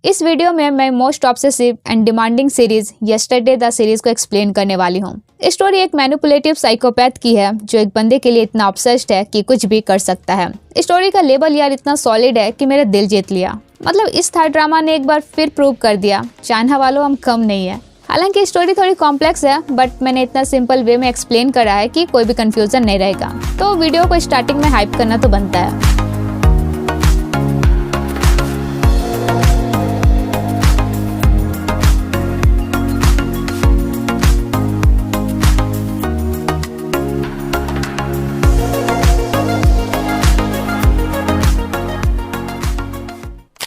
इस वीडियो में मैं most obsessive and demanding series yesterday the series को एक्सप्लेन करने वाली हूँ। स्टोरी एक मैनिपुलेटिव साइकोपैथ की है जो एक बंदे के लिए इतना ऑब्सेस्ड है कि कुछ भी कर सकता है। स्टोरी का लेवल यार इतना सॉलिड है कि मेरा दिल जीत लिया। मतलब इस थर्ड ड्रामा ने एक बार फिर प्रूव कर दिया चाइना वालों हम कम नहीं है। हालांकि स्टोरी थोड़ी कॉम्प्लेक्स है बट मैंने इतना सिंपल वे में एक्सप्लेन करा है कि कोई भी कंफ्यूजन नहीं रहेगा। तो वीडियो को स्टार्टिंग में हाइप करना तो बनता है।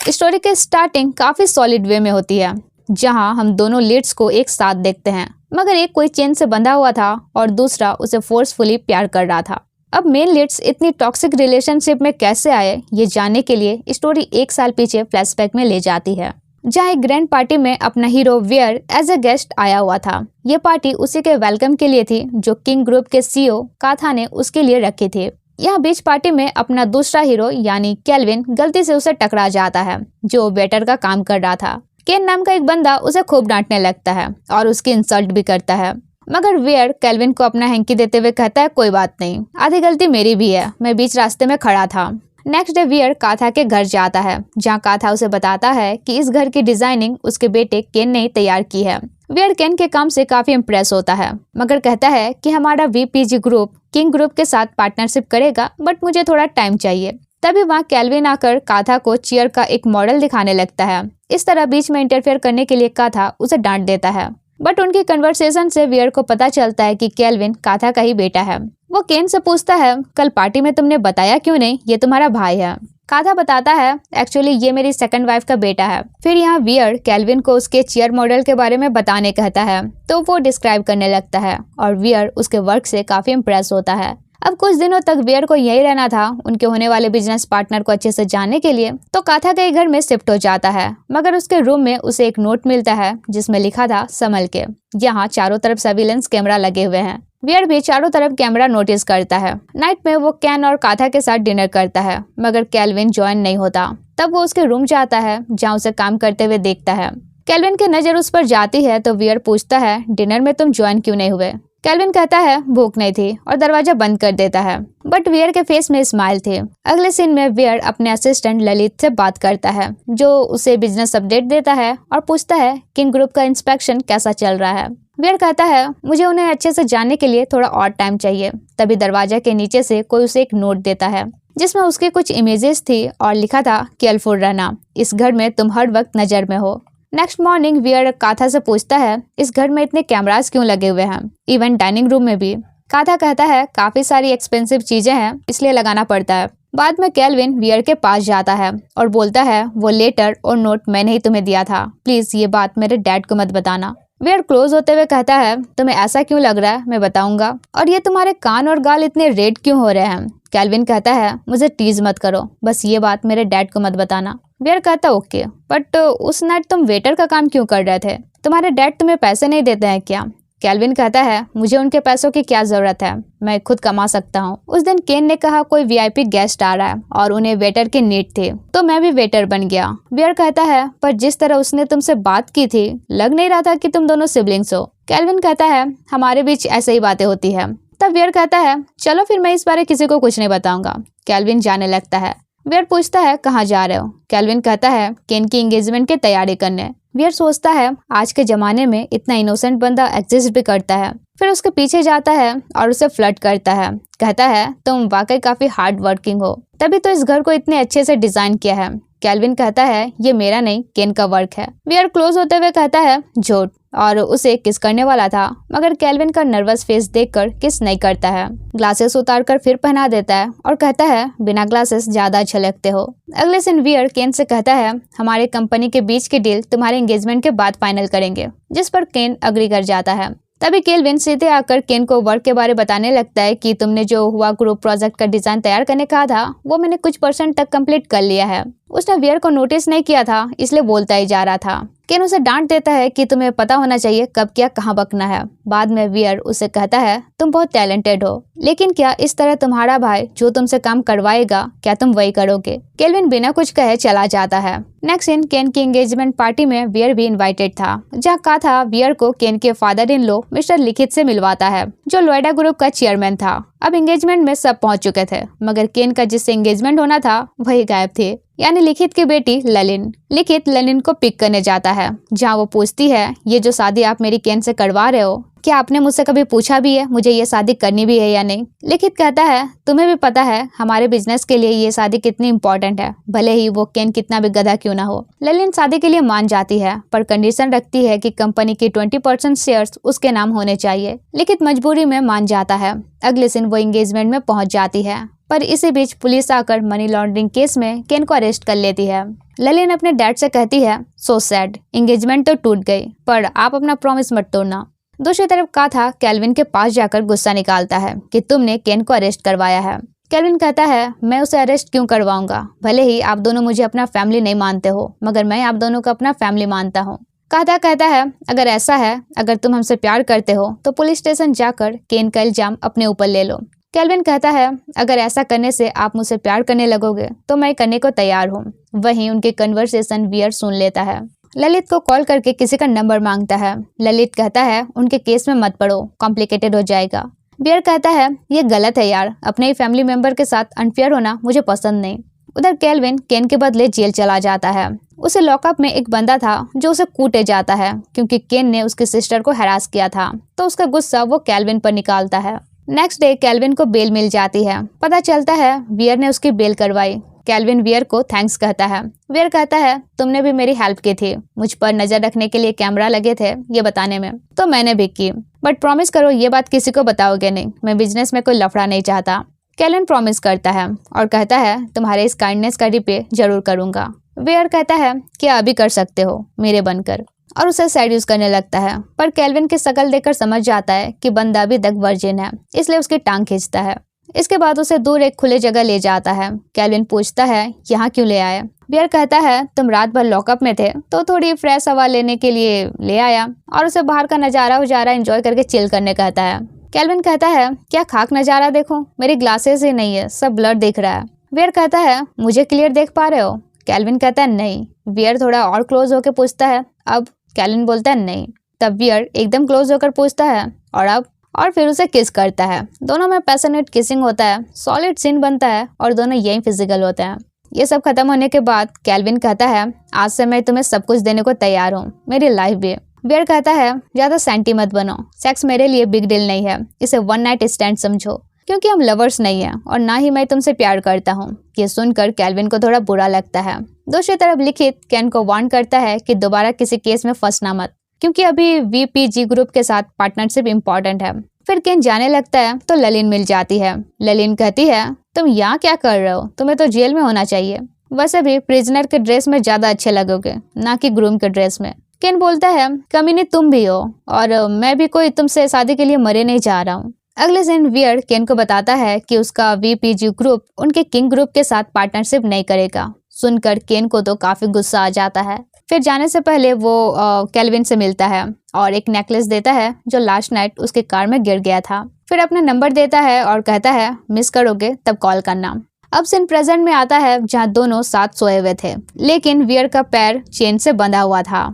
स्टोरी के स्टार्टिंग काफी सॉलिड वे में होती है जहां हम दोनों लीड्स को एक साथ देखते हैं, मगर एक कोई चेन से बंधा हुआ था और दूसरा उसे फोर्सफुली प्यार कर रहा था। अब मेन लीड्स इतनी टॉक्सिक रिलेशनशिप में कैसे आए ये जानने के लिए स्टोरी 1 साल पीछे फ्लैशबैक में ले जाती है, जहां एक ग्रैंड पार्टी में अपना hero where as a guest आया हुआ था। ये पार्टी उसी के वेलकम के लिए थी जो किंग ग्रुप के सीईओ काथा ने उसके लिए रखी थी। यहाँ बीच पार्टी में अपना दूसरा हीरो यानी केल्विन गलती से उसे टकरा जाता है जो वेटर का काम कर रहा था। केन नाम का एक बंदा उसे खूब डांटने लगता है और उसकी इंसल्ट भी करता है, मगर वेयर केल्विन को अपना हैंकी देते हुए कहता है कोई बात नहीं, आधी गलती मेरी भी है, मैं बीच रास्ते में खड़ा था। नेक्स्ट डे वेयर काथा के घर जाता है जहाँ काथा उसे बताता है कि इस घर की डिजाइनिंग उसके बेटे केन ने तैयार की है। वेयर केन के काम से काफी इम्प्रेस होता है मगर कहता है कि हमारा वीपीजी ग्रुप किंग ग्रुप के साथ पार्टनरशिप करेगा बट मुझे थोड़ा टाइम चाहिए। तभी वहाँ केल्विन आकर काथा को चेयर का एक मॉडल दिखाने लगता है। इस तरह बीच में इंटरफेयर करने के लिए काथा उसे डांट देता है, बट उनकी कन्वर्सेशन से वेयर को पता चलता है कि केल्विन काथा का ही बेटा है। वो केन से पूछता है कल पार्टी में तुमने बताया क्यों नहीं ये तुम्हारा भाई है। काथा बताता है एक्चुअली ये मेरी सेकंड वाइफ का बेटा है। फिर यहाँ वियर केल्विन को उसके चेयर मॉडल के बारे में बताने कहता है तो वो डिस्क्राइब करने लगता है और वियर उसके वर्क से काफी इम्प्रेस होता है। अब कुछ दिनों तक वियर को यही रहना था उनके होने वाले बिजनेस पार्टनर को अच्छे से जानने के लिए, तो काथा के घर में शिफ्ट हो जाता है। मगर उसके रूम में उसे एक नोट मिलता है जिसमें लिखा था संभल के। यहाँ चारों तरफ सर्विलेंस कैमरा लगे हुए हैं। वियर भी चारों तरफ कैमरा नोटिस करता है। नाइट में वो कैन और काथा के साथ डिनर करता है मगर केल्विन ज्वाइन नहीं होता। तब वो उसके रूम जाता है जहाँ उसे काम करते हुए देखता है। केल्विन की नजर उस पर जाती है तो वियर पूछता है डिनर में तुम ज्वाइन क्यों नहीं हुए। केल्विन कहता है भूख नहीं थी और दरवाजा बंद कर देता है, बट वियर के फेस में स्माइल थी। अगले सीन में वियर अपने असिस्टेंट ललित से बात करता है जो उसे बिजनेस अपडेट देता है और पूछता है किंग ग्रुप का इंस्पेक्शन कैसा चल रहा है। वियर कहता है मुझे उन्हें अच्छे से जानने के लिए थोड़ा और टाइम चाहिए। तभी दरवाजा के नीचे से कोई उसे एक नोट देता है जिसमें उसकी कुछ इमेजेस थी और लिखा था केयरफुल रहना, इस घर में तुम हर वक्त नजर में हो। नेक्स्ट मॉर्निंग वियर काथा से पूछता है इस घर में इतने कैमरास क्यों लगे हुए हैं, इवन डाइनिंग रूम में भी। काथा कहता है काफी सारी एक्सपेंसिव चीजें हैं इसलिए लगाना पड़ता है। बाद में केल्विन वियर के पास जाता है और बोलता है वो लेटर और नोट मैंने ही तुम्हें दिया था, प्लीज ये बात मेरे डैड को मत बताना। वियर क्लोज होते हुए कहता है तुम्हें ऐसा क्यों लग रहा है मैं बताऊंगा, और ये तुम्हारे कान और गाल इतने रेड क्यों हो रहे हैं। केल्विन कहता है मुझे टीज मत करो, बस ये बात मेरे डैड को मत बताना। वियर कहता ओके, बट उस नाइट तुम वेटर का काम क्यों कर रहे थे, तुम्हारे डैड तुम्हें पैसे नहीं देते हैं क्या। केल्विन कहता है मुझे उनके पैसों की क्या जरूरत है, मैं खुद कमा सकता हूँ। उस दिन केन ने कहा कोई वीआईपी गेस्ट आ रहा है और उन्हें वेटर की नीड थी तो मैं भी वेटर बन गया। वियर कहता है पर जिस तरह उसने तुमसे बात की थी लग नहीं रहा था कि तुम दोनों सिबलिंग्स हो। केल्विन कहता है हमारे बीच ऐसे ही बातें होती है। तब वियर कहता है चलो फिर मैं इस बारे किसी को कुछ नहीं बताऊंगा। केल्विन जाने लगता है। वियर पूछता है कहाँ जा रहे हो। केल्विन कहता है केन की एंगेजमेंट की तैयारी करने। वियर सोचता है आज के जमाने में इतना इनोसेंट बंदा एग्जिस्ट भी करता है। फिर उसके पीछे जाता है और उसे फ्लर्ट करता है। कहता है तुम वाकई काफी हार्ड वर्किंग हो, तभी तो इस घर को इतने अच्छे से डिजाइन किया है। केल्विन कहता है ये मेरा नहीं केन का वर्क है। वियर क्लोज होते हुए कहता है झूठ, और उसे किस करने वाला था मगर केल्विन का नर्वस फेस देखकर किस नहीं करता है। ग्लासेस उतारकर फिर पहना देता है और कहता है बिना ग्लासेस ज्यादा अच्छे लगते हो। अगले दिन वियर केन से कहता है हमारे कंपनी के बीच की डील तुम्हारे एंगेजमेंट के बाद फाइनल करेंगे, जिस पर केन अग्री कर जाता है। तभी केल्विन सीधे आकर केन को वर्क के बारे बताने लगता है कि तुमने जो हुआ ग्रुप प्रोजेक्ट का डिजाइन तैयार करने कहा था वो मैंने कुछ % तक कंप्लीट कर लिया है। उसने वियर को नोटिस नहीं किया था इसलिए बोलता ही जा रहा था। केन उसे डांट देता है कि तुम्हें पता होना चाहिए कब क्या कहाँ बकना है। बाद में वियर उसे कहता है तुम बहुत टैलेंटेड हो, लेकिन क्या इस तरह तुम्हारा भाई जो तुमसे काम करवाएगा क्या तुम वही करोगे। केल्विन बिना कुछ कहे चला जाता है। नेक्स्ट सीन केन की एंगेजमेंट पार्टी में वियर भी इनवाइटेड था, जहाँ कहा था वियर को केन के फादर इन लॉ मिस्टर लिखित से मिलवाता है, जो लोएडा ग्रुप का चेयरमैन था। अब एंगेजमेंट में सब पहुंच चुके थे, मगर केन का जिससे एंगेजमेंट होना था वही गायब थे, यानी लिखित की बेटी ललिन। लिखित ललिन को पिक करने जाता है, जहाँ वो पूछती है ये जो शादी आप मेरी केन से करवा रहे हो, क्या आपने मुझसे कभी पूछा भी है मुझे ये शादी करनी भी है या नहीं। लिखित कहता है तुम्हें भी पता है हमारे बिजनेस के लिए ये शादी कितनी इंपॉर्टेंट है, भले ही वो केन कितना भी गधा क्यों ना हो। ललिन शादी के लिए मान जाती है, पर कंडीशन रखती है कि कंपनी की 20% शेयर्स उसके नाम होने चाहिए। लिखित मजबूरी में मान जाता है। अगले दिन वो एंगेजमेंट में पहुंच जाती है, पर इसी बीच पुलिस आकर मनी लॉन्ड्रिंग केस में केन को अरेस्ट कर लेती है। ललिन अपने डैड से कहती है सो सैड, एंगेजमेंट तो टूट गई, पर आप अपना प्रॉमिस मत तोड़ना। दूसरी तरफ कहा था केल्विन के पास जाकर गुस्सा निकालता है कि तुमने केन को अरेस्ट करवाया है। केल्विन कहता है मैं उसे अरेस्ट क्यों करवाऊंगा, भले ही आप दोनों मुझे अपना फैमिली नहीं मानते हो, मगर मैं आप दोनों को अपना फैमिली मानता हूँ। कहता है अगर ऐसा है, अगर तुम हमसे प्यार करते हो तो पुलिस स्टेशन जाकर केन का इल्जाम अपने ऊपर ले लो। केल्विन कहता है अगर ऐसा करने से आप मुझसे प्यार करने लगोगे तो मैं करने को तैयार हूँ। वहीं उनके कन्वर्सेशन वियर सुन लेता है। ललित को कॉल करके किसी का नंबर मांगता है। ललित कहता है उनके केस में मत पड़ो, कॉम्प्लिकेटेड हो जाएगा। वियर कहता है ये गलत है यार, अपने ही फैमिली मेंबर के साथ अनफेयर होना मुझे पसंद नहीं। उधर केल्विन केन के बदले जेल चला जाता है। उसे लॉकअप में एक बंदा था जो उसे कूटे जाता है, क्योंकि केन ने उसकी सिस्टर को हैरास किया था, तो उसका गुस्सा वो केल्विन पर निकालता है। नेक्स्ट डे केल्विन को बेल मिल जाती है। पता चलता है वियर ने उसकी बेल करवाई। केल्विन वियर को थैंक्स कहता है। वियर कहता है तुमने भी मेरी हेल्प की थी, मुझ पर नजर रखने के लिए कैमरा लगे थे ये बताने में, तो मैंने भी की, बट प्रॉमिस करो ये बात किसी को बताओगे नहीं, मैं बिजनेस में कोई लफड़ा नहीं चाहता। केल्विन प्रॉमिस करता है और कहता है तुम्हारे इस काइंडनेस का रिपे जरूर करूंगा। वियर कहता है क्या अभी कर सकते हो मेरे बनकर, और उसे सेड्यूस करने लगता है, पर केल्विन की शक्ल देखकर समझ जाता है कि बंदा अभी तक वर्जिन है, इसलिए उसकी टांग खींचता है। इसके बाद उसे दूर एक खुले जगह ले जाता है। केल्विन पूछता है यहाँ क्यों ले आया। वियर कहता है तुम रात भर लॉकअप में थे तो थोड़ी फ्रेश हवा लेने के लिए ले आया, और उसे बाहर का नजारा उजारा एंजॉय करके चिल करने कहता है। केल्विन कहता है क्या खाक नजारा देखो, मेरी ग्लासेस ही नहीं है, सब ब्लर दिख रहा है। वियर कहता है मुझे क्लियर देख पा रहे हो। केल्विन कहता है नहीं। वियर थोड़ा और क्लोज होकर पूछता है अब। केल्विन बोलता है नहीं। तब वियर एकदम क्लोज होकर पूछता है और अब, और फिर उसे किस करता है। दोनों में पैशनेट किसिंग होता है, सॉलिड सीन बनता है और दोनों यही फिजिकल होते हैं। ये सब खत्म होने के बाद केल्विन कहता है आज से मैं तुम्हें सब कुछ देने को तैयार हूँ, मेरी लाइफ भी। वियर कहता है ज्यादा सेंटी मत बनो, सेक्स मेरे लिए बिग डील नहीं है, इसे वन नाइट स्टैंड समझो, क्योंकि हम लवर्स नहीं हैं और ना ही मैं तुमसे प्यार करता हूँ। ये सुनकर केल्विन को थोड़ा बुरा लगता है। दूसरी तरफ लिखित केन को वार्न करता है कि दोबारा किसी केस में फंसना मत, क्योंकि अभी वीपीजी ग्रुप के साथ पार्टनरशिप इम्पोर्टेंट है। फिर केन जाने लगता है तो ललिन मिल जाती है। ललिन कहती है तुम यहाँ क्या कर रहे हो, तुम्हें तो जेल में होना चाहिए, वैसे भी प्रिजनर के ड्रेस में ज्यादा अच्छे लगोगे ना कि ग्रूम के ड्रेस में। केन बोलता है कमीनी तुम भी हो, और मैं भी कोई तुमसे शादी के लिए मरे नहीं जा रहा हूँ। अगले दिन वियर केन को बताता है कि उसका वीपीजी ग्रुप उनके किंग ग्रुप के साथ पार्टनरशिप नहीं करेगा। सुनकर केन को तो काफी गुस्सा आ जाता है। फिर जाने से पहले वो केल्विन से मिलता है और एक नेकलेस देता है जो लास्ट नाइट उसके कार में गिर गया था। फिर अपना नंबर देता है और कहता है मिस करोगे तब कॉल करना। अब सीन प्रेजेंट में आता है जहाँ दोनों साथ सोए हुए थे, लेकिन वियर का पैर चेन से बंधा हुआ था।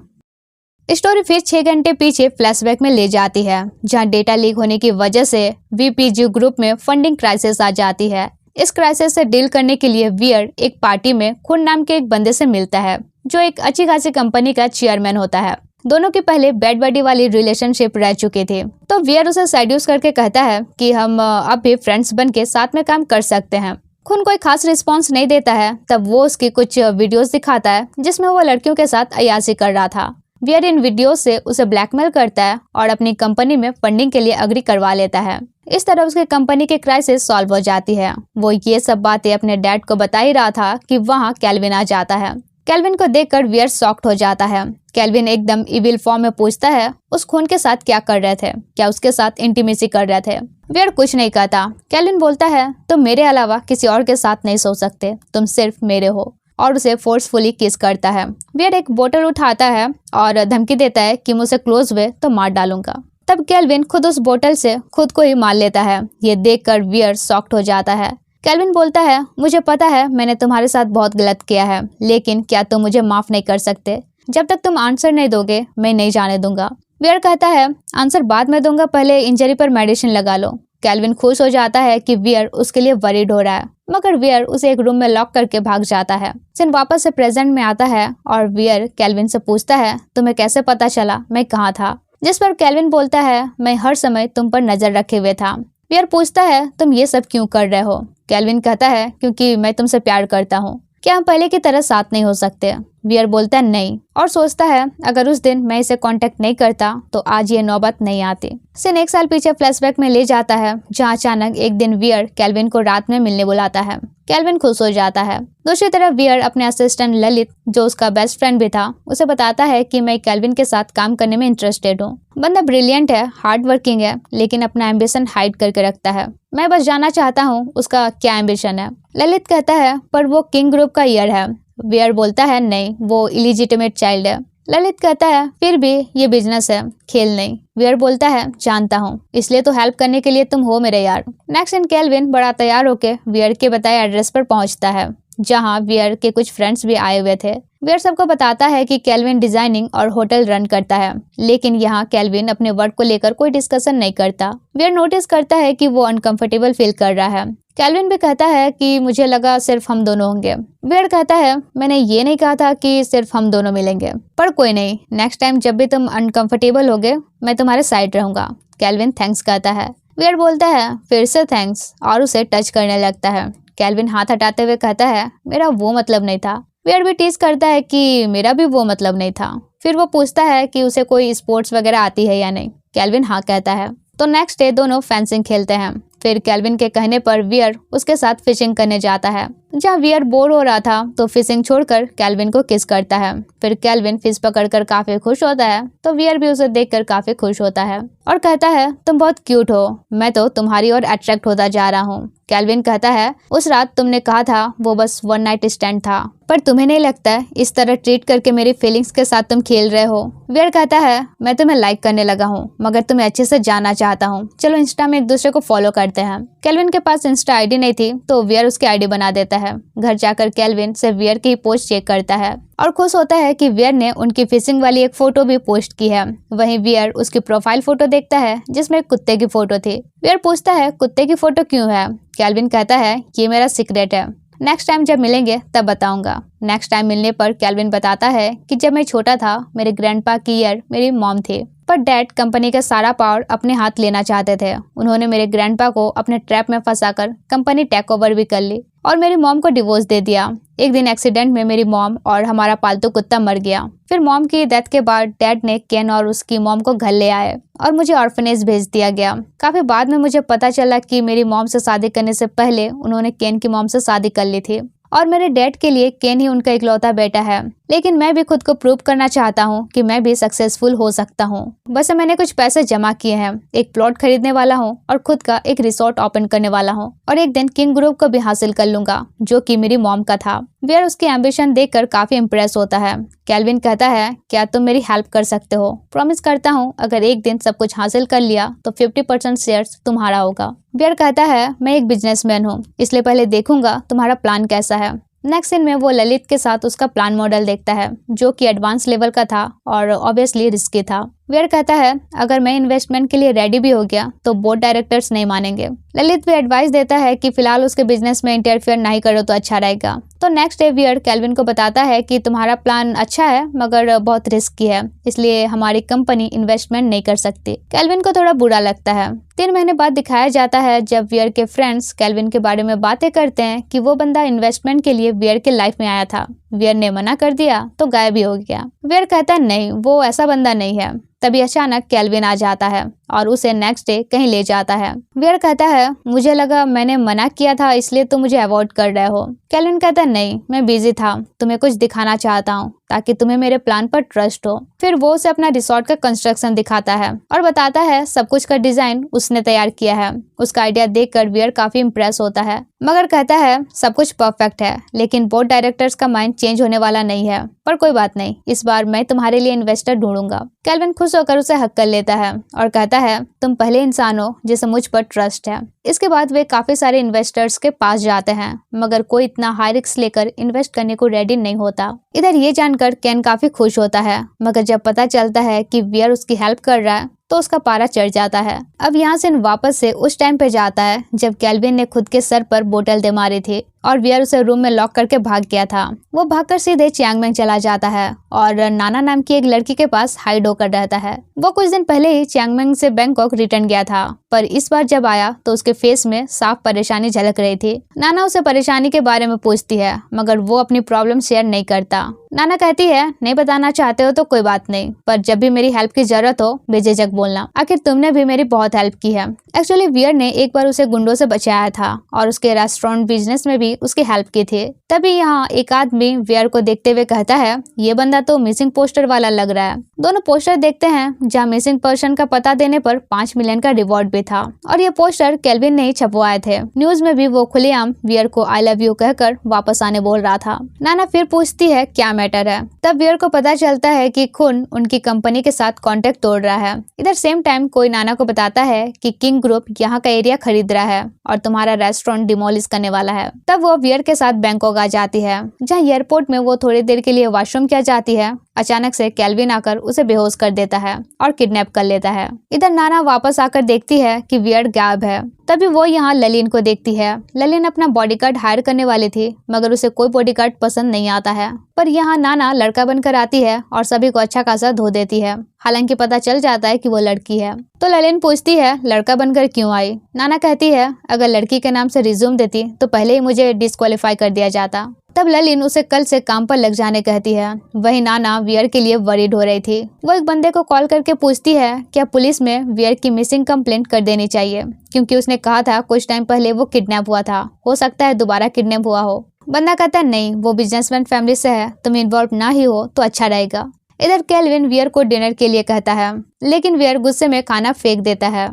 स्टोरी फिर 6 घंटे पीछे फ्लैशबैक में ले जाती है, जहां डेटा लीक होने की वजह से वीपीजी ग्रुप में फंडिंग क्राइसिस आ जाती है। इस क्राइसिस से डील करने के लिए वियर एक पार्टी में खुन नाम के एक बंदे से मिलता है, जो एक अच्छी खासी कंपनी का चेयरमैन होता है। दोनों की पहले बेड बडी वाली रिलेशनशिप रह चुकी थी, तो वियर उसे सेड्यूस करके कहता है कि हम अब भी फ्रेंड्स बन के साथ में काम कर सकते हैं। खुन कोई खास रिस्पॉन्स नहीं देता है। तब वो उसकी कुछ वीडियोस दिखाता है जिसमें वो लड़कियों के साथ अय्याशी कर रहा था। वियर इन वीडियो से उसे ब्लैकमेल करता है और अपनी कंपनी में फंडिंग के लिए अग्री करवा लेता है। इस तरह उसकी कंपनी की क्राइसिस सॉल्व हो जाती है। वो ये सब बातें अपने डैड को बता ही रहा था कि वहाँ केल्विन आ जाता है। केल्विन को देखकर वियर शॉक्ड हो जाता है। केल्विन एकदम इविल फॉर्म में पूछता है उस खून के साथ क्या कर रहे थे, क्या उसके साथ इंटीमेसी कर रहे थे। वियर कुछ नहीं कहता। केल्विन बोलता है तुम मेरे अलावा किसी और के साथ नहीं सो सकते, तुम सिर्फ मेरे हो, और उसे फोर्सफुली किस करता है। वियर एक बोतल उठाता है और धमकी देता है कि मुझसे क्लोज हुए तो मार डालूंगा। तब केल्विन खुद उस बोतल से खुद को ही मार लेता है। ये देखकर वियर शॉक्ड हो जाता है। केल्विन बोलता है, मुझे पता है मैंने तुम्हारे साथ बहुत गलत किया है, लेकिन क्या तुम मुझे माफ नहीं कर सकते? जब तक तुम आंसर नहीं दोगे मैं नहीं जाने दूंगा। वियर कहता है, आंसर बाद में दूंगा, पहले इंजरी पर मेडिसिन लगा लो। केल्विन खुश हो जाता है कि वियर उसके लिए वरीड हो रहा है, मगर वियर उसे एक रूम में लॉक करके भाग जाता है। सीन वापस से प्रेजेंट में आता है और वियर केल्विन से पूछता है, तुम्हें कैसे पता चला मैं कहाँ था? जिस पर केल्विन बोलता है, मैं हर समय तुम पर नजर रखे हुए था। वियर पूछता है, तुम ये सब क्यों कर रहे हो? केल्विन कहता है, क्योंकि मैं तुमसे प्यार करता हूँ। क्या हम पहले की तरह साथ नहीं हो सकते? वियर बोलता है नहीं, और सोचता है अगर उस दिन मैं इसे कांटेक्ट नहीं करता तो आज ये नौबत नहीं आती। सीन 1 साल पीछे फ्लैशबैक में ले जाता है, जहाँ अचानक एक दिन वियर केल्विन को रात में मिलने बुलाता है। केल्विन खुश हो जाता है। दूसरी तरफ वियर अपने असिस्टेंट ललित, जो उसका बेस्ट फ्रेंड भी था, उसे बताता है कि मैं केल्विन के साथ काम करने में इंटरेस्टेड हूँ। बंदा ब्रिलियंट है, हार्ड वर्किंग है, लेकिन अपना एम्बिशन हाइड करके रखता है। मैं बस जानना चाहता हूँ उसका क्या एम्बिशन है। ललित कहता है, पर वो किंग ग्रुप का ईयर है। वियर बोलता है, नहीं, वो इलिजिटिमेट चाइल्ड है। ललित कहता है, फिर भी ये बिजनेस है, खेल नहीं। वियर बोलता है, जानता हूँ, इसलिए तो हेल्प करने के लिए तुम हो मेरे यार। नेक्स्ट इन केल्विन बड़ा तैयार होके वियर के बताए एड्रेस पर पहुंचता है, जहाँ वियर के कुछ फ्रेंड्स भी आए हुए थे। वियर सबको बताता है कि केल्विन डिजाइनिंग और होटल रन करता है, लेकिन यहाँ केल्विन अपने वर्क को लेकर कोई डिस्कशन नहीं करता। वियर नोटिस करता है कि वो अनकंफर्टेबल फील कर रहा है। केल्विन भी कहता है कि मुझे लगा सिर्फ हम दोनों होंगे। वियर कहता है, मैंने ये नहीं कहा था कि सिर्फ हम दोनों मिलेंगे, पर कोई नहीं, नेक्स्ट टाइम जब भी तुम अनकंफर्टेबल होगे मैं तुम्हारे साइड रहूंगा। केल्विन थैंक्स कहता है। वियर बोलता है, फिर से थैंक्स, और उसे टच करने लगता है। केल्विन हाथ हटाते हुए कहता है, मेरा वो मतलब नहीं था। वियर भी टीज करता है कि मेरा भी वो मतलब नहीं था। फिर वो पूछता है कि उसे कोई स्पोर्ट्स वगैरह आती है या नहीं। केल्विन हाँ कहता है। तो नेक्स्ट डे दोनों फेंसिंग खेलते हैं। फिर केल्विन के कहने पर वियर उसके साथ फिशिंग करने जाता है। जहाँ वियर बोर हो रहा था तो फिशिंग छोड़कर केल्विन को किस करता है। फिर केल्विन फिश पकड़कर काफी खुश होता है, तो वियर भी उसे देखकर काफी खुश होता है और कहता है, तुम बहुत क्यूट हो, मैं तो तुम्हारी ओर अट्रैक्ट होता जा रहा हूँ। केल्विन कहता है, उस रात तुमने कहा था वो बस वन नाइट स्टैंड था, पर तुम्हें नहीं लगता इस तरह ट्रीट करके मेरी फीलिंग्स के साथ तुम खेल रहे हो? वियर कहता है, मैं तुम्हें लाइक करने लगा हूँ, मगर तुम्हें अच्छे से जानना चाहता हूँ, चलो इंस्टा में एक दूसरे को फॉलो करते हैं। केल्विन के पास इंस्टा आईडी नहीं थी, तो वियर उसकी आईडी बना देता है। घर जाकर केल्विन से वियर की पोस्ट चेक करता है और खुश होता है कि वियर ने उनकी फिशिंग वाली एक फोटो भी पोस्ट की है। वहीं वियर उसकी प्रोफाइल फोटो देखता है, जिसमें एक कुत्ते की फोटो थी। वियर पूछता है, कुत्ते की फोटो क्यों है? केल्विन कहता है, ये मेरा सीक्रेट है, नेक्स्ट टाइम जब मिलेंगे तब बताऊंगा। नेक्स्ट टाइम मिलने पर केल्विन बताता है कि जब मैं छोटा था मेरे ग्रैंडपा की ईयर मेरी मॉम थी, पर डैड कंपनी का सारा पावर अपने हाथ लेना चाहते थे। उन्होंने मेरे ग्रैंडपा को अपने ट्रैप में फंसाकर कंपनी टेक ओवर भी कर ली और मेरी मॉम को डिवोर्स दे दिया। एक दिन एक्सीडेंट में मेरी मॉम और हमारा पालतू कुत्ता मर गया। फिर मॉम की डेथ के बाद डैड ने केन और उसकी मॉम को घर ले आए और मुझे ऑर्फनेज भेज दिया गया। काफी बाद में मुझे पता चला कि मेरी मॉम से शादी करने से पहले उन्होंने केन की मॉम से शादी कर ली थी और मेरे डैड के लिए केन ही उनका इकलौता बेटा है। लेकिन मैं भी खुद को प्रूव करना चाहता हूँ कि मैं भी सक्सेसफुल हो सकता हूँ। बस मैंने कुछ पैसे जमा किए हैं, एक प्लॉट खरीदने वाला हूँ और खुद का एक रिसोर्ट ओपन करने वाला हूँ और एक दिन किंग ग्रुप को भी हासिल कर लूंगा, जो कि मेरी मॉम का था। वियर उसकी एम्बिशन देखकर काफी इम्प्रेस होता है। केल्विन कहता है, क्या तुम मेरी हेल्प कर सकते हो? प्रॉमिस करता हूँ, अगर एक दिन सब कुछ हासिल कर लिया तो 50% शेयर्स तुम्हारा होगा। वियर कहता है, मैं एक बिजनेसमैन हूँ, इसलिए पहले देखूंगा तुम्हारा प्लान कैसा है। नेक्स्ट सीन में वो ललित के साथ उसका प्लान मॉडल देखता है, जो कि एडवांस लेवल का था और ऑब्वियसली रिस्की था। वियर कहता है, अगर मैं इन्वेस्टमेंट के लिए रेडी भी हो गया तो बोर्ड डायरेक्टर्स नहीं मानेंगे। ललित भी एडवाइस देता है कि फिलहाल उसके बिजनेस में इंटरफेयर नहीं करो तो अच्छा रहेगा। तो नेक्स्ट डे वियर केल्विन को बताता है कि तुम्हारा प्लान अच्छा है मगर बहुत रिस्की है, इसलिए हमारी कंपनी इन्वेस्टमेंट नहीं कर सकती। केल्विन को थोड़ा बुरा लगता है। 3 महीने बाद दिखाया जाता है जब वियर के फ्रेंड्स केल्विन के बारे में बातें करते हैं कि वो बंदा इन्वेस्टमेंट के लिए वियर के लाइफ में आया था, वियर ने मना कर दिया तो गायब ही हो गया। वियर कहता है, नहीं, वो ऐसा बंदा नहीं है। तभी अचानक केल्विन आ जाता है और उसे नेक्स्ट डे कहीं ले जाता है। वियर कहता है, मुझे लगा मैंने मना किया था इसलिए तुम मुझे अवॉइड कर रहे हो। केल्विन कहता है, नहीं, मैं बिजी था, तुम्हें कुछ दिखाना चाहता हूँ। ताकि तुम्हें मेरे प्लान पर ट्रस्ट हो। फिर वो उसे अपना रिसोर्ट का कंस्ट्रक्शन दिखाता है और बताता है सब कुछ का डिजाइन उसने तैयार किया है। उसका आइडिया देखकर वियर काफी इम्प्रेस होता है, मगर कहता है सब कुछ परफेक्ट है, लेकिन बोर्ड डायरेक्टर्स का माइंड चेंज होने वाला नहीं है। पर कोई बात नहीं, इस बार मैं तुम्हारे लिए इन्वेस्टर ढूंढूंगा। केल्विन खुश होकर उसे हक कर लेता है और कहता है तुम पहले इंसान हो जिसे मुझ पर ट्रस्ट है। इसके बाद वे काफी सारे इन्वेस्टर्स के पास जाते हैं, मगर कोई इतना हाई रिस्क लेकर इन्वेस्ट करने को रेडी नहीं होता। इधर ये जानकर केन काफी खुश होता है, मगर जब पता चलता है कि वियर उसकी हेल्प कर रहा है तो उसका पारा चढ़ जाता है। अब यहाँ से वापस से उस टाइम पे जाता है जब केल्विन ने खुद के सर पर बोतल दे मारी थी और वियर उसे रूम में लॉक करके भाग गया था। वो भागकर सीधे चियांगमेंग चला जाता है और नाना नाम की एक लड़की के पास हाइड होकर रहता है। वो कुछ दिन पहले ही चियांगमेंग से बैंकॉक रिटर्न गया था, पर इस बार जब आया तो उसके फेस में साफ परेशानी झलक रही थी। नाना उसे परेशानी के बारे में पूछती है, मगर वो अपनी प्रॉब्लम शेयर नहीं करता। नाना कहती है नहीं बताना चाहते हो तो कोई बात नहीं, पर जब भी मेरी हेल्प की जरूरत हो बेझिझक बोलना, आखिर तुमने भी मेरी बहुत हेल्प की है। एक्चुअली वियर ने एक बार उसे गुंडों से बचाया था और उसके रेस्टोरेंट बिजनेस में भी उसकी हेल्प की थी। तभी यहाँ एक आदमी वियर को देखते हुए कहता है ये बंदा तो मिसिंग पोस्टर वाला लग रहा है। दोनों पोस्टर देखते हैं जहाँ मिसिंग पर्सन का पता देने पर 5 मिलियन का रिवॉर्ड भी था और ये पोस्टर केल्विन ने ही छपवाए थे। न्यूज में भी वो खुलेआम वियर को आई लव यू कहकर वापस आने बोल रहा था। नाना फिर पूछती है क्या मैटर है। तब वियर को पता चलता है कि खुन उनकी कंपनी के साथ कॉन्टेक्ट तोड़ रहा है। इधर सेम टाइम कोई नाना को बताता है कि किंग ग्रुप यहाँ का एरिया खरीद रहा है और तुम्हारा रेस्टोरेंट डिमोलिश करने वाला है। तब वो वियर के साथ बैंकॉक आ जाती है, जहाँ एयरपोर्ट में वो थोड़ी देर के लिए वॉशरूम क्या जाती है। अचानक से केल्विन आकर उसे बेहोश कर देता है और किडनैप कर लेता है। इधर नाना वापस आकर देखती है कि वियर गायब है। तभी वो यहाँ ललिन को देखती है। ललिन अपना बॉडीगार्ड हायर करने वाली थी, मगर उसे कोई बॉडीगार्ड पसंद नहीं आता है। पर यहाँ नाना लड़का बनकर आती है और सभी को अच्छा खासा धो देती है। हालांकि पता चल जाता है कि वो लड़की है। तो ललिन पूछती है लड़का बनकर क्यों आई। नाना कहती है अगर लड़की के नाम से रिज्यूम देती तो पहले ही मुझे डिस्क्वालीफाई कर दिया जाता। तब ललिन उसे कल से काम पर लग जाने कहती है। वही नाना वियर के लिए वरीड हो रही थी। वो एक बंदे को कॉल करके पूछती है क्या पुलिस में वियर की मिसिंग कंप्लेंट कर देनी चाहिए, क्योंकि उसने कहा था कुछ टाइम पहले वो किडनैप हुआ था, हो सकता है दोबारा किडनैप हुआ हो। बंदा कहता है नहीं, वो बिजनेसमैन फैमिली से है, तुम इन्वॉल्व ना ही हो तो अच्छा रहेगा। इधर केल्विन वियर को डिनर के लिए कहता है, लेकिन वियर गुस्से में खाना फेंक देता है।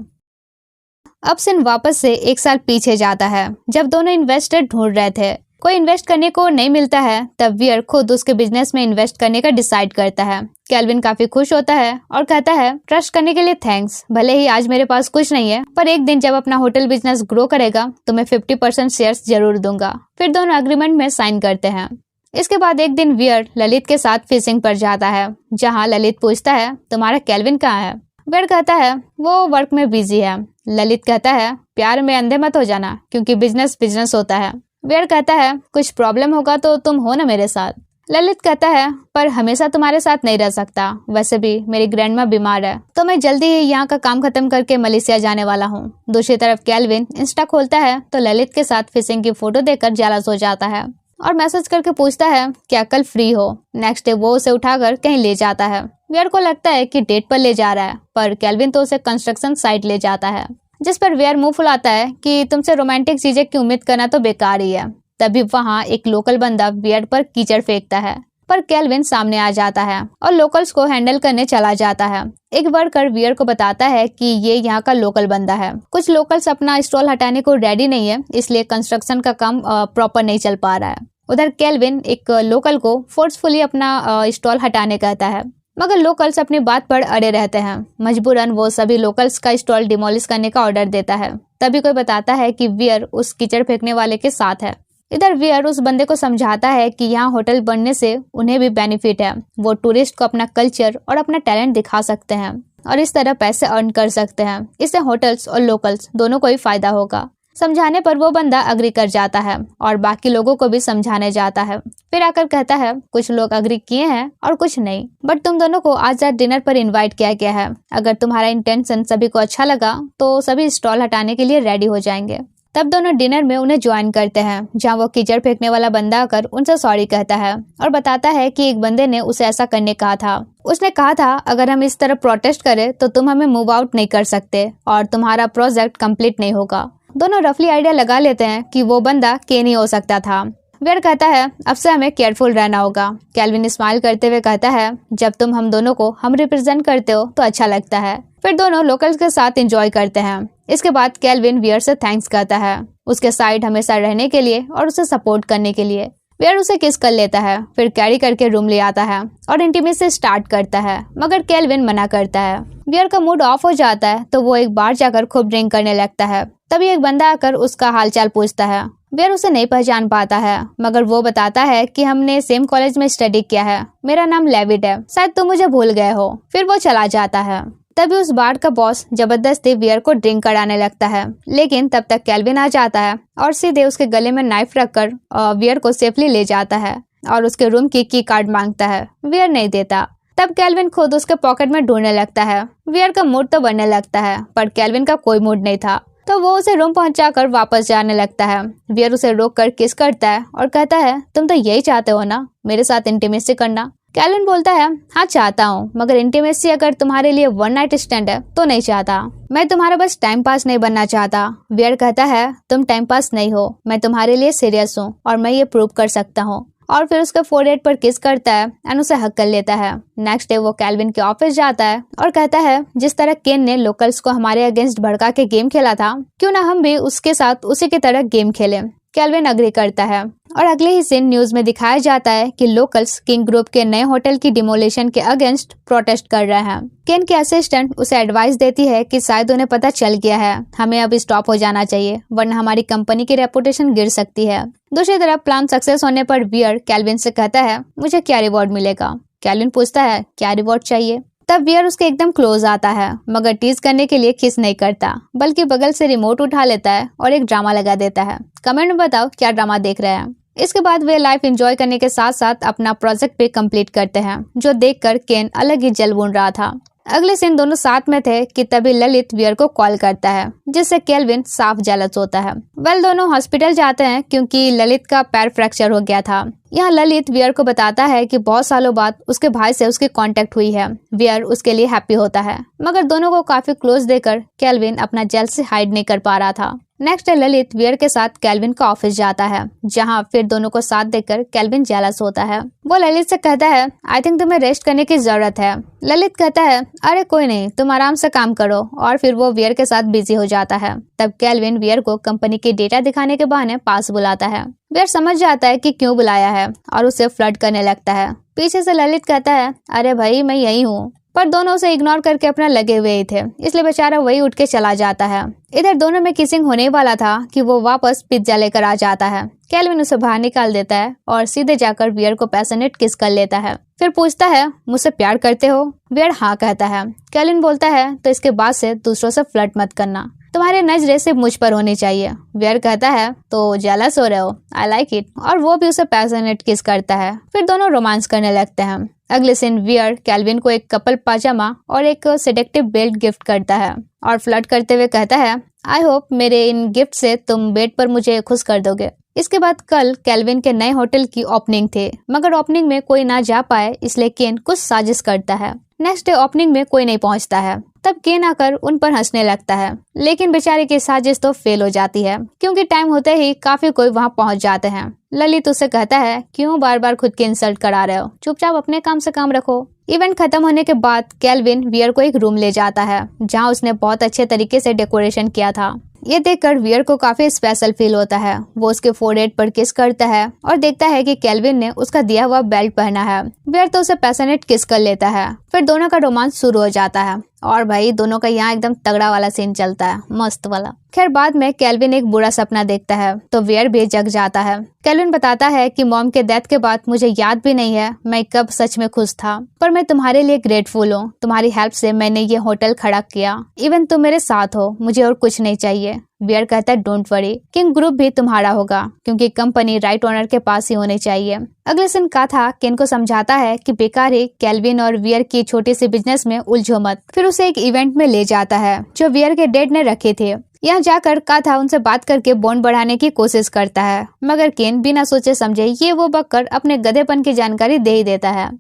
अब सीन वापस से 1 साल पीछे जाता है, जब दोनों इन्वेस्टर ढूंढ रहे थे। कोई इन्वेस्ट करने को नहीं मिलता है। तब वियर खुद उसके बिजनेस में इन्वेस्ट करने का डिसाइड करता है। केल्विन काफी खुश होता है और कहता है ट्रस्ट करने के लिए थैंक्स। भले ही आज मेरे पास कुछ नहीं है, पर एक दिन जब अपना होटल बिजनेस ग्रो करेगा तो मैं 50% शेयर्स जरूर दूंगा। फिर दोनों एग्रीमेंट में साइन करते हैं। इसके बाद एक दिन वियर ललित के साथ फिशिंग पर जाता है, जहाँ ललित पूछता है तुम्हारा केल्विन कहाँ है। वियर कहता है वो वर्क में बिजी है। ललित कहता है प्यार में अंधे मत हो जाना, क्योंकि बिजनेस होता है। वियर कहता है कुछ प्रॉब्लम होगा तो तुम हो ना मेरे साथ। ललित कहता है पर हमेशा तुम्हारे साथ नहीं रह सकता, वैसे भी मेरी ग्रैंडमा बीमार है तो मैं जल्दी ही यहाँ का काम खत्म करके मलेशिया जाने वाला हूँ। दूसरी तरफ केल्विन इंस्टा खोलता है तो ललित के साथ फिशिंग की फोटो देखकर जेलस हो जाता है और मैसेज करके पूछता है क्या कल फ्री हो। नेक्स्ट डे वो उसे उठाकर कहीं ले जाता है। वियर को लगता है कि डेट पर ले जा रहा है, पर केल्विन तो उसे कंस्ट्रक्शन साइट ले जाता है, जिस पर वियर मुंह फुलाता है कि तुमसे रोमांटिक चीजें की उम्मीद करना तो बेकार ही है। तभी वहाँ एक लोकल बंदा वियर पर कीचड़ फेंकता है, पर केल्विन सामने आ जाता है और लोकल्स को हैंडल करने चला जाता है। एक वर्कर वियर को बताता है कि ये यहाँ का लोकल बंदा है। कुछ लोकल्स अपना स्टॉल हटाने को रेडी नहीं है, इसलिए कंस्ट्रक्शन का काम प्रॉपर नहीं चल पा रहा है। उधर केल्विन एक लोकल को फोर्सफुली अपना स्टॉल हटाने कहता है, मगर लोकल्स अपनी बात पर अड़े रहते हैं। मजबूरन वो सभी लोकल्स का स्टॉल डिमोलिश करने का ऑर्डर देता है। तभी कोई बताता है कि वियर उस कीचड़ फेंकने वाले के साथ है। इधर वियर उस बंदे को समझाता है कि यहाँ होटल बनने से उन्हें भी बेनिफिट है। वो टूरिस्ट को अपना कल्चर और अपना टैलेंट दिखा सकते हैं और इस तरह पैसे अर्न कर सकते हैं। इससे होटल्स और लोकल्स दोनों को ही फायदा होगा। समझाने पर वो बंदा अग्री कर जाता है और बाकी लोगों को भी समझाने जाता है। फिर आकर कहता है कुछ लोग अग्री किए हैं और कुछ नहीं, बट तुम दोनों को आज रात डिनर पर इनवाइट किया गया है। अगर तुम्हारा इंटेंशन सभी को अच्छा लगा तो सभी स्टॉल हटाने के लिए रेडी हो जाएंगे। तब दोनों डिनर में उन्हें ज्वाइन करते हैं, जहाँ वो कीचड़ फेंकने वाला बंदा आकर उनसे सॉरी कहता है और बताता है कि एक बंदे ने उसे ऐसा करने कहा था। उसने कहा था अगर हम इस तरह प्रोटेस्ट करें तो तुम हमें मूव आउट नहीं कर सकते और तुम्हारा प्रोजेक्ट कंप्लीट नहीं होगा। दोनों रफली आइडिया लगा लेते हैं कि वो बंदा केन ही हो सकता था। वियर कहता है अब से हमें केयरफुल रहना होगा। केल्विन स्माइल करते हुए कहता है जब तुम हम दोनों को हम रिप्रेजेंट करते हो तो अच्छा लगता है। फिर दोनों लोकल्स के साथ एंजॉय करते हैं। इसके बाद केल्विन वियर से थैंक्स कहता है उसके साइड हमेशा रहने के लिए और उसे सपोर्ट करने के लिए। वियर उसे किस कर लेता है, फिर कैरी करके रूम ले आता है और इंटीमेसी स्टार्ट करता है, मगर केल्विन मना करता है। वियर का मूड ऑफ हो जाता है तो वो एक बार जाकर खूब ड्रिंक करने लगता है। तभी एक बंदा आकर उसका हालचाल पूछता है। वियर उसे नहीं पहचान पाता है, मगर वो बताता है कि हमने सेम कॉलेज में स्टडी किया है, मेरा नाम लेविट है, शायद तुम मुझे भूल गए हो। फिर वो चला जाता है। तभी उस बार का बॉस जबरदस्ती वियर को ड्रिंक कराने लगता है, लेकिन तब तक केल्विन आ जाता है और सीधे उसके गले में नाइफ रखकर वियर को सेफली ले जाता है और उसके रूम की कार्ड मांगता है। वियर नहीं देता। तब केल्विन खुद उसके पॉकेट में ढूंढने लगता है। वियर का मूड तो बनने लगता है, पर केल्विन का कोई मूड नहीं था, तो वो उसे रूम पहुंचाकर वापस जाने लगता है। वियर उसे रोककर किस करता है और कहता है तुम तो यही चाहते हो ना, मेरे साथ इंटीमेसी करना। केल्विन बोलता है हाँ चाहता हूँ, मगर इंटीमेसी अगर तुम्हारे लिए वन नाइट स्टैंड है तो नहीं चाहता। मैं तुम्हारा बस टाइम पास नहीं बनना चाहता। वियर कहता है तुम टाइम पास नहीं हो, मैं तुम्हारे लिए सीरियस हूँ और मैं ये प्रूव कर सकता हूँ। और फिर उसके फोरहेड पर किस करता है एंड उसे हक कर लेता है। नेक्स्ट डे वो केल्विन के ऑफिस जाता है और कहता है जिस तरह केन ने लोकल्स को हमारे अगेंस्ट भड़का के गेम खेला था, क्यों ना हम भी उसके साथ उसी की तरह गेम खेलें। केल्विन अग्री करता है और अगले ही सीन न्यूज में दिखाया जाता है कि लोकल्स किंग ग्रुप के नए होटल की डिमोलिशन के अगेंस्ट प्रोटेस्ट कर रहे हैं। केन की असिस्टेंट उसे एडवाइस देती है कि शायद उन्हें पता चल गया है, हमें अब स्टॉप हो जाना चाहिए वरना हमारी कंपनी की रेपुटेशन गिर सकती है। दूसरी तरफ प्लान सक्सेस होने पर वियर केल्विन से कहता है मुझे क्या रिवॉर्ड मिलेगा। केल्विन पूछता है क्या रिवॉर्ड चाहिए। तब वियर उसके एकदम क्लोज आता है, मगर टीज करने के लिए किस नहीं करता, बल्कि बगल से रिमोट उठा लेता है और एक ड्रामा लगा देता है। कमेंट में बताओ क्या ड्रामा देख रहे हैं। इसके बाद वे लाइफ एंजॉय करने के साथ साथ अपना प्रोजेक्ट भी कंप्लीट करते हैं, जो देखकर केन अलग ही जल भून रहा था। अगले दिन दोनों साथ में थे कि तभी ललित वियर को कॉल करता है, जिससे केल्विन साफ जेलस होता है। दोनों हॉस्पिटल जाते हैं क्योंकि ललित का पैर फ्रैक्चर हो गया था। यहाँ ललित वियर को बताता है कि बहुत सालों बाद उसके भाई से उसकी कांटेक्ट हुई है। वियर उसके लिए हैप्पी होता है, मगर दोनों को काफी क्लोज देकर केल्विन अपना जेल से हाइड नहीं कर पा रहा था। नेक्स्ट डे ललित वियर के साथ केल्विन का ऑफिस जाता है, जहाँ फिर दोनों को साथ देखकर केल्विन जेलस होता है। वो ललित से कहता है आई थिंक तुम्हें रेस्ट करने की जरूरत है। ललित कहता है अरे कोई नहीं, तुम आराम से काम करो, और फिर वो वियर के साथ बिजी हो जाता है। तब केल्विन वियर को कंपनी की डेटा दिखाने के बहाने पास बुलाता है। वियर समझ जाता है कि क्यों बुलाया है और उसे फ्लर्ट करने लगता है। पीछे से ललित कहता है अरे भाई मैं यही हूँ, पर दोनों उसे इग्नोर करके अपना लगे हुए ही थे, इसलिए बेचारा वही उठ के चला जाता है। इधर दोनों में किसिंग होने वाला था कि वो वापस पिज्जा लेकर आ जाता है। केल्विन उसे बाहर निकाल देता है और सीधे जाकर वियर को पैशनेट किस कर लेता है। फिर पूछता है मुझसे प्यार करते हो। वियर हाँ कहता है। केल्विन बोलता है तो इसके बाद से दूसरों से फ्लर्ट मत करना, तुम्हारी नजरें सिर्फ मुझ पर होनी चाहिए। वियर कहता है तो जेलस हो रहे हो, आई लाइक इट, और वो भी उसे पैशनेट किस करता है। फिर दोनों रोमांस करने लगते हैं। अगले दिन वियर केल्विन को एक कपल पाजामा और एक सेडेक्टिव बेल्ट गिफ्ट करता है और फ्लर्ट करते हुए कहता है आई होप मेरे इन गिफ्ट से तुम बेड पर मुझे खुश कर दोगे। इसके बाद कल केल्विन के नए होटल की ओपनिंग थे, मगर ओपनिंग में कोई ना जा पाए, इसलिए केन कुछ साजिश करता है। नेक्स्ट डे ओपनिंग में कोई नहीं पहुंचता है। तब केन आकर उन पर हंसने लगता है, लेकिन बेचारे की साजिश तो फेल हो जाती है, क्योंकि टाइम होते ही काफी कोई वहां पहुंच जाते हैं। ललित उसे कहता है क्यों बार बार खुद की इंसल्ट करा रहे हो, चुपचाप अपने काम से काम रखो। इवेंट खत्म होने के बाद केल्विन वियर को एक रूम ले जाता है, जहाँ उसने बहुत अच्छे तरीके से डेकोरेशन किया था। ये देखकर वियर को काफी स्पेशल फील होता है। वो उसके फोरहेड पर किस करता है और देखता है कि केल्विन ने उसका दिया हुआ बेल्ट पहना है। वियर तो उसे पैशनेट किस कर लेता है। फिर दोनों का रोमांस शुरू हो जाता है और भाई दोनों का यहाँ एकदम तगड़ा वाला सीन चलता है, मस्त वाला। खैर बाद में केल्विन एक बुरा सपना देखता है तो वियर भी जग जाता है। केल्विन बताता है कि मॉम के डेथ के बाद मुझे याद भी नहीं है मैं कब सच में खुश था, पर मैं तुम्हारे लिए ग्रेटफुल हूँ। तुम्हारी हेल्प से मैंने ये होटल खड़ा किया, इवन तुम मेरे साथ हो, मुझे और कुछ नहीं चाहिए। वियर कहता है डोंट वरी, किंग ग्रुप भी तुम्हारा होगा, क्योंकि कंपनी राइट ओनर के पास ही होनी चाहिए। अगले दिन काथा केन को समझाता है कि बेकार ही केल्विन और वियर की छोटी सी बिजनेस में उलझो मत। फिर उसे एक इवेंट में ले जाता है जो वियर के डैड ने रखे थे। यहाँ जाकर काथा उनसे बात करके बॉन्ड बढ़ाने की कोशिश करता है, मगर केन बिना सोचे समझे ये वो बककर अपने गधेपन की जानकारी दे ही देता है।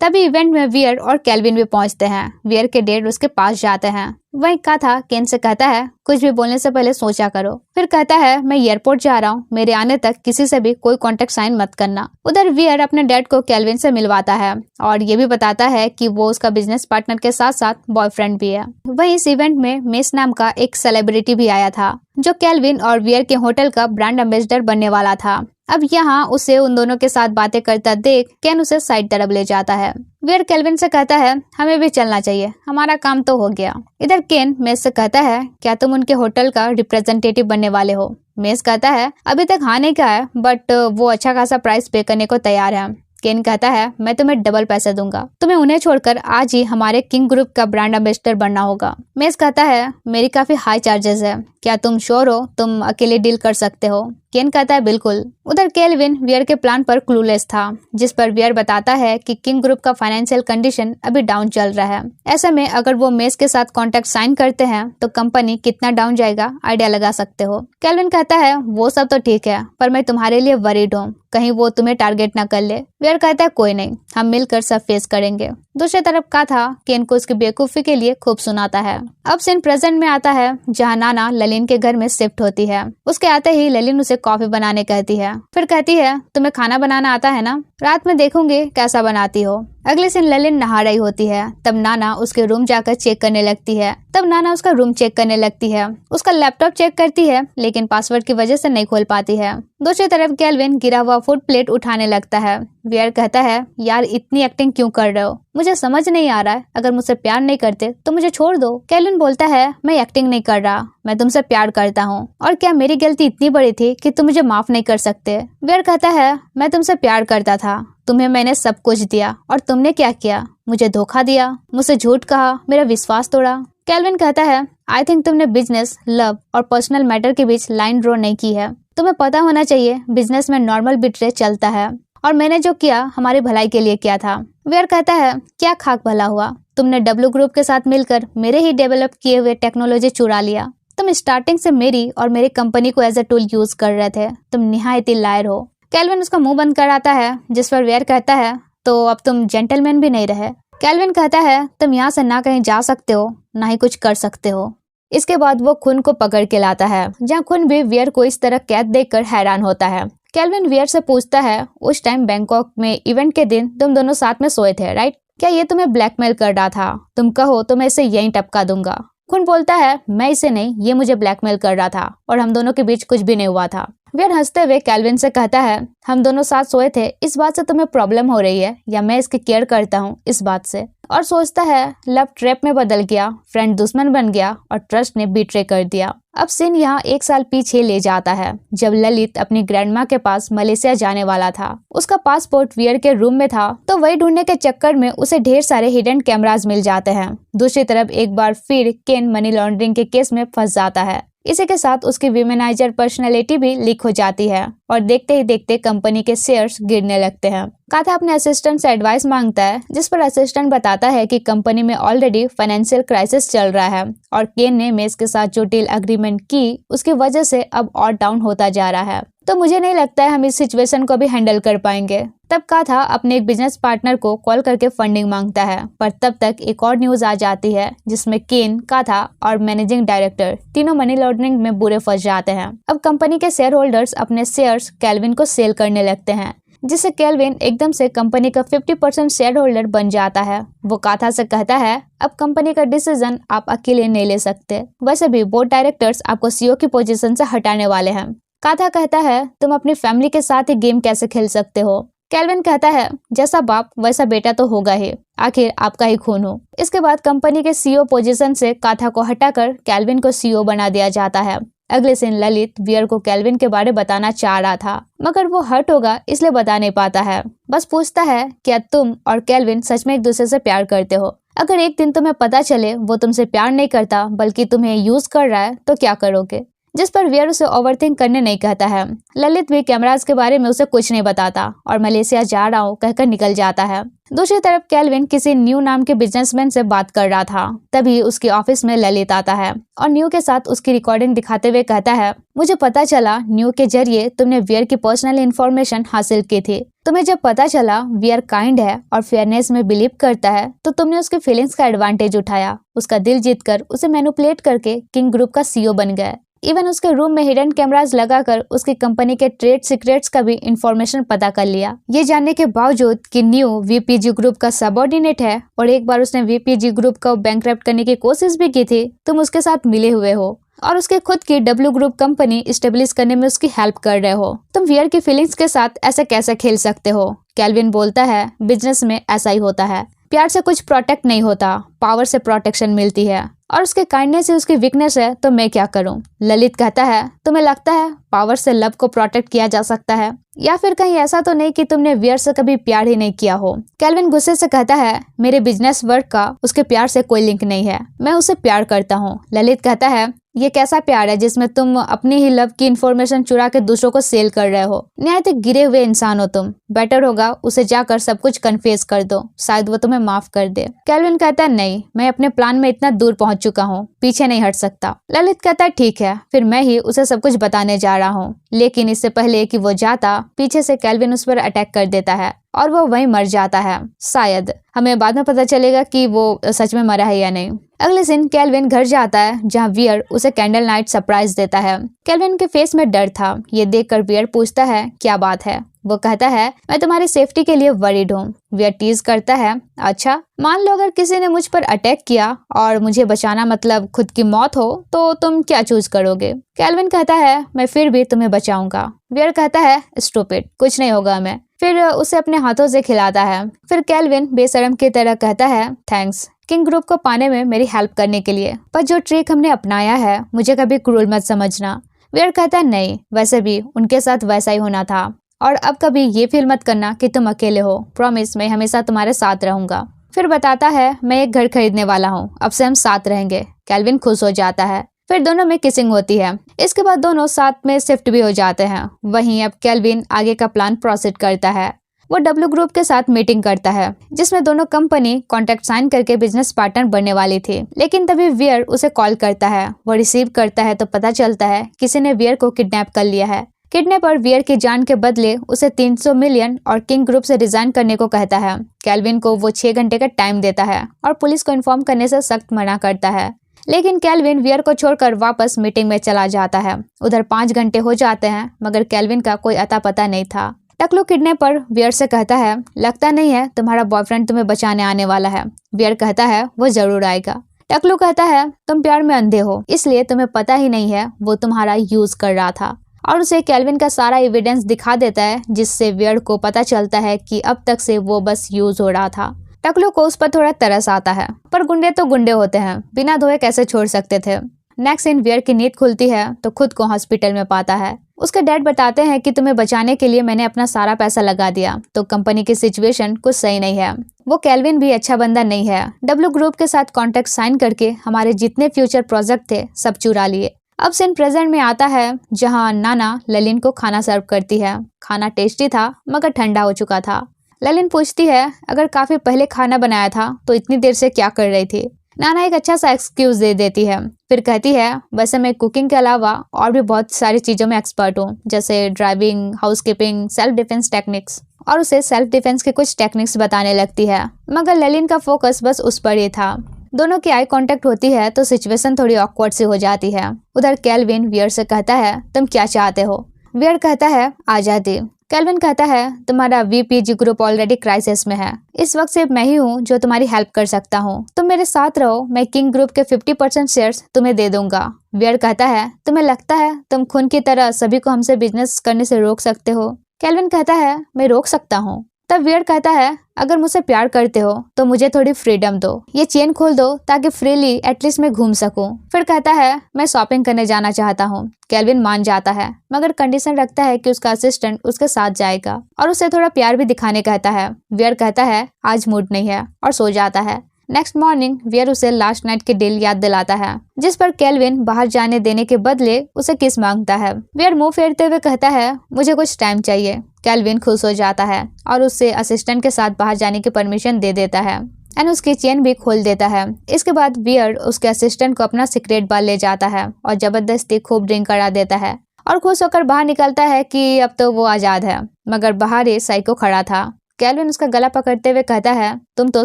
तभी इवेंट में वियर और केल्विन भी पहुंचते हैं। वियर के डैड उसके पास जाते हैं। वहीं काथा केन से कहता है कुछ भी बोलने से पहले सोचा करो। फिर कहता है मैं एयरपोर्ट जा रहा हूँ, मेरे आने तक किसी से भी कोई कॉन्टेक्ट साइन मत करना। उधर वियर अपने डैड को केल्विन से मिलवाता है और ये भी बताता है कि वो उसका बिजनेस पार्टनर के साथ साथ बॉयफ्रेंड भी है। वहीं इस इवेंट में मेस नाम का एक सेलिब्रिटी भी आया था जो केल्विन और वियर के होटल का ब्रांड एम्बेसडर बनने वाला था। अब यहाँ उसे उन दोनों के साथ बातें करता देख केन उसे साइड तरफ ले जाता है। वियर केल्विन से कहता है हमें भी चलना चाहिए, हमारा काम तो हो गया। इधर केन मेस से कहता है क्या तुम उनके होटल का रिप्रेजेंटेटिव बनने वाले हो? मेस कहता है अभी तक हाँ नहीं कहा है, बट वो अच्छा खासा प्राइस पे करने को तैयार है। केन कहता है मैं तुम्हें डबल पैसे दूंगा, तुम्हें उन्हें छोड़कर आज ही हमारे किंग ग्रुप का ब्रांड एम्बेसडर बनना होगा। मेस कहता है मेरी काफी हाई चार्जेस है, क्या तुम श्योर हो तुम अकेले डील कर सकते हो? केन कहता है बिल्कुल। उधर केल्विन वियर के प्लान पर क्लूलेस था, जिस पर वियर बताता है कि किंग ग्रुप का फाइनेंशियल कंडीशन अभी डाउन चल रहा है। ऐसे में अगर वो मेस के साथ कॉन्ट्रैक्ट साइन करते हैं तो कंपनी कितना डाउन जाएगा आइडिया लगा सकते हो। केल्विन कहता है वो सब तो ठीक है, पर मैं तुम्हारे लिए वरीड हूँ, कहीं वो तुम्हें टारगेट न कर ले। वियर कहता है कोई नहीं, हम मिलकर सब फेस करेंगे। दूसरी तरफ काथा केन को उसकी बेवकूफी के लिए खूब सुनाता है। अब सीन प्रेजेंट में आता है जहाँ नाना ललिन के घर में शिफ्ट होती है। उसके आते ही ललिन उसे कॉफी बनाने कहती है, फिर कहती है तुम्हें खाना बनाना आता है ना, रात में देखूंगी कैसा बनाती हो। अगले दिन ललिन नहा रही होती है, तब नाना उसके रूम जाकर चेक करने लगती है। तब नाना उसका रूम चेक करने लगती है, उसका लैपटॉप चेक करती है लेकिन पासवर्ड की वजह से नहीं खोल पाती है। दूसरी तरफ केल्विन गिरा हुआ फूड प्लेट उठाने लगता है। वियर कहता है यार इतनी एक्टिंग क्यों कर रहे हो, मुझे समझ नहीं आ रहा है, अगर मुझसे प्यार नहीं करते तो मुझे छोड़ दो। केल्विन बोलता है मैं एक्टिंग नहीं कर रहा, मैं तुमसे प्यार करता हूँ, और क्या मेरी गलती इतनी बड़ी थी कि तुम मुझे माफ नहीं कर सकते? वियर कहता है मैं तुमसे प्यार करता था, तुम्हें मैंने सब कुछ दिया और तुमने क्या किया? मुझे धोखा दिया, मुझसे झूठ कहा, मेरा विश्वास तोड़ा। केल्विन कहता है आई थिंक तुमने बिजनेस, लव और पर्सनल मैटर के बीच लाइन ड्रॉ नहीं की है। तुम्हें पता होना चाहिए बिजनेस में नॉर्मल बिट्रे चलता है, और मैंने जो किया हमारी भलाई के लिए किया था। वियर कहता है क्या खाक भला हुआ, तुमने डब्ल्यू ग्रुप के साथ मिलकर मेरे ही डेवलप किए हुए टेक्नोलॉजी चुरा लिया। तुम स्टार्टिंग से मेरी और मेरी कंपनी को एज ए टूल यूज कर रहे थे, तुम निहायत ही लायर हो। केल्विन उसका मुंह बंद कराता है, जिस पर वियर कहता है तो अब तुम जेंटलमैन भी नहीं रहे। केल्विन कहता है तुम यहाँ से ना कहीं जा सकते हो ना ही कुछ कर सकते हो। इसके बाद वो खून को पकड़ के लाता है, जहाँ खून भी वियर को इस तरह कैद देखकर हैरान होता है। केल्विन वियर से पूछता है उस टाइम बैंकॉक में इवेंट के दिन तुम दोनों साथ में सोए थे राइट? क्या ये तुम्हें ब्लैकमेल कर रहा था? तुम कहो तो मैं इसे यहीं टपका दूंगा। खून बोलता है मैं इसे नहीं, ये मुझे ब्लैकमेल कर रहा था और हम दोनों के बीच कुछ भी नहीं हुआ था। वियर हंसते हुए केल्विन से कहता है हम दोनों साथ सोए थे, इस बात से तुम्हें प्रॉब्लम हो रही है या मैं इसकी केयर करता हूँ इस बात से? और सोचता है लव ट्रैप में बदल गया, फ्रेंड दुश्मन बन गया और ट्रस्ट ने बीट्रे कर दिया। अब सीन यहाँ 1 साल पीछे ले जाता है, जब ललित अपनी ग्रैंडमा के पास मलेशिया जाने वाला था। उसका पासपोर्ट वियर के रूम में था, तो वही ढूंढने के चक्कर में उसे ढेर सारे हिडन कैमरास मिल जाते हैं। दूसरी तरफ एक बार फिर केन मनी लॉन्ड्रिंग के केस में फंस जाता है। इसी के साथ उसकी विमेनाइजर पर्सनैलिटी भी लीक हो जाती है और देखते ही देखते कंपनी के शेयर्स गिरने लगते हैं। काथा अपने असिस्टेंट से एडवाइस मांगता है, जिस पर असिस्टेंट बताता है कि कंपनी में ऑलरेडी फाइनेंशियल क्राइसिस चल रहा है और केन ने मेस के साथ जो डील एग्रीमेंट की उसकी वजह से अब और डाउन होता जा रहा है, तो मुझे नहीं लगता है हम इस सिचुएशन को भी हैंडल कर पाएंगे। तब काथा अपने एक बिजनेस पार्टनर को कॉल करके फंडिंग मांगता है, पर तब तक एक और न्यूज आ जाती है जिसमें केन, काथा और मैनेजिंग डायरेक्टर तीनों मनी लॉन्ड्रिंग में बुरे फंस जाते हैं। अब कंपनी के शेयर होल्डर्स अपने शेयर्स केल्विन को सेल करने लगते हैं, जिससे केल्विन एकदम से कंपनी का 50% शेयर होल्डर बन जाता है। वो काथा से कहता है अब कंपनी का डिसीजन आप अकेले नहीं ले सकते, वैसे भी बोर्ड डायरेक्टर्स आपको सीईओ की पोजीशन से हटाने वाले हैं। काथा कहता है तुम अपनी फैमिली के साथ ही गेम कैसे खेल सकते हो? केल्विन कहता है जैसा बाप वैसा बेटा तो होगा ही, आखिर आपका ही खून हो। इसके बाद कंपनी के सीईओ पोजीशन से काथा को हटाकर केल्विन को सीईओ बना दिया जाता है। अगले दिन ललित वियर को केल्विन के बारे बताना चाह रहा था, मगर वो हर्ट होगा इसलिए बता नहीं पाता है। बस पूछता है क्या तुम और केल्विन सच में एक दूसरे से प्यार करते हो? अगर एक दिन तुम्हें पता चले वो तुमसे प्यार नहीं करता बल्कि तुम्हें यूज कर रहा है तो क्या करोगे? जिस पर वियर उसे ओवरथिंक करने नहीं कहता है। ललित भी कैमरास के बारे में उसे कुछ नहीं बताता और मलेशिया जा रहा हूँ कहकर निकल जाता है। दूसरी तरफ केल्विन किसी न्यू नाम के बिजनेसमैन से बात कर रहा था। तभी उसके ऑफिस में ललित आता है और न्यू के साथ उसकी रिकॉर्डिंग दिखाते हुए कहता है, मुझे पता चला न्यू के जरिए तुमने वियर की पर्सनल इंफॉर्मेशन हासिल की थी। तुम्हें जब पता चला वियर काइंड है और फेयरनेस में बिलीव करता है तो तुमने उसकी फीलिंग्स का एडवांटेज उठाया, उसका दिल जीतकर उसे मैनिपुलेट करके किंग ग्रुप का सीईओ बन गए। इवन उसके रूम में हिडन कैमरास लगाकर उसकी कंपनी के ट्रेड सीक्रेट्स का भी इंफॉर्मेशन पता कर लिया। ये जानने के बावजूद कि न्यू वीपीजी ग्रुप का सबऑर्डिनेट है और एक बार उसने वीपीजी ग्रुप को बैंकरप्ट करने की कोशिश भी की थी, तुम उसके साथ मिले हुए हो और उसके खुद की डब्ल्यू ग्रुप कंपनी स्टेब्लिश करने में उसकी हेल्प कर रहे हो। तुम वियर की फीलिंग्स के साथ ऐसे कैसे खेल सकते हो? केल्विन बोलता है, बिजनेस में ऐसा ही होता है। प्यार से कुछ प्रोटेक्ट नहीं होता, पावर से प्रोटेक्शन मिलती है और उसके काइंडनेस से उसकी वीकनेस है तो मैं क्या करूं? ललित कहता है, तुम्हें लगता है पावर से लव को प्रोटेक्ट किया जा सकता है या फिर कहीं ऐसा तो नहीं कि तुमने वियर से कभी प्यार ही नहीं किया हो? केल्विन गुस्से से कहता है, मेरे बिजनेस वर्क का उसके प्यार से कोई लिंक नहीं है, मैं उससे प्यार करता हूँ। ललित कहता है, ये कैसा प्यार है जिसमें तुम अपनी ही लव की इंफॉर्मेशन चुरा के दूसरों को सेल कर रहे हो? निहायत गिरे हुए इंसान हो तुम। बेटर होगा उसे जाकर सब कुछ कन्फेस कर दो, शायद वो तुम्हें माफ कर दे। केल्विन कहता है, नहीं, मैं अपने प्लान में इतना दूर पहुंच चुका हूँ, पीछे नहीं हट सकता। ललित कहता है, ठीक है, फिर मैं ही उसे सब कुछ बताने जा रहा हूँ। लेकिन इससे पहले कि वो जाता, पीछे से केल्विन उस पर अटैक कर देता है और वो वहीं मर जाता है। शायद हमें बाद में पता चलेगा कि वो सच में मरा है या नहीं। अगले दिन केल्विन घर जाता है जहाँ वियर उसे कैंडल नाइट सरप्राइज देता है। केल्विन के फेस में डर था। ये देखकर वियर पूछता है, क्या बात है? वो कहता है, मैं तुम्हारी सेफ्टी के लिए वरीड हूँ। वियर टीज करता है, अच्छा, मान लो अगर किसी ने मुझ पर अटैक किया और मुझे बचाना मतलब खुद की मौत हो तो तुम क्या चूज करोगे? केल्विन कहता है, मैं फिर भी तुम्हें बचाऊंगा। वियर कहता है, स्टूपिड, कुछ नहीं होगा हमें। फिर उसे अपने हाथों से खिलाता है। फिर केल्विन बेशर्म की तरह कहता है, थैंक्स किंग ग्रुप को पाने में मेरी हेल्प करने के लिए, पर जो ट्रिक हमने अपनाया है मुझे कभी क्रूर मत समझना। वियर कहता है, नहीं, वैसे भी उनके साथ वैसा ही होना था और अब कभी ये फील मत करना कि तुम अकेले हो। प्रॉमिस, मैं हमेशा तुम्हारे साथ रहूंगा। फिर बताता है, मैं एक घर खरीदने वाला हूँ, अब से हम साथ रहेंगे। केल्विन खुश हो जाता है। फिर दोनों में किसिंग होती है। इसके बाद दोनों साथ में शिफ्ट भी हो जाते हैं। वहीं अब केल्विन आगे का प्लान प्रोसीड करता है। वो डब्ल्यू ग्रुप के साथ मीटिंग करता है जिसमें दोनों कंपनी कॉन्ट्रैक्ट साइन करके बिजनेस पार्टनर बनने वाली थी। लेकिन तभी वियर उसे कॉल करता है। वो रिसीव करता है तो पता चलता है किसी ने वियर को किडनैप कर लिया है। किडनैपर वियर की जान के बदले उसे 300 मिलियन और किंग ग्रुप से रिजाइन करने को कहता है। केल्विन को वो 6 घंटे का टाइम देता है और पुलिस को इन्फॉर्म करने से सख्त मना करता है। लेकिन केल्विन वियर को छोड़कर वापस मीटिंग में चला जाता है। उधर 5 घंटे हो जाते हैं मगर केल्विन का कोई अता पता नहीं था। टकलू किडनैपर वियर से कहता है, लगता नहीं है तुम्हारा बॉयफ्रेंड तुम्हें बचाने आने वाला है। वियर कहता है, वो जरूर आएगा। टकलू कहता है, तुम प्यार में अंधे हो, इसलिए तुम्हें पता ही नहीं है वो तुम्हारा यूज कर रहा था। और उसे केल्विन का सारा एविडेंस दिखा देता है जिससे वियर को पता चलता है कि अब तक से वो बस यूज हो रहा था। टकलू को उस पर थोड़ा तरस आता है, पर गुंडे तो गुंडे होते हैं, बिना धोए कैसे छोड़ सकते थे। नेक्स्ट इन वियर की नींद खुलती है तो खुद को हॉस्पिटल में पाता है। उसके डैड बताते हैं कि तुम्हें बचाने के लिए मैंने अपना सारा पैसा लगा दिया, तो कंपनी की सिचुएशन कुछ सही नहीं है। वो केल्विन भी अच्छा बंदा नहीं है। डब्ल्यू ग्रुप के साथ कॉन्ट्रैक्ट साइन करके हमारे जितने फ्यूचर प्रोजेक्ट थे सब चुरा लिए। अब सीन प्रेजेंट में आता है जहाँ नाना ललिन को खाना सर्व करती है। खाना टेस्टी था मगर ठंडा हो चुका था। ललिन पूछती है, अगर काफी पहले खाना बनाया था तो इतनी देर से क्या कर रही थी? नाना एक अच्छा सा एक्सक्यूज दे देती है। फिर कहती है, वैसे मैं कुकिंग के अलावा और भी बहुत सारी चीजों में एक्सपर्ट हूँ, जैसे driving, housekeeping, self defence techniques. और उसे सेल्फ डिफेंस के कुछ टेक्निक्स बताने लगती है मगर ललिन का फोकस बस उस पर ही था। दोनों की आई कांटेक्ट होती है तो सिचुएशन थोड़ी ऑकवर्ड सी हो जाती है। उधर केल्विन वियर से कहता है, तुम क्या चाहते हो? वियर कहता है, आजादी। केल्विन कहता है, तुम्हारा वीपीजी ग्रुप ऑलरेडी क्राइसिस में है। इस वक्त सिर्फ मैं ही हूँ जो तुम्हारी हेल्प कर सकता हूँ। तुम मेरे साथ रहो, मैं किंग ग्रुप के 50% शेयर्स तुम्हें दे दूंगा। वियर कहता है, तुम्हें लगता है तुम खून की तरह सभी को हमसे बिजनेस करने से रोक सकते हो? केल्विन कहता है, मैं रोक सकता हूँ। तब वियर कहता है, अगर मुझसे प्यार करते हो तो मुझे थोड़ी फ्रीडम दो, ये चेन खोल दो ताकि फ्रीली एटलीस्ट मैं घूम सकूं। फिर कहता है, मैं शॉपिंग करने जाना चाहता हूँ। केल्विन मान जाता है मगर कंडीशन रखता है कि उसका असिस्टेंट उसके साथ जाएगा और उसे थोड़ा प्यार भी दिखाने कहता है। वियर कहता है, आज मूड नहीं है और सो जाता है। नेक्स्ट मॉर्निंग वियर उसे लास्ट नाइट की डील याद दिलाता है, जिस पर केल्विन बाहर जाने देने के बदले उसे किस मांगता है। वियर मुंह फेरते हुए कहता है, मुझे कुछ टाइम चाहिए। केल्विन खुश हो जाता है और उससे असिस्टेंट के साथ बाहर जाने की परमिशन दे देता है एंड उसकी चेन भी खोल देता है। इसके बाद वियर उसके असिस्टेंट को अपना सीक्रेट बार ले जाता है और जबरदस्ती खूब ड्रिंक करा देता है और खुश होकर बाहर निकलता है कि अब तो वो आजाद है। मगर बाहर ही साइको खड़ा था। केल्विन उसका गला पकड़ते हुए कहता है, तुम तो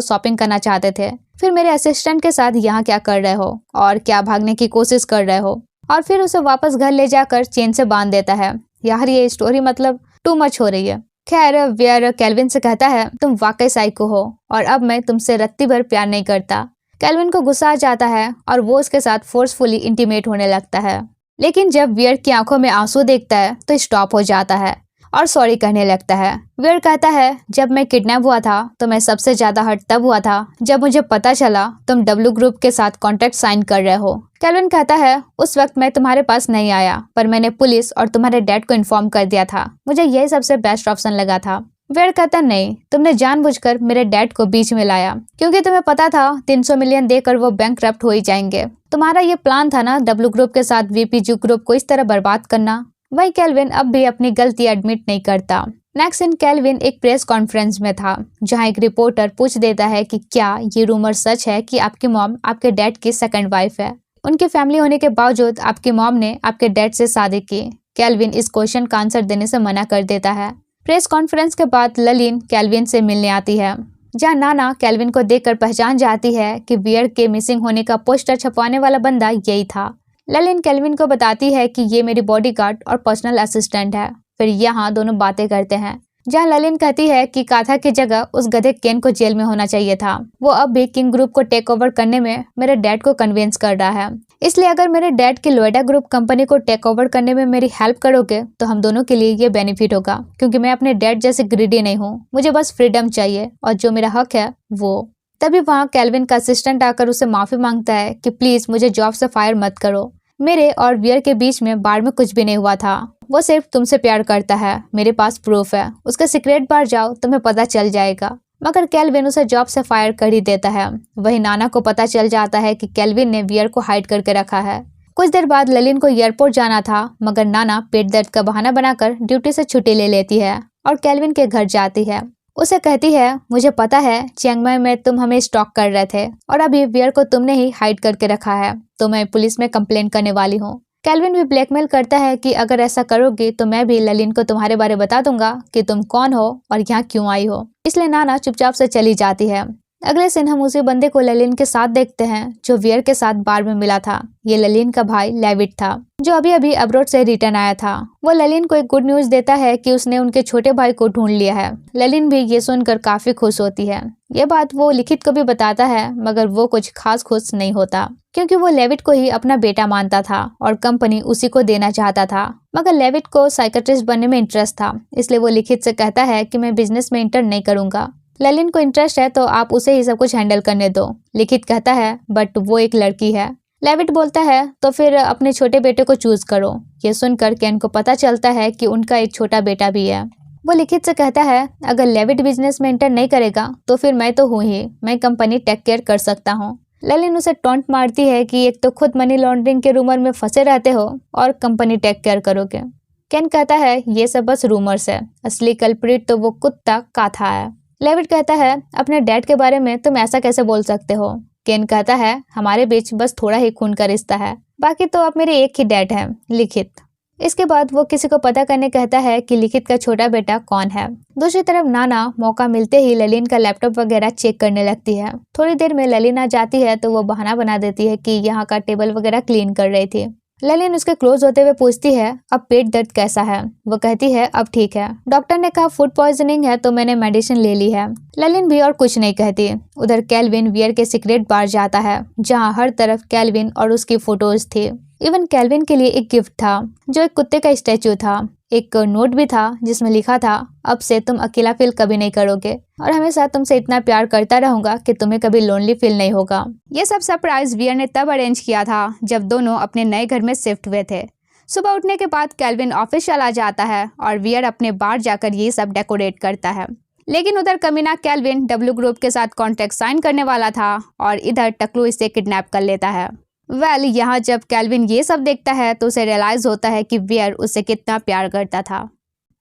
शॉपिंग करना चाहते थे, फिर मेरे असिस्टेंट के साथ यहाँ क्या कर रहे हो और क्या भागने की कोशिश कर रहे हो? और फिर उसे वापस घर ले जाकर चेन से बांध देता है। यार ये स्टोरी मतलब टू मच हो रही है। खैर वियर केल्विन से कहता है, तुम वाकई साइको हो और अब मैं तुमसे रत्ती भर प्यार नहीं करता। केल्विन को गुस्सा आ जाता है और वो उसके साथ फोर्सफुली इंटीमेट होने लगता है, लेकिन जब वियर की आंखों में आंसू देखता है तो स्टॉप हो जाता है और सॉरी कहने लगता है। वियर कहता है, जब मैं किडनैप हुआ था तो मैं सबसे ज्यादा हर्ट तब हुआ था जब मुझे पता चला तुम W ग्रुप के साथ कॉन्ट्रैक्ट साइन कर रहे हो। केल्विन कहता है, उस वक्त मैं तुम्हारे पास नहीं आया, पर मैंने पुलिस और तुम्हारे डैड को इन्फॉर्म कर दिया था। मुझे यही सबसे बेस्ट ऑप्शन लगा था। वियर कहता, नहीं, तुमने जानबूझकर मेरे डैड को बीच में लाया क्योंकि तुम्हें पता था 300 मिलियन देकर वो बैंकक्रप्ट हो ही जाएंगे। तुम्हारा ये प्लान था ना W ग्रुप के साथ VPG ग्रुप को इस तरह बर्बाद करना। वही केल्विन अब भी अपनी गलती एडमिट नहीं करता। नेक्स्ट इन केल्विन एक प्रेस कॉन्फ्रेंस में था जहां एक रिपोर्टर पूछ देता है कि क्या ये रूमर सच है कि आपकी मॉम आपके डैड की सेकंड वाइफ है। उनकी फैमिली होने के बावजूद आपकी मॉम ने आपके डैड से शादी की। केल्विन इस क्वेश्चन का आंसर देने से मना कर देता है। प्रेस कॉन्फ्रेंस के बाद ललिन केल्विन से मिलने आती है, जहाँ नाना केल्विन को देखकर पहचान जाती है कि वियर के मिसिंग होने का पोस्टर छपवाने वाला बंदा यही था। ललिन केल्विन को बताती है कि ये मेरी बॉडीगार्ड और पर्सनल असिस्टेंट है। फिर यहाँ दोनों बातें करते हैं, जहाँ ललिन कहती है कि काथा की जगह उस गधे केन को जेल में होना चाहिए था। वो अब भी किंग ग्रुप को टेक ओवर करने में मेरे डैड को कन्विंस कर रहा है, इसलिए अगर मेरे डैड की लोएडा ग्रुप कंपनी को टेक ओवर करने में मेरी हेल्प करोगे तो हम दोनों के लिए ये बेनिफिट होगा, क्योंकि मैं अपने डैड जैसे ग्रीडी नहीं हूँ। मुझे बस फ्रीडम चाहिए और जो मेरा हक है वो। तभी वहाँ केल्विन का असिस्टेंट आकर उसे माफी मांगता है कि प्लीज मुझे जॉब से फायर मत करो। मेरे और वियर के बीच में बार में कुछ भी नहीं हुआ था। वो सिर्फ तुमसे प्यार करता है, मेरे पास प्रूफ है। उसका सीक्रेट बार जाओ, तुम्हें पता चल जाएगा। मगर केल्विन उसे जॉब से फायर कर ही देता है। वही नाना को पता चल जाता है कि केल्विन ने वियर को हाइड करके रखा है। कुछ देर बाद ललिन को एयरपोर्ट जाना था, मगर नाना पेट दर्द का बहाना बनाकर ड्यूटी से छुट्टी ले लेती है और केल्विन के घर जाती है। उसे कहती है, मुझे पता है चियांग माई में तुम हमें स्टॉक कर रहे थे और अभी वियर को तुमने ही हाइड करके रखा है, तो मैं पुलिस में कंप्लेंट करने वाली हूँ। केल्विन भी ब्लैकमेल करता है कि अगर ऐसा करोगी तो मैं भी ललिन को तुम्हारे बारे बता दूंगा कि तुम कौन हो और यहाँ क्यों आई हो। इसलिए नाना चुपचाप से चली जाती है। अगले दिन हम उसी बंदे को ललिन के साथ देखते हैं जो वियर के साथ बार में मिला था। ये ललिन का भाई लेविट था, जो अभी अभी अब्रोड से रिटर्न आया था। वो ललिन को एक गुड न्यूज देता है कि उसने उनके छोटे भाई को ढूंढ लिया है। ललिन भी ये सुनकर काफी खुश होती है। ये बात वो लिखित को भी बताता है, मगर वो कुछ खास खुश नहीं होता, क्योंकि वो लेविट को ही अपना बेटा मानता था और कंपनी उसी को देना चाहता था। मगर लेविट को साइकेट्रिस्ट बनने में इंटरेस्ट था, इसलिए वो लिखित से कहता है कि मैं बिजनेस में इंटर नहीं करूंगा। ललिन को इंटरेस्ट है तो आप उसे ही सब कुछ हैंडल करने दो। लिखित कहता है, बट वो एक लड़की है। लेविट बोलता है, तो फिर अपने छोटे बेटे को चूज करो। ये सुनकर केन को पता चलता है कि उनका एक छोटा बेटा भी है। वो लिखित से कहता है, अगर लेविट बिजनेस में इंटर नहीं करेगा तो फिर मैं तो हूँ ही, मैं कंपनी टेक केयर कर सकता हूँ। ललिन उसे टॉन्ट मारती है कि एक तो खुद मनी लॉन्ड्रिंग के रूमर में फंसे रहते हो और कंपनी टेक केयर करोगे। केन कहता है, ये सब बस रूमर्स है, असली कल्प्रिट तो वो कुत्ता काथा है। लेविट कहता है, अपने डैड के बारे में तुम ऐसा कैसे बोल सकते हो। केन कहता है, हमारे बीच बस थोड़ा ही खून का रिश्ता है, बाकी तो अब मेरे एक ही डैड है, लिखित। इसके बाद वो किसी को पता करने कहता है कि लिखित का छोटा बेटा कौन है। दूसरी तरफ नाना मौका मिलते ही ललिन का लैपटॉप वगैरह चेक करने लगती है। थोड़ी देर में ललिन आ जाती है तो वो बहाना बना देती है कि यहाँ का टेबल वगैरह क्लीन कर रही थी। ललिन उसके क्लोज होते हुए पूछती है, अब पेट दर्द कैसा है। वो कहती है, अब ठीक है, डॉक्टर ने कहा फूड पॉइजनिंग है तो मैंने मेडिसिन ले ली है। ललिन भी और कुछ नहीं कहती। उधर केल्विन वियर के सीक्रेट बार जाता है, जहाँ हर तरफ केल्विन और उसकी फोटोज थी। इवन केल्विन के लिए एक गिफ्ट था, जो एक कुत्ते का स्टैचू था। एक नोट भी था जिसमें लिखा था, अब से तुम अकेला फील कभी नहीं करोगे और हमेशा तुमसे इतना प्यार करता रहूंगा कि तुम्हें कभी लोनली फील नहीं होगा। ये सब सरप्राइज वियर ने तब अरेंज किया था जब दोनों अपने नए घर में शिफ्ट हुए थे। सुबह उठने के बाद केल्विन ऑफिस चला जाता है और वियर अपने बार जाकर ये सब डेकोरेट करता है। लेकिन उधर कमीना कैल्विन डब्ल्यू ग्रुप के साथ कॉन्ट्रैक्ट साइन करने वाला था और इधर टकलू इसे किडनैप कर लेता है। यहाँ जब कैल्विन ये सब देखता है तो उसे रियलाइज होता है कि वियर उससे कितना प्यार करता था।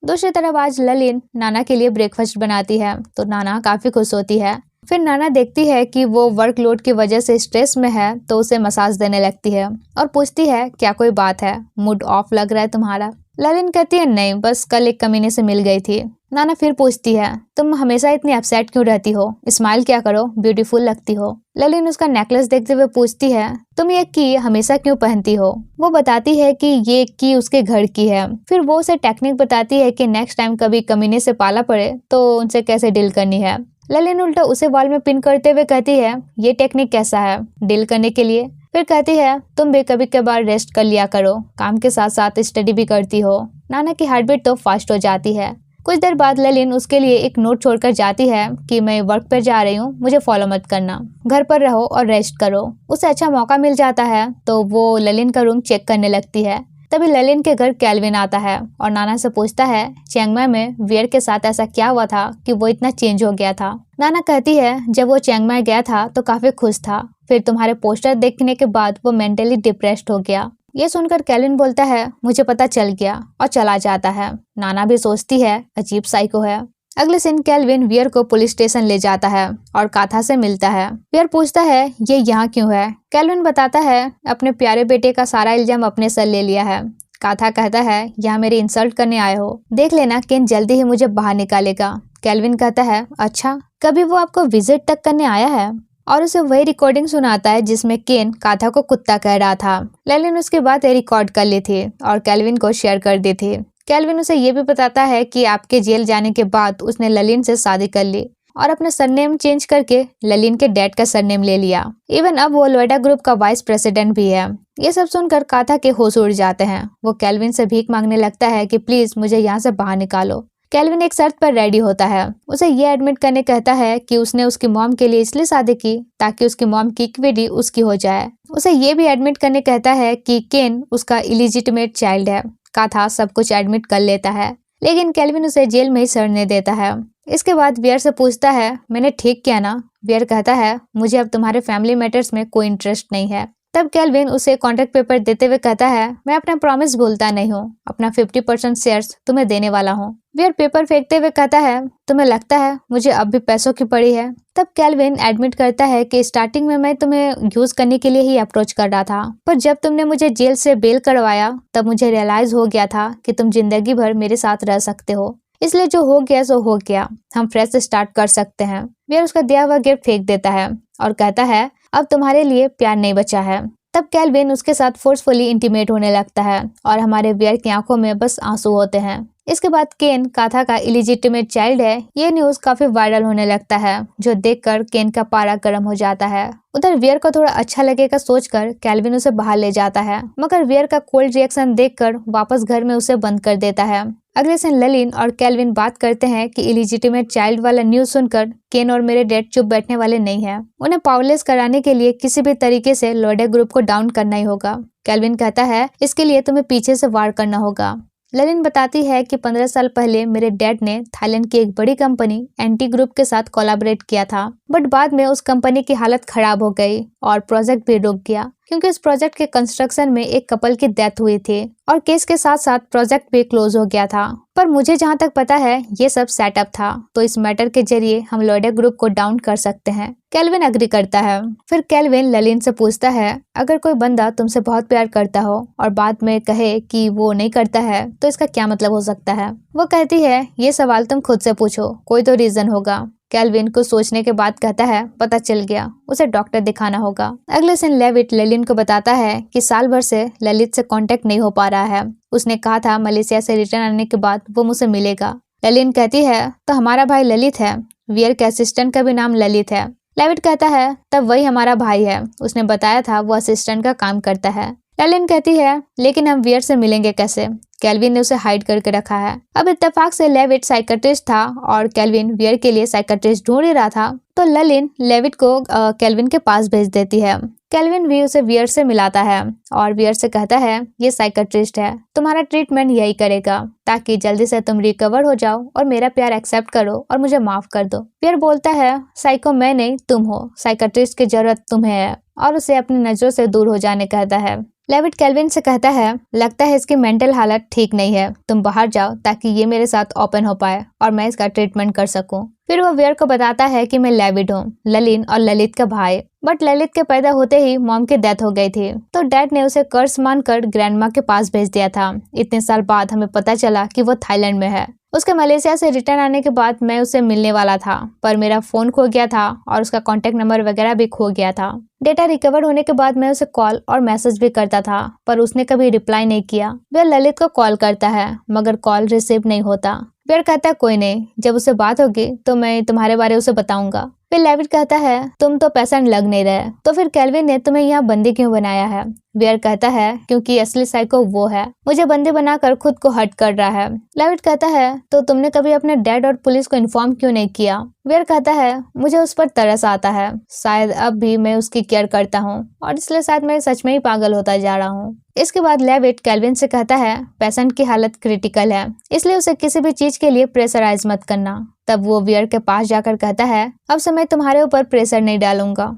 दूसरी तरफ आज ललिन नाना के लिए ब्रेकफास्ट बनाती है तो नाना काफी खुश होती है। फिर नाना देखती है कि वो वर्कलोड की वजह से स्ट्रेस में है तो उसे मसाज देने लगती है और पूछती है क्या कोई बात है, मूड ऑफ लग रहा है तुम्हारा। ललिन कहती है नहीं, बस कल एक कमीने से मिल गई थी। नाना फिर पूछती है तुम हमेशा इतनी अपसेट क्यों रहती हो, स्माइल क्या करो, ब्यूटीफुल लगती हो। ललिन उसका नेकलेस देखते हुए पूछती है तुम ये की हमेशा क्यों पहनती हो। वो बताती है कि ये की उसके घर की है। फिर वो उसे टेक्निक बताती है कि नेक्स्ट टाइम कभी कमीने से पाला पड़े तो उनसे कैसे डील करनी है। ललिन उल्टा उसे वॉल में पिन करते हुए कहती है ये टेक्निक कैसा है डील करने के लिए। फिर कहती है तुम भी कभी कभार रेस्ट कर लिया करो, काम के साथ साथ स्टडी भी करती हो। नाना की हार्टबीट तो फास्ट हो जाती है। कुछ देर बाद ललिन उसके लिए एक नोट छोड़कर जाती है कि मैं वर्क पर जा रही हूँ, मुझे फॉलो मत करना, घर पर रहो और रेस्ट करो। उसे अच्छा मौका मिल जाता है तो वो ललिन का रूम चेक करने लगती है। तभी ललिन के घर कैल्विन आता है और नाना से पूछता है चियांग माई में वियर के साथ ऐसा क्या हुआ था कि वो इतना चेंज हो गया था। नाना कहती है जब वो चियांग माई गया था तो काफी खुश था, फिर तुम्हारे पोस्टर देखने के बाद वो मेंटली डिप्रेस्ड हो गया। ये सुनकर कैल्विन बोलता है मुझे पता चल गया और चला जाता है। नाना भी सोचती है अजीब साइको है। अगले दिन कैल्विन वियर को पुलिस स्टेशन ले जाता है और काथा से मिलता है। वियर पूछता है ये यहाँ क्यों है। कैल्विन बताता है अपने प्यारे बेटे का सारा इल्जाम अपने सर ले लिया है। काथा कहता है यहाँ मेरी इंसल्ट करने आए हो, देख लेना केन जल्दी ही मुझे बाहर निकालेगा। कैल्विन कहता है अच्छा, कभी वो आपको विजिट तक करने आया है, और उसे वही रिकॉर्डिंग सुनाता है जिसमें केन काथा को कुत्ता कह रहा था। ललिन उसके बाद रिकॉर्ड कर ली थी और कैल्विन को शेयर कर दी थी। कैल्विन उसे ये भी बताता है कि आपके जेल जाने के बाद उसने ललिन से शादी कर ली और अपना सरनेम चेंज करके ललिन के डैड का सरनेम ले लिया। इवन अब वो लोएडा ग्रुप का वाइस प्रेसिडेंट भी है। ये सब सुनकर काथा के होश उड़ जाते हैं। वो कैल्विन से भीख मांगने लगता है कि प्लीज मुझे यहाँ से बाहर निकालो। कैल्विन एक शर्त पर रेडी होता है। उसे ये एडमिट करने कहता है कि उसने उसकी मॉम के लिए इसलिए शादी की ताकि उसकी मॉम की इक्विटी उसकी हो जाए। उसे ये भी एडमिट करने कहता है कि केन उसका इलिजिटिमेट चाइल्ड है। काथा सब कुछ एडमिट कर लेता है, लेकिन कैल्विन उसे जेल में ही सड़ने देता है। इसके बाद वियर से पूछता है मैंने ठीक किया ना। वियर कहता है मुझे अब तुम्हारे फैमिली मैटर्स में कोई इंटरेस्ट नहीं है। तब कैल्विन उसे कॉन्ट्रैक्ट पेपर देते हुए कहता है मैं अपना प्रॉमिस भूलता नहीं हूँ, अपना 50% शेयर्स तुम्हें देने वाला हूँ। वियर पेपर फेंकते हुए कहता है तुम्हें लगता है मुझे अब भी पैसों की पड़ी है। तब कैल्विन एडमिट करता है कि स्टार्टिंग में मैं तुम्हें यूज करने के लिए ही अप्रोच कर रहा था, पर जब तुमने मुझे जेल से बेल करवाया तब मुझे रियलाइज हो गया था कि तुम जिंदगी भर मेरे साथ रह सकते हो, इसलिए जो हो गया सो हो गया, हम फ्रेश स्टार्ट कर सकते हैं। वियर उसका दिया हुआ गिफ्ट फेंक देता है और कहता है अब तुम्हारे लिए प्यार नहीं बचा है। तब कैल्विन उसके साथ फोर्सफुली इंटीमेट होने लगता है और हमारे वियर की आंखों में बस आंसू होते हैं। इसके बाद केन काथा का इलिजिटिमेट चाइल्ड है। ये न्यूज काफी वायरल होने लगता है, जो देखकर केन का पारा गर्म हो जाता है। उधर वियर को थोड़ा अच्छा लगेगा सोचकर कैल्विन उसे बाहर ले जाता है, मगर वियर का कोल्ड रिएक्शन देखकर वापस घर में उसे बंद कर देता है। अगले दिन ललिन और कैल्विन बात करते हैं कि इलिजिटिमेट चाइल्ड वाला न्यूज सुनकर केन और मेरे डैड चुप बैठने वाले नहीं हैं। उन्हें पावरलेस कराने के लिए किसी भी तरीके से लोएडा ग्रुप को डाउन करना ही होगा। कैल्विन कहता है इसके लिए तुम्हें पीछे से वार करना होगा। ललिन बताती है कि 15 साल पहले मेरे डैड ने थाईलैंड की एक बड़ी कंपनी एंटी ग्रुप के साथ कोलैबोरेट किया था, बट बाद में उस कंपनी की हालत खराब हो गई और प्रोजेक्ट भी रुक गया क्योंकि इस प्रोजेक्ट के कंस्ट्रक्शन में एक कपल की डेथ हुई थी और केस के साथ साथ प्रोजेक्ट भी क्लोज हो गया था। पर मुझे जहां तक पता है ये सब सेटअप था, तो इस मैटर के जरिए हम लोएडा ग्रुप को डाउन कर सकते हैं। कैल्विन अग्री करता है। फिर कैल्विन ललिन से पूछता है अगर कोई बंदा तुमसे बहुत प्यार करता हो और बाद में कहे कि वो नहीं करता है तो इसका क्या मतलब हो सकता है। वो कहती है ये सवाल तुम खुद से पूछो, कोई तो रीजन होगा। कैल्विन को सोचने के बाद कहता है पता चल गया, उसे डॉक्टर दिखाना होगा। अगले दिन लेविट ललिन को बताता है कि साल भर से ललित से कांटेक्ट नहीं हो पा रहा है। उसने कहा था मलेशिया से रिटर्न आने के बाद वो मुझसे मिलेगा। ललिन कहती है तो हमारा भाई ललित है, वियर के असिस्टेंट का भी नाम ललित है। लेविट कहता है तब वही हमारा भाई है, उसने बताया था वो असिस्टेंट का काम करता है। ललिन कहती है लेकिन हम वियर से मिलेंगे कैसे। केल्विन ने उसे हाइड करके रखा है। अब इत्तेफाक से लेविट साइकेट्रिस्ट था और केल्विन वियर के लिए साइकेट्रिस्ट ढूंढ ही रहा था, तो ललिन लेविट को केल्विन के पास भेज देती है। केल्विन भी उसे वियर से मिलाता है और वियर से कहता है ये साइकेट्रिस्ट है, तुम्हारा ट्रीटमेंट यही करेगा ताकि जल्दी से तुम रिकवर हो जाओ और मेरा प्यार एक्सेप्ट करो और मुझे माफ कर दो। वियर बोलता है साइको मैं नहीं तुम हो, साइकेट्रिस्ट की जरूरत तुम्हें है, और उसे अपनी नजरों से दूर हो जाने कहता है। लेविट केल्विन से कहता है लगता है इसकी मेंटल हालत ठीक नहीं है, तुम बाहर जाओ ताकि ये मेरे साथ ओपन हो पाए और मैं इसका ट्रीटमेंट कर सकूं। फिर वो वियर को बताता है कि मैं लेविट हूँ, ललिन और ललित का भाई, बट ललित के पैदा होते ही मॉम की डेथ हो गई थी, तो डैड ने उसे कर्ज मानकर ग्रैंडमा के पास भेज दिया था। इतने साल बाद हमें पता चला कि वो थाईलैंड में है। उसके मलेशिया से रिटर्न आने के बाद मैं उसे मिलने वाला था, पर मेरा फोन खो गया था और उसका कांटेक्ट नंबर वगैरह भी खो गया था। डेटा रिकवर होने के बाद मैं उसे कॉल और मैसेज भी करता था, पर उसने कभी रिप्लाई नहीं किया। वह ललित को कॉल करता है मगर कॉल रिसीव नहीं होता। वियर कहता है कोई नहीं, जब उससे बात होगी तो मैं तुम्हारे बारे उसे बताऊंगा। फिर लेविट कहता है तुम तो पेशेंट लग नहीं रहे, तो फिर केल्विन ने तुम्हें यहाँ बंदी क्यों बनाया है? वियर कहता है क्योंकि असली साइको वो है, मुझे बंदी बनाकर खुद को हर्ट कर रहा है। लेविट कहता है तो तुमने कभी अपने डैड और पुलिस को इन्फॉर्म क्यों नहीं किया? वियर कहता है मुझे उस पर तरस आता है, शायद अब भी मैं उसकी केयर करता हूँ और इसलिए शायद मैं सच में ही पागल होता जा रहा हूँ। इसके बाद लेविट केल्विन से कहता है पेशेंट की हालत क्रिटिकल है, इसलिए उसे किसी भी चीज के लिए प्रेशराइज मत करना। तब वो वियर के पास जाकर कहता है अब से मैं तुम्हारे ऊपर प्रेशर नहीं डालूंगा।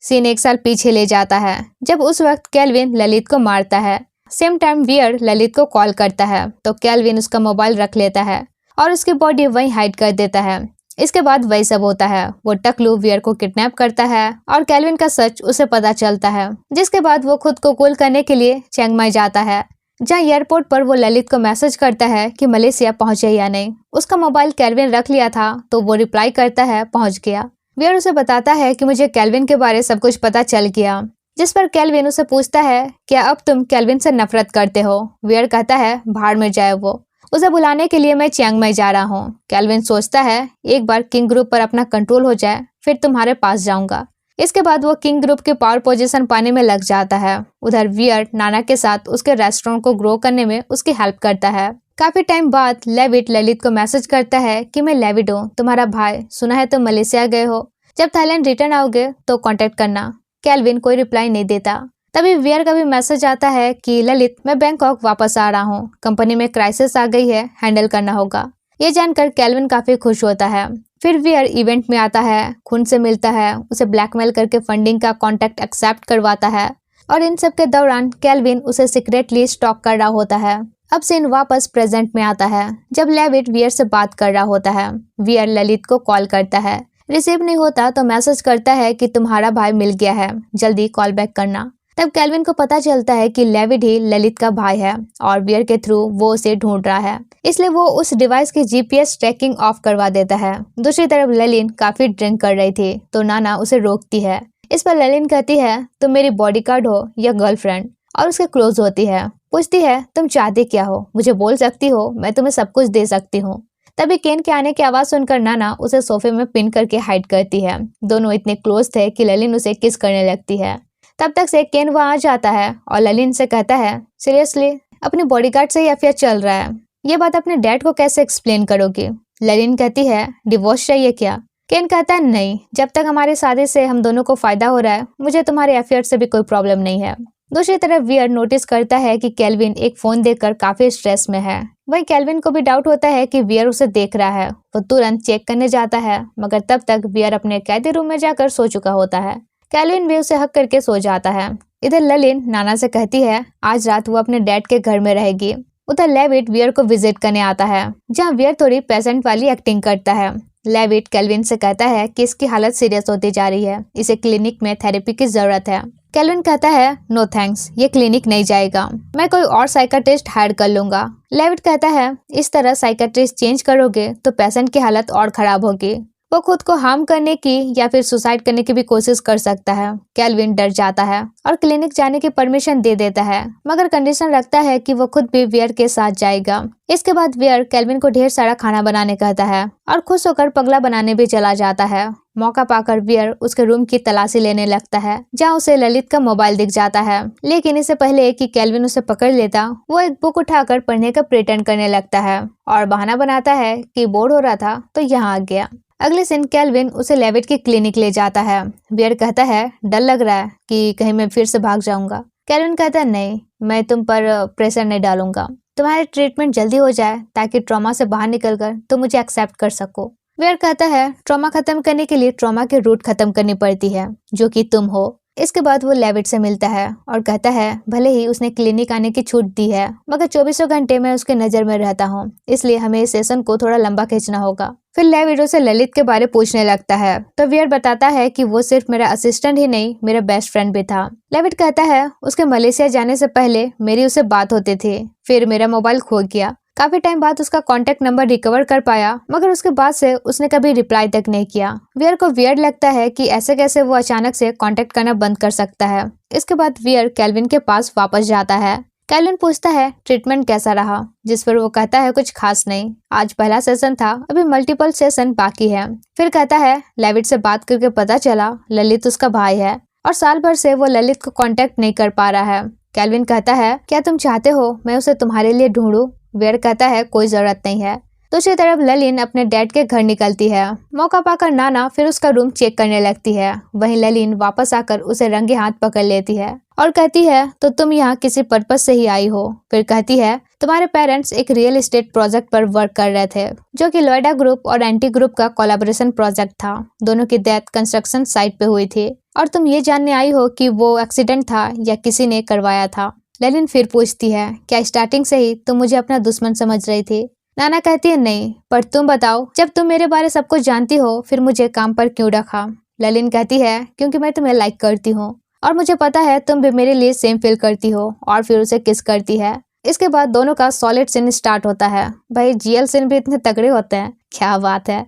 सीन 1 साल पीछे ले जाता है जब उस वक्त केल्विन ललित को मारता है। सेम टाइम वियर ललित को कॉल करता है तो केल्विन उसका मोबाइल रख लेता है और उसकी बॉडी वहीं हाइड कर देता है। इसके बाद वही सब होता है, वो टकलू वियर को किडनैप करता है और केल्विन का सच उसे पता चलता है, जिसके बाद वो खुद को कूल करने के लिए चियांग माई जाता है, जहाँ एयरपोर्ट पर वो ललित को मैसेज करता है कि मलेशिया पहुंचे या नहीं। उसका मोबाइल केल्विन रख लिया था तो वो रिप्लाई करता है पहुंच गया। वियर उसे बताता है कि मुझे केल्विन के बारे सब कुछ पता चल गया, जिस पर केल्विन उसे पूछता है क्या अब तुम केल्विन से नफरत करते हो? वियर कहता है भाड़ में जाए वो, उसे बुलाने के लिए मैं चियांग माई जा रहा हूँ। केल्विन सोचता है एक बार किंग ग्रुप पर अपना कंट्रोल हो जाए फिर तुम्हारे पास जाऊंगा। इसके बाद वो किंग ग्रुप की पावर पोजीशन पाने में लग जाता है। उधर वियर नाना के साथ उसके रेस्टोरेंट को ग्रो करने में उसकी हेल्प करता है। काफी टाइम बाद लेविट ललित को मैसेज करता है कि मैं लेविट हूँ, तुम्हारा भाई, सुना है तुम मलेशिया गए हो, जब थाईलैंड रिटर्न आओगे तो कांटेक्ट करना। केल्विन कोई रिप्लाई नहीं देता। तभी वियर का भी मैसेज आता है कि ललित मैं बैंकॉक वापस आ रहा हूँ, कंपनी में क्राइसिस आ गई है, हैंडल करना होगा। ये जानकर केल्विन काफी खुश होता है। फिर वियर इवेंट में आता है, खुन से मिलता है, उसे ब्लैकमेल करके फंडिंग का कॉन्ट्रैक्ट एक्सेप्ट करवाता है और इन सब के दौरान केल्विन उसे सीक्रेटली स्टॉक कर रहा होता है। अब सीन वापस प्रेजेंट में आता है जब लेविट वियर से बात कर रहा होता है। वियर ललित को कॉल करता है, रिसीव नहीं होता तो मैसेज करता है कि तुम्हारा भाई मिल गया है, जल्दी कॉल बैक करना। तब केल्विन को पता चलता है कि लेविट ही ललित का भाई है और वियर के थ्रू वो उसे ढूंढ रहा है, इसलिए वो उस डिवाइस की जीपीएस ट्रैकिंग ऑफ करवा देता है। दूसरी तरफ ललिन काफी ड्रिंक कर रही थी तो नाना उसे रोकती है। इस पर ललिन कहती है तुम मेरी बॉडीगार्ड हो या गर्लफ्रेंड, और उसके क्लोज होती है। पूछती है तुम चाहती क्या हो, मुझे बोल सकती हो, मैं तुम्हें सब कुछ दे सकती हूँ। तभी केन के आने की आवाज सुनकर नाना उसे सोफे में पिन करके हाइड करती है। दोनों इतने क्लोज थे कि ललिन उसे किस करने लगती है। तब तक से केन वहां आ जाता है और ललिन से कहता है सीरियसली अपने बॉडीगार्ड से ही अफेयर चल रहा है, ये बात अपने डैड को कैसे एक्सप्लेन करोगी? ललिन कहती है डिवोर्स चाहिए क्या? केन कहता है नहीं, जब तक हमारी शादी से हम दोनों को फायदा हो रहा है मुझे तुम्हारे अफेयर से भी कोई प्रॉब्लम नहीं है। दूसरी तरफ वियर नोटिस करता है कि केल्विन एक फोन देखकर काफी स्ट्रेस में है। वही केल्विन को भी डाउट होता है कि वियर उसे देख रहा है। वो तुरंत चेक करने जाता है मगर तब तक वियर अपने कैदी रूम में जाकर सो चुका होता है। केल्विन भी उसे हक करके सो जाता है। इधर ललिन नाना से कहती है आज रात वो अपने डैड के घर में रहेगी। उधर लेविट वियर को विजिट करने आता है, जहाँ वियर थोड़ी पेशेंट वाली एक्टिंग करता है। लेविट केल्विन से कहता है कि इसकी हालत सीरियस होती जा रही है, इसे क्लिनिक में थेरेपी की जरूरत है। केल्विन कहता है नो थैंक्स, ये क्लिनिक नहीं जाएगा, मैं कोई और साइकियाट्रिस्ट हायर कर लूंगा। लेविट कहता है इस तरह साइकियाट्रिस्ट चेंज करोगे तो पेशेंट की हालत और खराब होगी, वो खुद को हार्म करने की या फिर सुसाइड करने की भी कोशिश कर सकता है। केल्विन डर जाता है और क्लिनिक जाने की परमिशन दे देता है, मगर कंडीशन रखता है कि वो खुद भी वियर के साथ जाएगा। इसके बाद वियर केल्विन को ढेर सारा खाना बनाने कहता है और खुश होकर पगला बनाने भी चला जाता है। मौका पाकर वियर उसके रूम की तलाशी लेने लगता है, जहाँ उसे ललित का मोबाइल दिख जाता है। लेकिन इससे पहले कि केल्विन उसे पकड़ लेता, वो एक बुक उठाकर पढ़ने का प्रिटेंड करने लगता है और बहाना बनाता है कि बोर हो रहा था तो यहाँ आ गया। अगले दिन केल्विन उसे लेविट की क्लिनिक ले जाता है। वियर कहता है डर लग रहा है कि कहीं मैं फिर से भाग जाऊंगा। केल्विन कहता है नहीं, मैं तुम पर प्रेशर नहीं डालूंगा, तुम्हारी ट्रीटमेंट जल्दी हो जाए ताकि ट्रॉमा से बाहर निकलकर तुम मुझे एक्सेप्ट कर सको। वेयर कहता है ट्रॉमा खत्म करने के लिए ट्रॉमा के रूट खत्म करनी पड़ती है, जो कि तुम हो। इसके बाद वो लेविट से मिलता है और कहता है भले ही उसने क्लिनिक आने की छूट दी है, मगर 24 घंटे में उसके नजर में रहता हूँ, इसलिए हमें इस सेशन को थोड़ा लंबा खींचना होगा। फिर लेविट उसे ललित के बारे पूछने लगता है तो वियर बताता है कि वो सिर्फ मेरा असिस्टेंट ही नहीं, मेरा बेस्ट फ्रेंड भी था। लेविट कहता है उसके मलेशिया जाने से पहले मेरी उससे बात होती थी, फिर मेरा मोबाइल खो गया। काफी टाइम बाद उसका कांटेक्ट नंबर रिकवर कर पाया, मगर उसके बाद से उसने कभी रिप्लाई तक नहीं किया। वियर को वियर्ड लगता है कि ऐसे कैसे वो अचानक से कांटेक्ट करना बंद कर सकता है। इसके बाद वियर केल्विन के पास वापस जाता है। केल्विन पूछता है ट्रीटमेंट कैसा रहा, जिस पर वो कहता है कुछ खास नहीं, आज पहला सेशन था, अभी मल्टीपल सेशन बाकी है। फिर कहता है लेविट से बात करके पता चला ललित उसका भाई है और साल भर से वो ललित को कांटेक्ट नहीं कर पा रहा है। केल्विन कहता है क्या तुम चाहते हो मैं उसे तुम्हारे लिए ढूंढूं? वेयर कहता है कोई जरूरत नहीं है। दूसरी तरफ ललिन अपने डैड के घर निकलती है। मौका पाकर नाना फिर उसका रूम चेक करने लगती है। वहीं ललिन वापस आकर उसे रंगे हाथ पकड़ लेती है और कहती है तो तुम यहाँ किसी पर्पज से ही आई हो। फिर कहती है तुम्हारे पेरेंट्स एक रियल एस्टेट प्रोजेक्ट पर वर्क कर रहे थे, जो कि लोएडा ग्रुप और एंटी ग्रुप का कोलैबोरेशन प्रोजेक्ट था। दोनों की डेथ कंस्ट्रक्शन साइट पे हुई थी और तुम ये जानने आई हो कि वो एक्सीडेंट था या किसी ने करवाया था। ललिन फिर पूछती है क्या स्टार्टिंग से ही तुम मुझे अपना दुश्मन समझ रही थी? नाना कहती है नहीं, पर तुम बताओ जब तुम मेरे बारे सब कुछ जानती हो फिर मुझे काम पर क्यों रखा? ललिन कहती है क्योंकि मैं तुम्हें लाइक करती हूँ और मुझे पता है तुम भी मेरे लिए सेम फील करती हो, और फिर उसे किस करती है। इसके बाद दोनों का सॉलिड सीन स्टार्ट होता है। भाई जीएल सीन भी इतने तगड़े होते हैं, क्या बात है।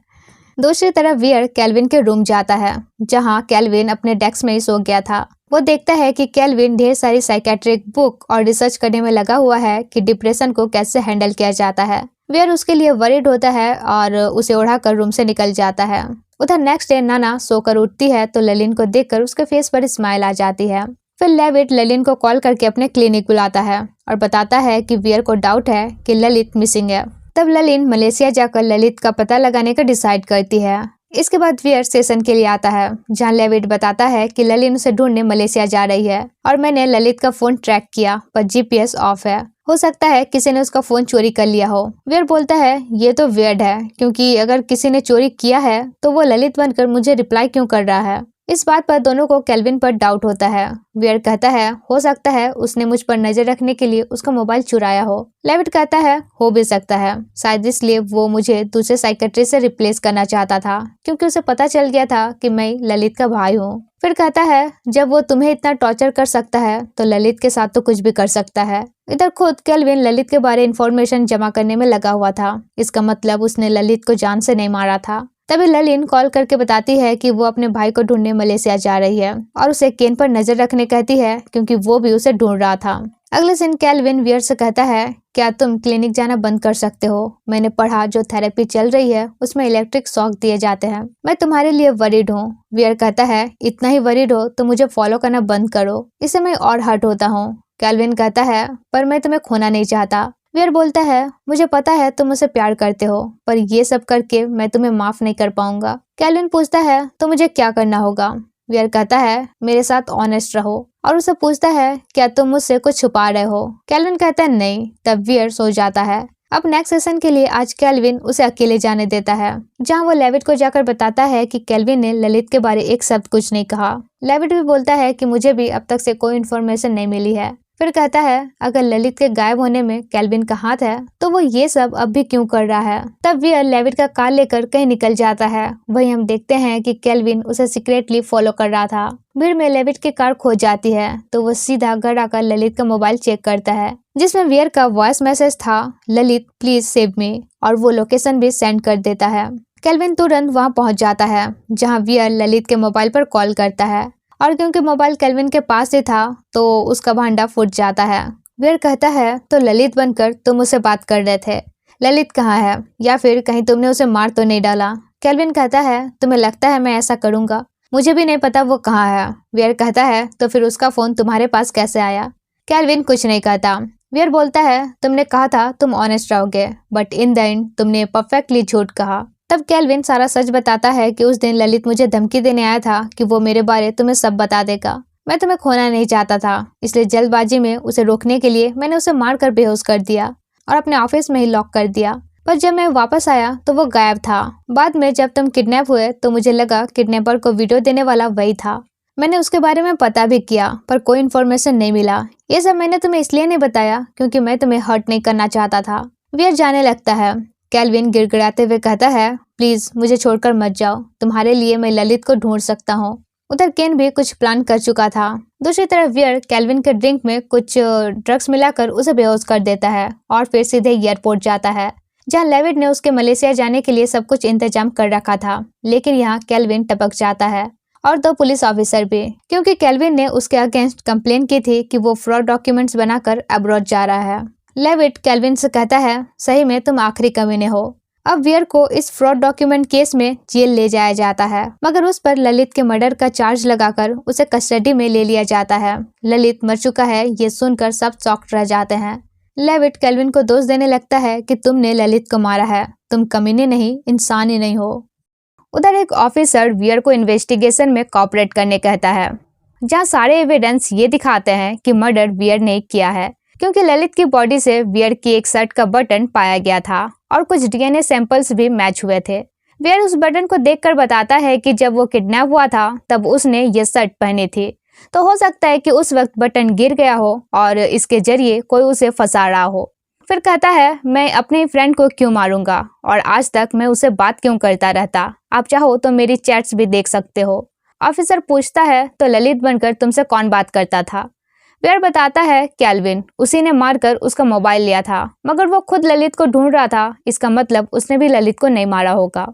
दूसरी तरफ वियर केल्विन के रूम जाता है, जहाँ केल्विन अपने डेस्क में ही सो गया था। वो देखता है कि केल्विन ढेर सारी साइकेट्रिक बुक और रिसर्च करने में लगा हुआ है कि डिप्रेशन को कैसे हैंडल किया जाता है। वियर उसके लिए वरीड होता है और उसे उड़ाकर रूम से निकल जाता है। उधर नेक्स्ट डे नाना सोकर उठती है तो ललिन को देखकर उसके फेस पर स्माइल आ जाती है। फिर लेविट ललिन को कॉल करके अपने क्लिनिक बुलाता है और बताता है कि वियर को डाउट है कि ललित मिसिंग है। तब ललिन मलेशिया जाकर ललित का पता लगाने का डिसाइड करती है। इसके बाद वियर सेशन के लिए आता है, जहाँ लेविट बताता है कि ललिन उसे ढूंढने मलेशिया जा रही है और मैंने ललित का फोन ट्रैक किया पर जीपीएस ऑफ है, हो सकता है किसी ने उसका फोन चोरी कर लिया हो। वियर बोलता है ये तो वियर्ड है, क्योंकि अगर किसी ने चोरी किया है तो वो ललित बनकर मुझे रिप्लाई क्यों कर रहा है। इस बात पर दोनों को केल्विन पर डाउट होता है। वियर कहता है हो सकता है उसने मुझ पर नजर रखने के लिए उसका मोबाइल चुराया हो। लेविट कहता है हो भी सकता है, शायद इसलिए वो मुझे दूसरे साइकेट्रिस्ट से रिप्लेस करना चाहता था, क्योंकि उसे पता चल गया था कि मैं ललित का भाई हूँ। फिर कहता है जब वो तुम्हें इतना टॉर्चर कर सकता है तो ललित के साथ तो कुछ भी कर सकता है। इधर खुद केल्विन ललित के बारे इंफॉर्मेशन जमा करने में लगा हुआ था, इसका मतलब उसने ललित को जान से नहीं मारा था। तभी ललिन कॉल करके बताती है कि वो अपने भाई को ढूंढने मलेशिया जा रही है और उसे केन पर नजर रखने कहती है, क्योंकि वो भी उसे ढूंढ रहा था। अगले दिन केल्विन वियर से कहता है क्या तुम क्लिनिक जाना बंद कर सकते हो? मैंने पढ़ा जो थेरेपी चल रही है उसमें इलेक्ट्रिक शॉक दिए जाते हैं, मैं तुम्हारे लिए वरीड हूँ। वियर कहता है इतना ही वरीड हो तो मुझे फॉलो करना बंद करो, इससे मैं और हर्ट होता हूँ। केल्विन कहता है पर मैं तुम्हें खोना नहीं चाहता। वियर बोलता है मुझे पता है तुम मुझसे प्यार करते हो, पर ये सब करके मैं तुम्हें माफ नहीं कर पाऊंगा। केल्विन पूछता है तो मुझे क्या करना होगा? वियर कहता है मेरे साथ ऑनेस्ट रहो, और उसे पूछता है क्या तुम मुझसे कुछ छुपा रहे हो? केल्विन कहता है नहीं। तब वियर सो जाता है। अब नेक्स्ट सेशन के लिए आज केल्विन उसे अकेले जाने देता है, जहां वो लेविट को जाकर बताता है कि केल्विन ने ललित के बारे एक शब्द कुछ नहीं कहा। लेविट भी बोलता है कि मुझे भी अब तक से कोई इन्फॉर्मेशन नहीं मिली है। फिर कहता है अगर ललित के गायब होने में केल्विन का हाथ है तो वो ये सब अब भी क्यों कर रहा है। तब वियर लेविट का कार लेकर कहीं निकल जाता है। वहीं हम देखते हैं कि केल्विन उसे सीक्रेटली फॉलो कर रहा था। भीड़ में लेविट की कार खो जाती है तो वो सीधा घर आकर ललित का मोबाइल चेक करता है, जिसमें वियर का वॉइस मैसेज था ललित प्लीज सेव मी, और वो लोकेशन भी सेंड कर देता है। केल्विन तुरंत वहाँ पहुँच जाता है, जहाँ वियर ललित के मोबाइल पर कॉल करता है, और क्योंकि मोबाइल केल्विन के पास ही था तो उसका भांडा फूट जाता है। वियर कहता है तो ललित बनकर तुम उससे बात कर रहे थे, ललित कहाँ है, या फिर कहीं तुमने उसे मार तो नहीं डाला? केल्विन कहता है, तुम्हें लगता है मैं ऐसा करूंगा? मुझे भी नहीं पता वो कहाँ है। वियर कहता है, तो फिर उसका फोन तुम्हारे पास कैसे आया? केल्विन कुछ नहीं कहता। वियर बोलता है, तुमने कहा था तुम ऑनेस्ट रहोगे, बट इन द एंड तुमने परफेक्टली झूठ कहा। तब केल्विन सारा सच बताता है कि उस दिन ललित मुझे धमकी देने आया था कि वो मेरे बारे तुम्हें सब बता देगा। मैं तुम्हें खोना नहीं चाहता था, इसलिए जल्दबाजी में उसे रोकने के लिए मैंने उसे मारकर बेहोश कर दिया और अपने ऑफिस में ही लॉक कर दिया। पर जब मैं वापस आया तो वो गायब था। बाद में जब तुम किडनैप हुए तो मुझे लगा किडनैपर को वीडियो देने वाला वही था। मैंने उसके बारे में पता भी किया पर कोई इन्फॉर्मेशन नहीं मिला। ये सब मैंने तुम्हें इसलिए नहीं बताया क्योंकि मैं तुम्हें हर्ट नहीं करना चाहता था। वियर जाने लगता है। केल्विन गिड़गिड़ाते हुए कहता है, प्लीज मुझे छोड़कर मत जाओ, तुम्हारे लिए मैं ललित को ढूंढ सकता हूँ। उधर केन भी कुछ प्लान कर चुका था। दूसरी तरफ वियर केल्विन के ड्रिंक में कुछ ड्रग्स मिलाकर उसे बेहोश कर देता है और फिर सीधे एयरपोर्ट जाता है, जहां लेविट ने उसके मलेशिया जाने के लिए सब कुछ इंतजाम कर रखा था। लेकिन यहाँ केल्विन टपक जाता है और 2 पुलिस ऑफिसर भी, क्योंकि केल्विन ने उसके अगेंस्ट कंप्लेन की थी कि वो फ्रॉड डॉक्यूमेंट्स बनाकर अब्रॉड जा रहा है। लेविट केल्विन से कहता है, सही में तुम आखिरी कमीने हो। अब वियर को इस फ्रॉड डॉक्यूमेंट केस में जेल ले जाया जाता है, मगर उस पर ललित के मर्डर का चार्ज लगाकर उसे कस्टडी में ले लिया जाता है। ललित मर चुका है ये सुनकर सब शॉक्ड रह जाते हैं। लेविट केल्विन को दोष देने लगता है कि तुमने ललित को मारा है, तुम कमीने नहीं इंसान ही नहीं हो। उधर एक ऑफिसर वियर को इन्वेस्टिगेशन में कोऑपरेट करने कहता है, जहां सारे एविडेंस ये दिखाते हैं कि मर्डर वियर ने किया है, क्योंकि ललित की बॉडी से वियर की एक शर्ट का बटन पाया गया था और कुछ डीएनए सैंपल्स भी मैच हुए थे। वियर उस बटन को देखकर बताता है कि जब वो किडनैप हुआ था तब उसने ये शर्ट पहनी थी, तो हो सकता है कि उस वक्त बटन गिर गया हो और इसके जरिए कोई उसे फंसा रहा हो। फिर कहता है, मैं अपने फ्रेंड को क्यों मारूंगा और आज तक मैं उसे बात क्यों करता रहता, आप चाहो तो मेरी चैट्स भी देख सकते हो। ऑफिसर पूछता है, तो ललित बनकर तुमसे कौन बात करता था? वियर बताता है, केल्विन, उसी ने मारकर उसका मोबाइल लिया था, मगर वो खुद ललित को ढूंढ रहा था, इसका मतलब उसने भी ललित को नहीं मारा होगा।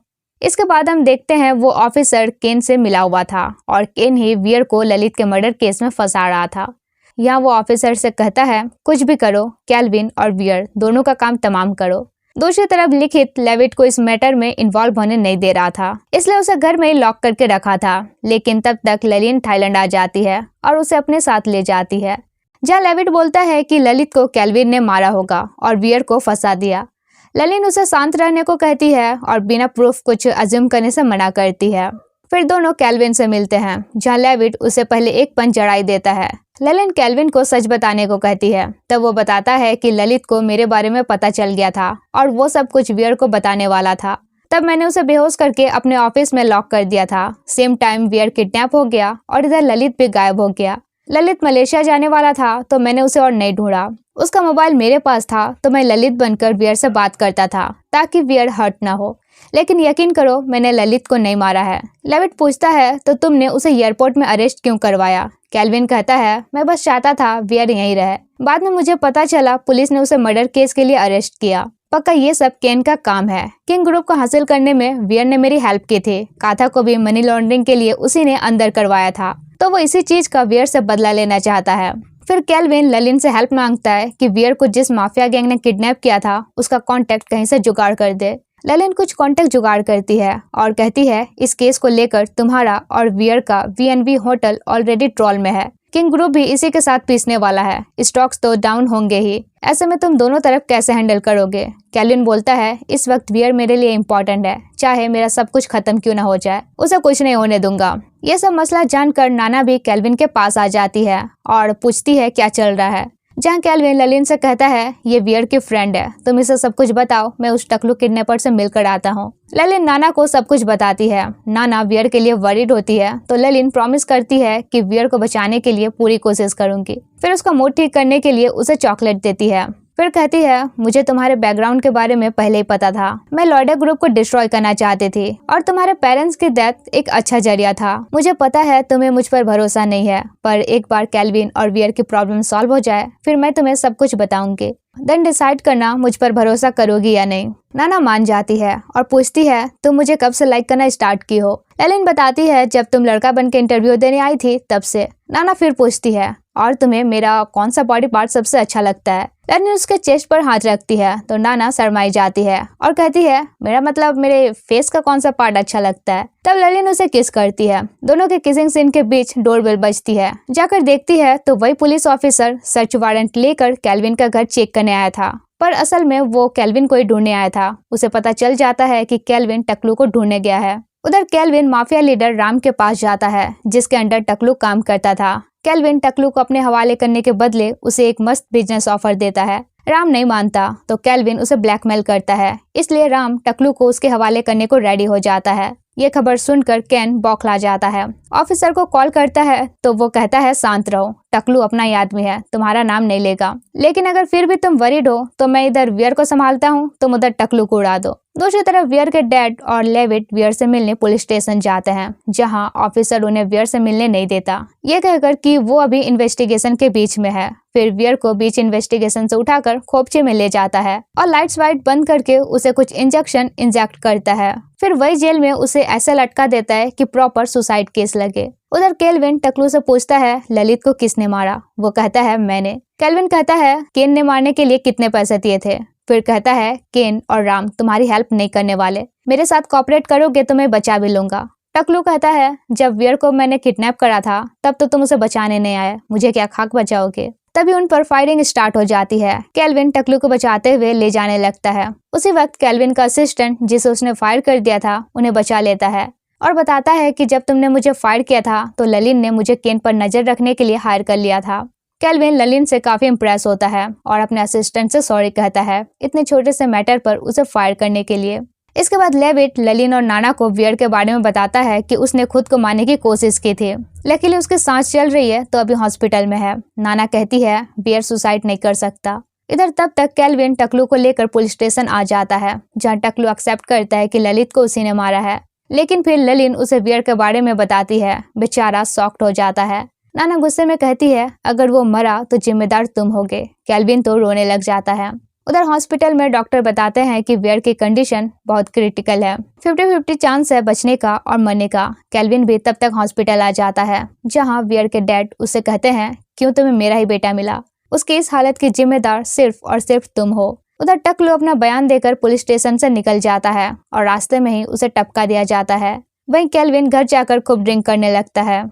इसके बाद हम देखते हैं वो ऑफिसर केन से मिला हुआ था और केन ही वियर को ललित के मर्डर केस में फंसा रहा था। यहाँ वो ऑफिसर से कहता है, कुछ भी करो, केल्विन और वियर दोनों का काम तमाम करो। दूसरी तरफ लिखित लेविट को इस मैटर में इन्वॉल्व होने नहीं दे रहा था, इसलिए उसे घर में ही लॉक करके रखा था। लेकिन तब तक ललिन थाईलैंड आ जाती है और उसे अपने साथ ले जाती है, जहाँ लेविट बोलता है कि ललित को केल्विन ने मारा होगा और वियर को फंसा दिया। ललिन उसे शांत रहने को कहती है और बिना प्रूफ कुछ अज्यूम करने से मना करती है। फिर दोनों केल्विन से मिलते हैं, जहाँ लेविट उसे पहले एक पंच जड़ाई देता है। ललिन केल्विन को सच बताने को कहती है। तब वो बताता है कि ललित को मेरे बारे में पता चल गया था और वो सब कुछ वियर को बताने वाला था। तब मैंने उसे बेहोश करके अपने ऑफिस में लॉक कर दिया था। सेम टाइम वियर किडनैप हो गया और इधर ललित भी गायब हो गया। ललित मलेशिया जाने वाला था तो मैंने उसे और नहीं ढूंढा। उसका मोबाइल मेरे पास था तो मैं ललित बनकर वियर से बात करता था ताकि वियर हर्ट ना हो। लेकिन यकीन करो, मैंने ललित को नहीं मारा है। लेविट पूछता है, तो तुमने उसे एयरपोर्ट में अरेस्ट क्यों करवाया? केल्विन कहता है, मैं बस चाहता था वियर यहीं रहे। बाद में मुझे पता चला पुलिस ने उसे मर्डर केस के लिए अरेस्ट किया। पक्का ये सब केन का काम है। किंग ग्रुप को हासिल करने में वियर ने मेरी हेल्प की थी। काथा को भी मनी लॉन्ड्रिंग के लिए उसी ने अंदर करवाया था, तो वो इसी चीज का वियर से बदला लेना चाहता है। फिर केल्विन ललिन से हेल्प मांगता है कि वियर को जिस माफिया गैंग ने किडनैप किया था उसका कांटेक्ट कहीं से जुगाड़ कर दे। ललिन कुछ कांटेक्ट जुगाड़ करती है और कहती है, इस केस को लेकर तुम्हारा और वियर का V&B होटल ऑलरेडी ट्रॉल में है। किंग ग्रुप भी इसी के साथ पीसने वाला है। स्टॉक्स तो डाउन होंगे ही। ऐसे में तुम दोनों तरफ कैसे हैंडल करोगे? केल्विन बोलता है, इस वक्त वियर मेरे लिए इम्पोर्टेंट है, चाहे मेरा सब कुछ खत्म क्यों ना हो जाए, उसे कुछ नहीं होने दूंगा। ये सब मसला जानकर नाना भी केल्विन के पास आ जाती है और पूछती है क्या चल रहा है। जहाँ केल्विन ललिन से कहता है, ये वियर की फ्रेंड है, तुम इसे सब कुछ बताओ, मैं उस टकलू किडनैपर से मिलकर आता हूँ। ललिन नाना को सब कुछ बताती है। नाना वियर के लिए वरीड होती है तो ललिन प्रॉमिस करती है कि वियर को बचाने के लिए पूरी कोशिश करूंगी। फिर उसका मूड ठीक करने के लिए उसे चॉकलेट देती है। फिर कहती है, मुझे तुम्हारे बैकग्राउंड के बारे में पहले ही पता था। मैं लॉयडा ग्रुप को डिस्ट्रॉय करना चाहती थी और तुम्हारे पेरेंट्स की डेथ एक अच्छा जरिया था। मुझे पता है तुम्हें मुझ पर भरोसा नहीं है, पर एक बार केल्विन और वियर की प्रॉब्लम सॉल्व हो जाए फिर मैं तुम्हें सब कुछ बताऊंगी। देन डिसाइड करना मुझ पर भरोसा करोगी या नहीं। नाना मान जाती है और पूछती है तुम मुझे कब से लाइक करना स्टार्ट की हो। लेलिन बताती है जब तुम लड़का बन के इंटरव्यू देने आई थी तब से। नाना फिर पूछती है और तुम्हें मेरा कौन सा बॉडी पार्ट सबसे अच्छा लगता है। लेलिन उसके चेस्ट पर हाथ रखती है तो नाना शर्माई जाती है और कहती है मेरा मतलब मेरे फेस का कौन सा पार्ट अच्छा लगता है। तब लेलिन उसे किस करती है। दोनों के किसिंग सीन के बीच डोरबेल बजती है। जाकर देखती है तो वही पुलिस ऑफिसर सर्च वारंट लेकर केल्विन का घर चेक करने आया था, पर असल में वो केल्विन को ही ढूंढने आया था। उसे पता चल जाता है कि केल्विन टकलू को ढूंढने गया है। उधर केल्विन माफिया लीडर राम के पास जाता है जिसके अंडर टकलू काम करता था। केल्विन टकलू को अपने हवाले करने के बदले उसे एक मस्त बिजनेस ऑफर देता है। राम नहीं मानता तो केल्विन उसे ब्लैकमेल करता है, इसलिए राम टकलू को उसके हवाले करने को रेडी हो जाता है। ये खबर सुनकर केन बौखला जाता है। ऑफिसर को कॉल करता है तो वो कहता है शांत रहो, टकलू अपना ही आदमी है, तुम्हारा नाम नहीं लेगा। लेकिन अगर फिर भी तुम वरीड हो तो मैं इधर वियर को संभालता हूँ, तुम उधर टकलू को उड़ा दो। दूसरी तरफ वियर के डैड और लेविट वियर से मिलने पुलिस स्टेशन जाते हैं, जहां ऑफिसर उन्हें वियर से मिलने नहीं देता, ये कहकर कि वो अभी इन्वेस्टिगेशन के बीच में है। फिर वियर को बीच इन्वेस्टिगेशन से उठाकर खोपचे में ले जाता है और लाइट्स वाइट बंद करके उसे कुछ इंजेक्शन इंजेक्ट करता है। फिर वही जेल में उसे ऐसे लटका देता है कि प्रॉपर सुसाइड केस लगे। उधर केल्विन टकलू से पूछता है ललित को किसने मारा। वो कहता है मैंने। केल्विन कहता है केन ने मारने के लिए कितने पैसे दिए थे। फिर कहता है केन और राम तुम्हारी हेल्प नहीं करने वाले, मेरे साथ कोऑपरेट करोगे तो मैं बचा भी लूंगा। टकलू कहता है जब वियर को मैंने किडनैप करा था तब तो तुम उसे बचाने नहीं आए, मुझे क्या खाक बचाओगे। तभी उन पर फायरिंग स्टार्ट हो जाती है। केल्विन टकलू को बचाते हुए ले जाने लगता है। उसी वक्त केल्विन का असिस्टेंट जिसे उसने फायर कर दिया था उन्हें बचा लेता है और बताता है कि जब तुमने मुझे फायर किया था तो ललिन ने मुझे केन पर नजर रखने के लिए हायर कर लिया था। केल्विन ललिन से काफी इम्प्रेस होता है और अपने असिस्टेंट से सॉरी कहता है इतने छोटे से मैटर पर उसे फायर करने के लिए। इसके बाद लेविट ललिन और नाना को वियर के बारे में बताता है कि उसने खुद को मारने की कोशिश की थी, लेकिन उसकी सांस चल रही है तो अभी हॉस्पिटल में है। नाना कहती है वियर सुसाइड नहीं कर सकता। इधर तब तक केल्विन टकलू को लेकर पुलिस स्टेशन आ जाता है, जहाँ टकलू एक्सेप्ट करता है कि ललित को उसी ने मारा है। लेकिन फिर ललिन उसे वियर के बारे में बताती है। बेचारा शॉक्ड हो जाता है। नाना गुस्से में कहती है अगर वो मरा तो जिम्मेदार तुम होगे। केल्विन तो रोने लग जाता है। उधर हॉस्पिटल में डॉक्टर बताते हैं कि वियर की कंडीशन बहुत क्रिटिकल है, 50-50 चांस है बचने का और मरने का। केल्विन भी तब तक हॉस्पिटल आ जाता है, जहां वियर के डैड उससे कहते हैं क्यों तुम्हें मेरा ही बेटा मिला, उसकी इस हालत की जिम्मेदार सिर्फ और सिर्फ तुम हो। उधर टकलू अपना बयान देकर पुलिस स्टेशन से निकल जाता है और रास्ते में ही उसे टपका दिया जाता है। वहीं केल्विन घर जाकर खूब ड्रिंक करने लगता है।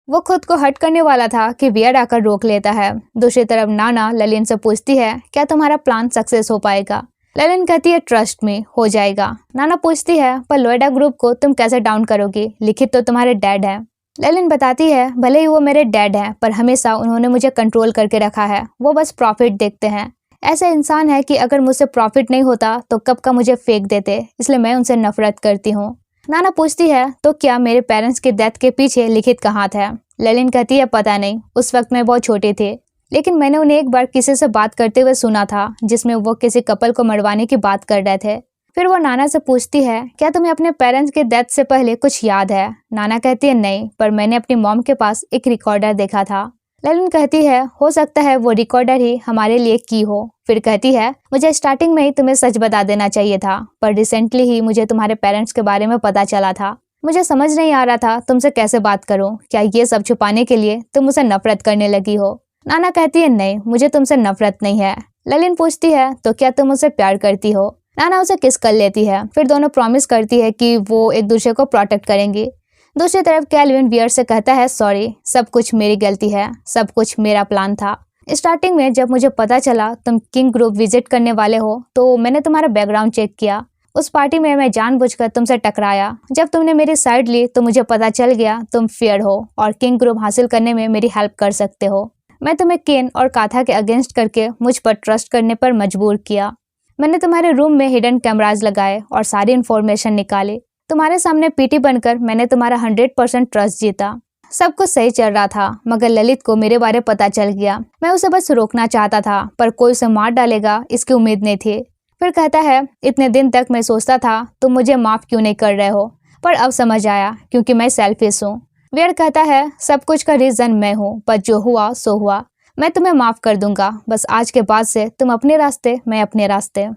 वो खुद को हर्ट करने वाला था कि वियर आकर रोक लेता है। दूसरी तरफ नाना ललिन से पूछती है क्या तुम्हारा प्लान सक्सेस हो पाएगा। ललिन कहती है ट्रस्ट में हो जाएगा। नाना पूछती है पर लोएडा ग्रुप को तुम कैसे डाउन करोगी, लिखित तो तुम्हारे डैड है। ललिन बताती है भले ही वो मेरे डैड हैं पर हमेशा उन्होंने मुझे कंट्रोल करके रखा है, वो बस प्रॉफिट देखते हैं। ऐसे इंसान है कि अगर मुझसे प्रॉफिट नहीं होता तो कब का मुझे फेंक देते, इसलिए मैं उनसे नफरत करती हूँ। नाना पूछती है तो क्या मेरे पेरेंट्स की डेथ के पीछे लिखित का हाथ है। ललिन कहती है पता नहीं, उस वक्त मैं बहुत छोटी थी, लेकिन मैंने उन्हें एक बार किसी से बात करते हुए सुना था जिसमें वो किसी कपल को मरवाने की बात कर रहे थे। फिर वो नाना से पूछती है क्या तुम्हें अपने पेरेंट्स की डेथ से पहले कुछ याद है। नाना कहती है नहीं, पर मैंने अपनी मॉम के पास एक रिकॉर्डर देखा था। ललिन कहती है हो सकता है वो रिकॉर्डर ही हमारे लिए की हो। फिर कहती है मुझे स्टार्टिंग में ही तुम्हें सच बता देना चाहिए था, पर रिसेंटली ही मुझे तुम्हारे पेरेंट्स के बारे में पता चला था। मुझे समझ नहीं आ रहा था तुमसे कैसे बात करूं, क्या ये सब छुपाने के लिए तुम मुझसे नफरत करने लगी हो। नाना कहती है नहीं, मुझे तुमसे नफरत नहीं है। ललिन पूछती है तो क्या तुम मुझसे प्यार करती हो। नाना उसे किस कर लेती है। फिर दोनों प्रॉमिस करती है कि वो एक दूसरे को प्रोटेक्ट करेंगी। दूसरी तरफ केल्विन वियर से कहता है सॉरी, सब कुछ मेरी गलती है, सब कुछ मेरा प्लान था। स्टार्टिंग में जब मुझे पता चला तुम किंग ग्रुप विजिट करने वाले हो तो मैंने तुम्हारा बैकग्राउंड चेक किया। उस पार्टी में मैं जानबूझकर तुमसे टकराया। जब तुमने मेरी साइड ली तो मुझे पता चल गया तुम फेयर हो और किंग ग्रुप हासिल करने में मेरी हेल्प कर सकते हो। मैं तुम्हें केन और काथा के अगेंस्ट करके मुझ पर ट्रस्ट करने पर मजबूर किया। मैंने तुम्हारे रूम में हिडन कैमराज लगाए और सारी इन्फॉर्मेशन निकाली। तुम्हारे सामने पीटी बनकर मैंने तुम्हारा 100% ट्रस्ट जीता। सब कुछ सही चल रहा था, मगर ललित को मेरे बारे पता चल गया। मैं उसे बस रोकना चाहता था, पर कोई उसे मार डालेगा इसकी उम्मीद नहीं थी। फिर कहता है इतने दिन तक मैं सोचता था तुम मुझे माफ क्यों नहीं कर रहे हो, पर अब समझ आया क्योंकि मैं सेल्फिश हूँ। वियर कहता है सब कुछ का रीजन मैं हूँ, पर जो हुआ सो हुआ। मैं तुम्हें माफ कर दूंगा, बस आज के बाद से तुम अपने रास्ते, मैं अपने रास्ते।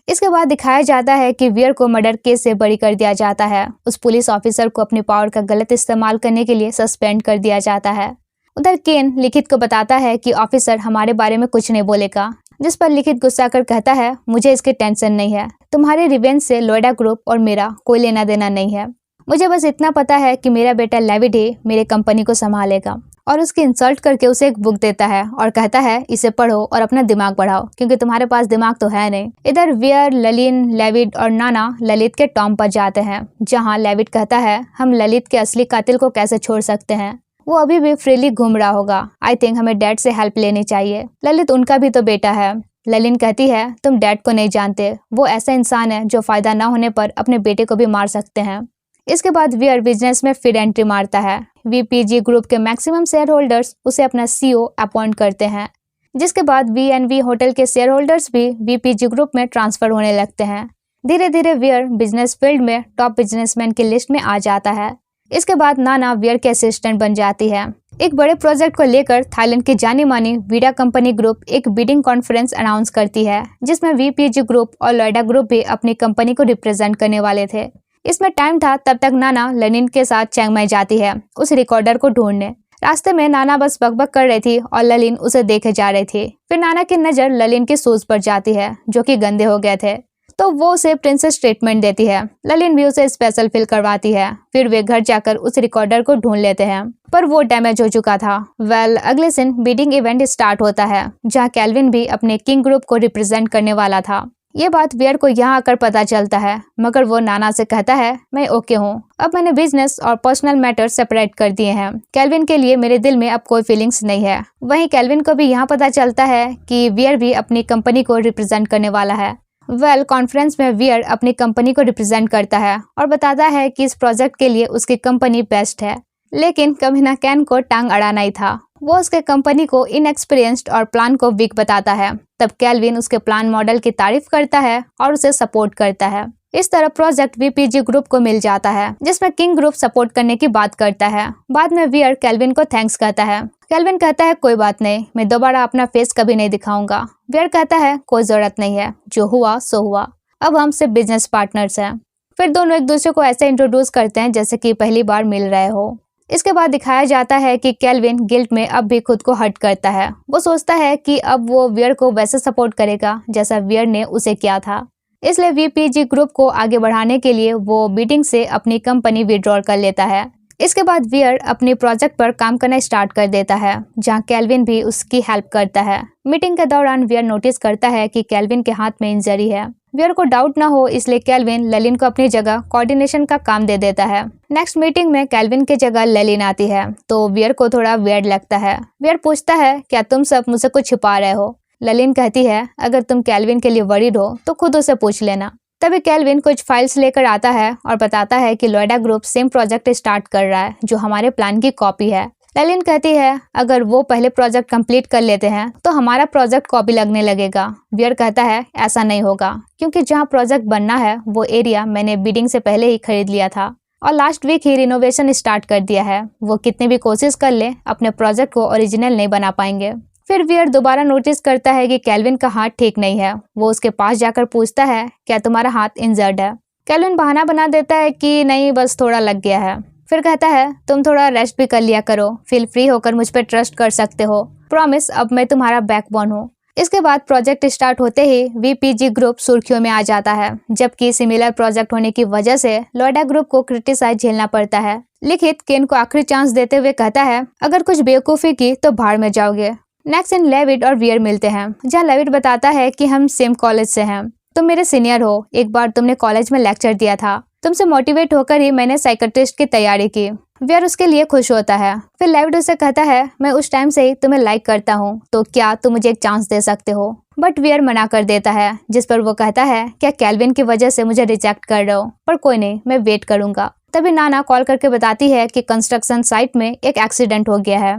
इसके बाद दिखाया जाता है कि वियर को मर्डर केस से बरी कर दिया जाता है। उस पुलिस ऑफिसर को अपनी पावर का गलत इस्तेमाल करने के लिए सस्पेंड कर दिया जाता है। उधर केन लिखित को बताता है कि ऑफिसर हमारे बारे में कुछ नहीं बोलेगा, जिस पर लिखित गुस्सा कर कहता है, मुझे इसकी टेंशन नहीं है, तुम्हारे रिवेंज से लोएडा ग्रुप और मेरा कोई लेना देना नहीं है। मुझे बस इतना पता है कि मेरा बेटा लेविड ही मेरे कंपनी को संभालेगा। और उसकी इंसल्ट करके उसे एक बुक देता है और कहता है, इसे पढ़ो और अपना दिमाग बढ़ाओ, क्योंकि तुम्हारे पास दिमाग तो है नहीं। इधर वियर, ललिन, लेविड और नाना ललित के टॉम पर जाते हैं, जहां लेविड कहता है, हम ललित के असली कातिल को कैसे छोड़ सकते हैं, वो अभी भी फ्रीली घूम रहा होगा। आई थिंक हमें डैड से हेल्प लेनी चाहिए। ललित, उनका भी तो बेटा है। ललिन कहती है, तुम डैड को नहीं जानते, वो ऐसा इंसान है जो फायदा न होने पर अपने बेटे को भी मार सकते हैं। इसके बाद वियर बिजनेस में फिर एंट्री मारता है। वीपीजी ग्रुप के मैक्सिमम शेयर होल्डर्स उसे अपना सीईओ अपॉइंट करते हैं, जिसके बाद वी&वी होटल के शेयर होल्डर्स भी वीपीजी ग्रुप में ट्रांसफर होने लगते हैं। धीरे धीरे वियर बिजनेस फील्ड में टॉप बिजनेसमैन की लिस्ट में आ जाता है। इसके बाद नाना वियर के असिस्टेंट बन जाती है। एक बड़े प्रोजेक्ट को लेकर थाईलैंड की जानी मानी वीडा कंपनी ग्रुप एक बिडिंग कॉन्फ्रेंस अनाउंस करती है, जिसमें वीपीजी ग्रुप और लोएडा ग्रुप भी अपनी कंपनी को रिप्रेजेंट करने वाले थे। इसमें टाइम था तब तक नाना ललिन के साथ चियांग माई जाती है उस रिकॉर्डर को ढूंढने। रास्ते में नाना बस बकबक कर रही थी और ललिन उसे देखे जा रही थी। फिर नाना की नजर ललिन के शूज पर जाती है, जो कि गंदे हो गए थे, तो वो उसे प्रिंसेस ट्रीटमेंट देती है। ललिन भी उसे स्पेशल फील करवाती है। फिर वे घर जाकर उस रिकॉर्डर को ढूंढ लेते हैं, पर वो डैमेज हो चुका था। अगले दिन बिडिंग इवेंट स्टार्ट होता है, जहाँ कैल्विन भी अपने किंग ग्रुप को रिप्रेजेंट करने वाला था। ये बात वियर को यहाँ आकर पता चलता है, मगर वो नाना से कहता है, मैं ओके हूँ, अब मैंने बिजनेस और पर्सनल मैटर सेपरेट कर दिए हैं। कैल्विन के लिए मेरे दिल में अब कोई फीलिंग्स नहीं है। वहीं कैल्विन को भी यहाँ पता चलता है कि वियर भी अपनी कंपनी को रिप्रेजेंट करने वाला है। कॉन्फ्रेंस में वियर अपनी कंपनी को रिप्रेजेंट करता है और बताता है कि इस प्रोजेक्ट के लिए उसकी कंपनी बेस्ट है, लेकिन कभी ना कैन को टांग अड़ाना ही था। वो उसके कंपनी को इनएक्सपीरियंस्ड और प्लान को वीक बताता है। तब कैल्विन उसके प्लान मॉडल की तारीफ करता है और उसे सपोर्ट करता है। इस तरह प्रोजेक्ट वीपीजी ग्रुप को मिल जाता है, जिसमें किंग ग्रुप सपोर्ट करने की बात करता है। बाद में वियर कैल्विन को थैंक्स कहता है। कैल्विन कहता है, कोई बात नहीं, मैं दोबारा अपना फेस कभी नहीं दिखाऊंगा। वियर कहता है, कोई जरूरत नहीं है, जो हुआ सो हुआ, अब हम सिर्फ बिजनेस पार्टनर्स हैं। फिर दोनों एक दूसरे को ऐसे इंट्रोड्यूस करते हैं जैसे कि पहली बार मिल रहे हो। इसके बाद दिखाया जाता है कि कैल्विन गिल्ट में अब भी खुद को हर्ट करता है। वो सोचता है कि अब वो वियर को वैसे सपोर्ट करेगा जैसा वियर ने उसे किया था। इसलिए वीपीजी ग्रुप को आगे बढ़ाने के लिए वो मीटिंग से अपनी कंपनी विड्रॉल कर लेता है। इसके बाद वियर अपने प्रोजेक्ट पर काम करना स्टार्ट कर देता है, जहां कैल्विन भी उसकी हेल्प करता है। मीटिंग के दौरान वियर नोटिस करता है कि कैल्विन के हाथ में इंजरी है। वियर को डाउट ना हो, इसलिए कैल्विन ललिन को अपनी जगह कोऑर्डिनेशन का काम दे देता है। नेक्स्ट मीटिंग में कैल्विन की जगह ललिन आती है, तो वियर को थोड़ा वियर्ड लगता है। वियर पूछता है, क्या तुम सब मुझसे कुछ छिपा रहे हो? ललिन कहती है, अगर तुम कैल्विन के लिए वरीड हो तो खुद उसे पूछ लेना। तभी कैल्विन कुछ फाइल्स लेकर आता है और बताता है कि लोएडा ग्रुप सेम प्रोजेक्ट स्टार्ट कर रहा है, जो हमारे प्लान की कॉपी है। ललिन कहती है, अगर वो पहले प्रोजेक्ट कंप्लीट कर लेते हैं तो हमारा प्रोजेक्ट कॉपी लगने लगेगा। वियर कहता है, ऐसा नहीं होगा, क्योंकि जहां प्रोजेक्ट बनना है वो एरिया मैंने बिडिंग से पहले ही खरीद लिया था और लास्ट वीक ही रिनोवेशन स्टार्ट कर दिया है। वो कितनी भी कोशिश कर ले, अपने प्रोजेक्ट को ओरिजिनल नहीं बना पाएंगे। फिर वियर दोबारा नोटिस करता है कि कैल्विन का हाथ ठीक नहीं है। वो उसके पास जाकर पूछता है, क्या तुम्हारा हाथ इंजर्ड है? कैल्विन बहाना बना देता है कि नहीं, बस थोड़ा लग गया है। फिर कहता है, तुम थोड़ा रेस्ट भी कर लिया करो, फील फ्री होकर मुझ पर ट्रस्ट कर सकते हो, प्रॉमिस अब मैं तुम्हारा बैकबोन हूँ। इसके बाद प्रोजेक्ट स्टार्ट होते ही वीपीजी ग्रुप सुर्खियों में आ जाता है, जबकि सिमिलर प्रोजेक्ट होने की वजह से लोएडा ग्रुप को क्रिटिसाइज झेलना पड़ता है। लिखित केन को आखिरी चांस देते हुए कहता है, अगर कुछ बेवकूफ़ी की तो भाड़ में जाओगे। नेक्स्ट इन लेविड और वियर मिलते हैं, जहाँ लेविड बताता है कि हम सेम कॉलेज से हैं, तुम मेरे सीनियर हो, एक बार तुमने कॉलेज में लेक्चर दिया था, तुमसे मोटिवेट होकर ही मैंने साइकियाट्रिस्ट की तैयारी की। वियर उसके लिए खुश होता है। फिर लेविड उसे कहता है, मैं उस टाइम से ही तुम्हें लाइक करता हूँ, तो क्या तुम मुझे एक चांस दे सकते हो? बट वियर मना कर देता है, जिस पर वो कहता है, क्या कैल्विन की वजह से मुझे रिजेक्ट कर रहे हो? पर कोई नहीं, मैं वेट करूंगा। तभी नाना कॉल करके बताती है कि कंस्ट्रक्शन साइट में एक एक्सीडेंट हो गया है।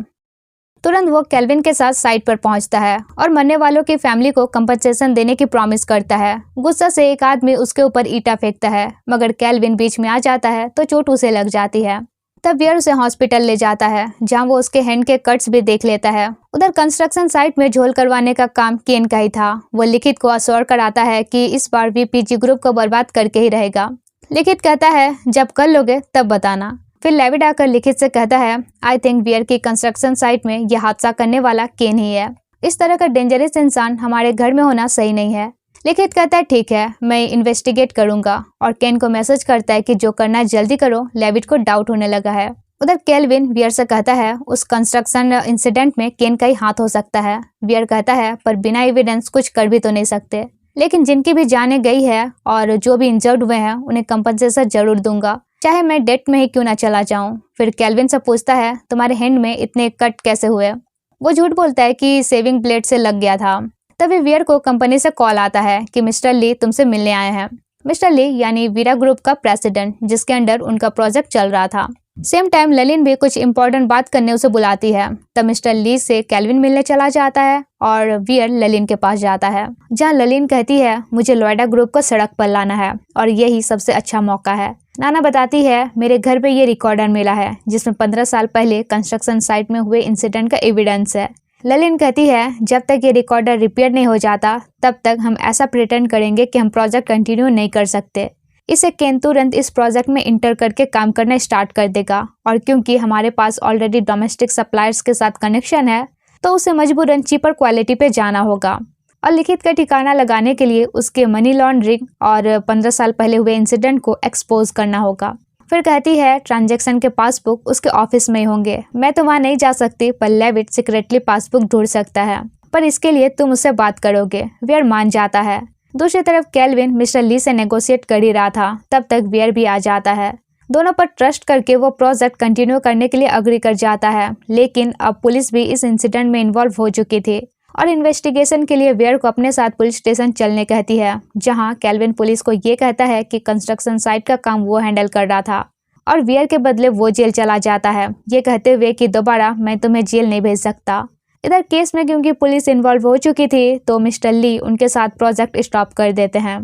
तुरंत वो कैल्विन के साथ साइट पर पहुंचता है और मरने वालों की फैमिली को कंपनसेशन देने की प्रॉमिस करता है। गुस्सा से एक आदमी उसके ऊपर ईंटा फेंकता है, मगर कैल्विन बीच में आ जाता है तो चोट उसे लग जाती है। तब वियर उसे हॉस्पिटल ले जाता है जहां वो उसके हैंड के कट्स भी देख लेता है। उधर कंस्ट्रक्शन साइट में झोल करवाने का काम केन का ही था। वो लिखित को अश्योर कराता है कि इस बार वीपीजी ग्रुप को बर्बाद करके ही रहेगा। लिखित कहता है जब कर लोगे तब बताना। फिर लेविड आकर लिखित से कहता है आई थिंक वियर की कंस्ट्रक्शन साइट में यह हादसा करने वाला केन ही है। इस तरह का डेंजरस इंसान हमारे घर में होना सही नहीं है। लिखित कहता है ठीक है, मैं इन्वेस्टिगेट करूंगा और केन को मैसेज करता है कि जो करना है जल्दी करो। लेविड को डाउट होने लगा है। उधर केल्विन वियर से कहता है उस कंस्ट्रक्शन इंसिडेंट में केन का ही हाथ हो सकता है। वियर कहता है पर बिना एविडेंस कुछ कर भी तो नहीं सकते, लेकिन जिनकी भी जाने गई है और जो भी इंजर्ड हुए हैं उन्हें कंपनसेशन जरूर दूंगा, चाहे मैं डेट में ही क्यों ना चला जाऊं। फिर केल्विन से पूछता है तुम्हारे हैंड में इतने कट कैसे हुए। वो झूठ बोलता है कि सेविंग ब्लेड से लग गया था। तभी वियर को कंपनी से कॉल आता है कि मिस्टर ली तुमसे मिलने आए हैं। मिस्टर ली यानी वीरा ग्रुप का प्रेसिडेंट जिसके अंडर उनका प्रोजेक्ट चल रहा था। सेम टाइम ललिन भी कुछ इंपॉर्टेंट बात करने उसे बुलाती है। तब मिस्टर ली से केल्विन मिलने चला जाता है और वियर ललिन के पास जाता है, जहां ललिन कहती है मुझे लोएडा ग्रुप को सड़क पर लाना है और यही सबसे अच्छा मौका है। नाना बताती है मेरे घर पे ये रिकॉर्डर मिला है जिसमें 15 साल पहले कंस्ट्रक्शन साइट में हुए इंसिडेंट का एविडेंस है। ललिन कहती है जब तक ये रिकॉर्डर रिपेयर नहीं हो जाता तब तक हम ऐसा प्रिटेंड करेंगे कि हम प्रोजेक्ट कंटिन्यू नहीं कर सकते। इसे केन तुरंत इस प्रोजेक्ट में इंटर करके काम करना स्टार्ट कर देगा और क्योंकि हमारे पास ऑलरेडी डोमेस्टिक सप्लायर्स के साथ कनेक्शन है तो उसे मजबूरन चीपर क्वालिटी पे जाना होगा और लिखित का ठिकाना लगाने के लिए उसके मनी लॉन्ड्रिंग और 15 साल पहले हुए इंसिडेंट को एक्सपोज करना होगा। फिर कहती है ट्रांजैक्शन के पासबुक उसके ऑफिस में ही होंगे, मैं तो वहाँ नहीं जा सकती पर लेविड सीक्रेटली पासबुक ढूंढ सकता है, पर इसके लिए तुम उससे बात करोगे। वियर मान जाता है। दूसरी तरफ केल्विन मिस्टर ली से नेगोशिएट कर ही रहा था, तब तक वियर भी आ जाता है। दोनों पर ट्रस्ट करके वो प्रोजेक्ट कंटिन्यू करने के लिए अग्री कर जाता है, लेकिन अब पुलिस भी इस इंसिडेंट में इन्वॉल्व हो चुकी थी और इन्वेस्टिगेशन के लिए वियर को अपने साथ पुलिस स्टेशन चलने कहती है, जहां केल्विन पुलिस को ये कहता है कि कंस्ट्रक्शन साइट का काम वो हैंडल कर रहा था और वियर के बदले वो जेल चला जाता है, ये कहते हुए कि दोबारा मैं तुम्हें जेल नहीं भेज सकता। इधर केस में क्योंकि पुलिस इन्वॉल्व हो चुकी थी तो मिस्टर ली उनके साथ प्रोजेक्ट स्टॉप कर देते हैं।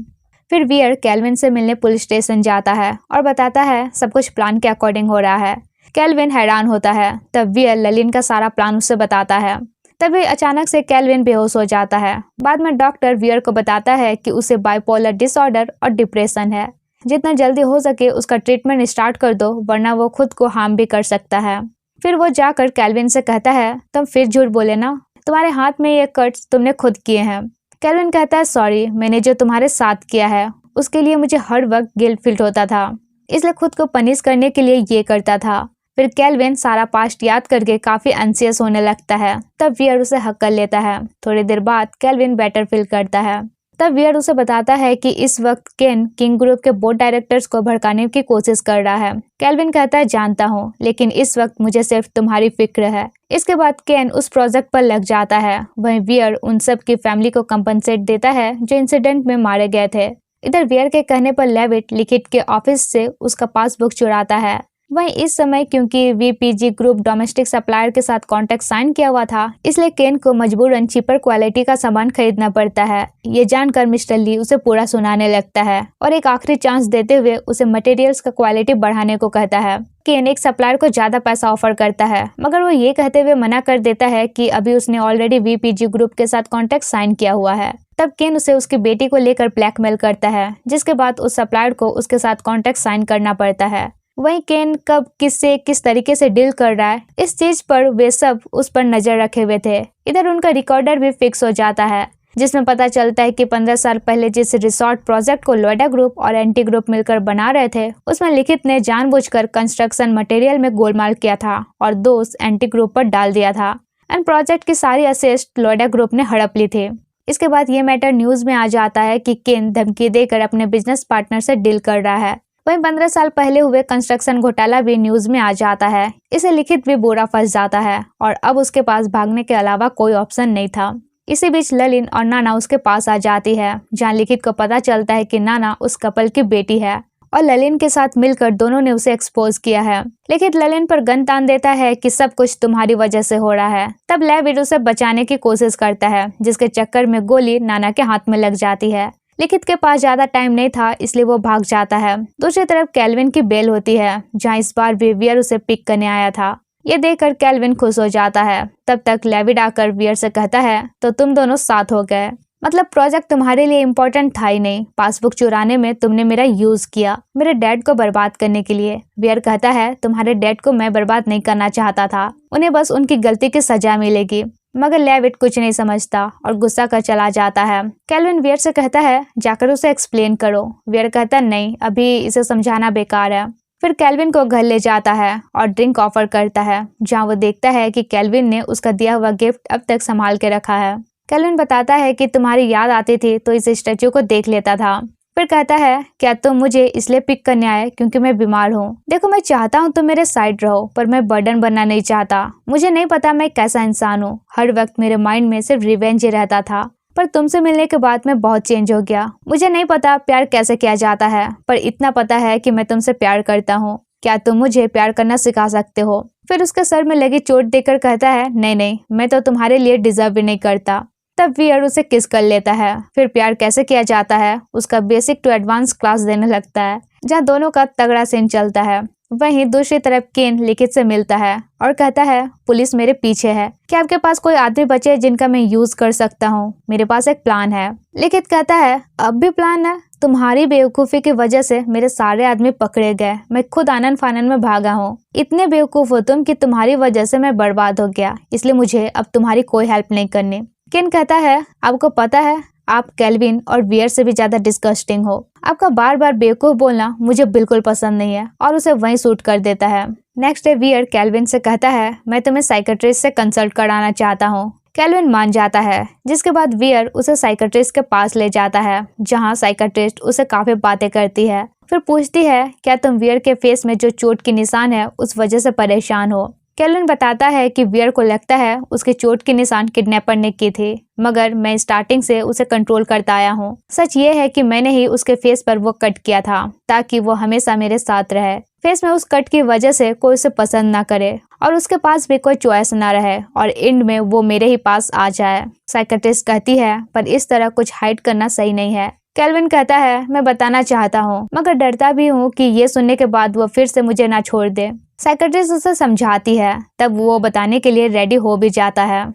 फिर वियर केल्विन से मिलने पुलिस स्टेशन जाता है और बताता है सब कुछ प्लान के अकॉर्डिंग हो रहा है। केल्विन हैरान होता है। तब वियर ललिन का सारा प्लान उसे बताता है। तभी अचानक से केल्विन बेहोश हो जाता है। बाद में डॉक्टर वियर को बताता है कि उसे बाइपोलर डिसऑर्डर और डिप्रेशन है, जितना जल्दी हो सके उसका ट्रीटमेंट स्टार्ट कर दो वरना वो खुद को हार्म भी कर सकता है। फिर वो जाकर केल्विन से कहता है तुम फिर झूठ बोले ना, तुम्हारे हाथ में ये कट्स तुमने खुद किए हैं। केल्विन कहता है सॉरी, मैंने जो तुम्हारे साथ किया है उसके लिए मुझे हर वक्त गिल्ट फील होता था, इसलिए खुद को पनिश करने के लिए ये करता था। फिर केल्विन सारा पास्ट याद करके काफी एंसियस होने लगता है। तब वियर उसे हक कर लेता है। थोड़ी देर बाद केल्विन बेटर फील करता है। तब वियर उसे बताता है कि इस वक्त केन किंग ग्रुप के बोर्ड डायरेक्टर्स को भड़काने की कोशिश कर रहा है। केल्विन कहता है जानता हूँ, लेकिन इस वक्त मुझे सिर्फ तुम्हारी फिक्र है। इसके बाद केन उस प्रोजेक्ट पर लग जाता है। वहीं वियर उन सब की फैमिली को कंपनसेट देता है जो इंसिडेंट में मारे गए थे। इधर वियर के कहने पर लेविड लिखित के ऑफिस से उसका पासबुक चुराता है। वहीं इस समय क्योंकि वीपीजी ग्रुप डोमेस्टिक सप्लायर के साथ कॉन्ट्रैक्ट साइन किया हुआ था, इसलिए केन को मजबूरन चीपर क्वालिटी का सामान खरीदना पड़ता है। ये जानकर मिस्टर ली उसे पूरा सुनाने लगता है और एक आखिरी चांस देते हुए उसे मटेरियल्स का क्वालिटी बढ़ाने को कहता है। केन एक सप्लायर को ज्यादा पैसा ऑफर करता है, मगर वो ये कहते हुए मना कर देता है कि अभी उसने ऑलरेडी वीपीजी ग्रुप के साथ कॉन्ट्रैक्ट साइन किया हुआ है। तब केन उसे उसकी बेटी को लेकर ब्लैकमेल करता है, जिसके बाद उस सप्लायर को उसके साथ कॉन्ट्रैक्ट साइन करना पड़ता है। वहीं केन कब किससे किस तरीके से डील कर रहा है इस चीज पर वे सब उस पर नजर रखे हुए थे। इधर उनका रिकॉर्डर भी फिक्स हो जाता है, जिसमें पता चलता है कि 15 साल पहले जिस रिसोर्ट प्रोजेक्ट को लोएडा ग्रुप और एंटी ग्रुप मिलकर बना रहे थे, उसमें लिखित ने जानबूझकर कंस्ट्रक्शन मटेरियल में गोलमाल किया था और दोष एंटी ग्रुप पर डाल दिया था एंड प्रोजेक्ट की सारी असेस्ट लोएडा ग्रुप ने हड़प ली थी। इसके बाद ये मैटर न्यूज में आ जाता है कि केन धमकी देकर अपने बिजनेस पार्टनर से डील कर रहा है। वहीं 15 साल पहले हुए कंस्ट्रक्शन घोटाला भी न्यूज में आ जाता है। इसे लिखित भी बुरा फंस जाता है और अब उसके पास भागने के अलावा कोई ऑप्शन नहीं था। इसी बीच ललिन और नाना उसके पास आ जाती है, जहां लिखित को पता चलता है कि नाना उस कपल की बेटी है और ललिन के साथ मिलकर दोनों ने उसे एक्सपोज किया है। लिखित ललिन पर गन तान देता है कि सब कुछ तुम्हारी वजह से हो रहा है। तब लेविड उसे बचाने की कोशिश करता है, जिसके चक्कर में गोली नाना के हाथ में लग जाती है। लिखित के पास ज्यादा टाइम नहीं था, इसलिए वो भाग जाता है। दूसरी तरफ केल्विन की बेल होती है, जहाँ इस बार भी वियर उसे पिक करने आया था। ये देखकर केल्विन खुश हो जाता है। तब तक लेविड आकर वियर से कहता है, तो तुम दोनों साथ हो गए, मतलब प्रोजेक्ट तुम्हारे लिए इम्पोर्टेंट था ही नहीं, पासबुक चुराने में तुमने मेरा यूज किया मेरे डैड को बर्बाद करने के लिए। वियर कहता है, तुम्हारे डैड को मैं बर्बाद नहीं करना चाहता था, उन्हें बस उनकी गलती की सजा मिलेगी। मगर लेविड कुछ नहीं समझता और गुस्सा कर चला जाता है। केल्विन वियर से कहता है, जाकर उसे एक्सप्लेन करो। वियर कहता है, नहीं, अभी इसे समझाना बेकार है। फिर केल्विन को घर ले जाता है और ड्रिंक ऑफर करता है, जहाँ वो देखता है कि केल्विन ने उसका दिया हुआ गिफ्ट अब तक संभाल के रखा है। केल्विन बताता है कि तुम्हारी याद आती थी तो इस स्टैचू को देख लेता था। फिर कहता है, क्या तुम मुझे इसलिए पिक करने आए क्योंकि मैं बीमार हूँ? देखो, मैं चाहता हूँ तुम मेरे साइड रहो, पर मैं बर्डन बनना नहीं चाहता। मुझे नहीं पता मैं कैसा इंसान हूँ, हर वक्त मेरे माइंड में सिर्फ रिवेंज ही रहता था, पर तुमसे मिलने के बाद मैं बहुत चेंज हो गया। मुझे नहीं पता प्यार कैसे किया जाता है, पर इतना पता है कि मैं तुमसे प्यार करता हूँ। क्या तुम मुझे प्यार करना सिखा सकते हो? फिर उसके सर में लगी चोट देखकर कहता है, नहीं नहीं, मैं तो तुम्हारे लिए डिजर्व भी नहीं करता। तब वियर उसे किस कर लेता है। फिर प्यार कैसे किया जाता है उसका बेसिक टू एडवांस क्लास देने लगता है, जहाँ दोनों का तगड़ा सीन चलता है। वहीं दूसरी तरफ केन लिखित से मिलता है और कहता है, पुलिस मेरे पीछे है, क्या आपके पास कोई आदमी बचे जिनका मैं यूज कर सकता हूँ? मेरे पास एक प्लान है। लिखित कहता है, अब भी प्लान है? तुम्हारी बेवकूफी की वजह से मेरे सारे आदमी पकड़े गए, मैं खुद आनन फानन में भागा हूँ। इतने बेवकूफ हो तुम कि तुम्हारी वजह से मैं बर्बाद हो गया, इसलिए मुझे अब तुम्हारी कोई हेल्प नहीं करनी। केन कहता है, आपको पता है आप केल्विन और वियर से भी ज्यादा डिस्गस्टिंग हो। आपका बार बार बेवकूफ बोलना मुझे बिल्कुल पसंद नहीं है, और उसे वहीं शूट कर देता है। नेक्स्ट डे वियर केल्विन से कहता है, मैं तुम्हें साइकेट्रिस्ट से कंसल्ट कराना चाहता हूँ। केल्विन मान जाता है, जिसके बाद वियर उसे साइकेट्रिस्ट के पास ले जाता है, जहाँ साइकेट्रिस्ट उसे काफी बातें करती है। फिर पूछती है, क्या तुम वियर के फेस में जो चोट की निशान है उस वजह से परेशान हो? केल्विन बताता है कि वियर को लगता है उसके चोट के निशान किडनैपर ने की थी, मगर मैं स्टार्टिंग से उसे कंट्रोल करता आया हूँ। सच ये है कि मैंने ही उसके फेस पर वो कट किया था ताकि वो हमेशा मेरे साथ रहे। फेस में उस कट की वजह से कोई उसे पसंद ना करे और उसके पास भी कोई चॉइस ना रहे और एंड में वो मेरे ही पास आ जाए। साइकेट्रिस्ट कहती है, पर इस तरह कुछ हाइड करना सही नहीं है। केल्विन कहता है, मैं बताना चाहता हूँ, मगर डरता भी हूँ कि ये सुनने के बाद वो फिर से मुझे ना छोड़ दे। साइकेट्रिस्ट उसे समझाती है, तब वो बताने के लिए रेडी हो भी जाता है,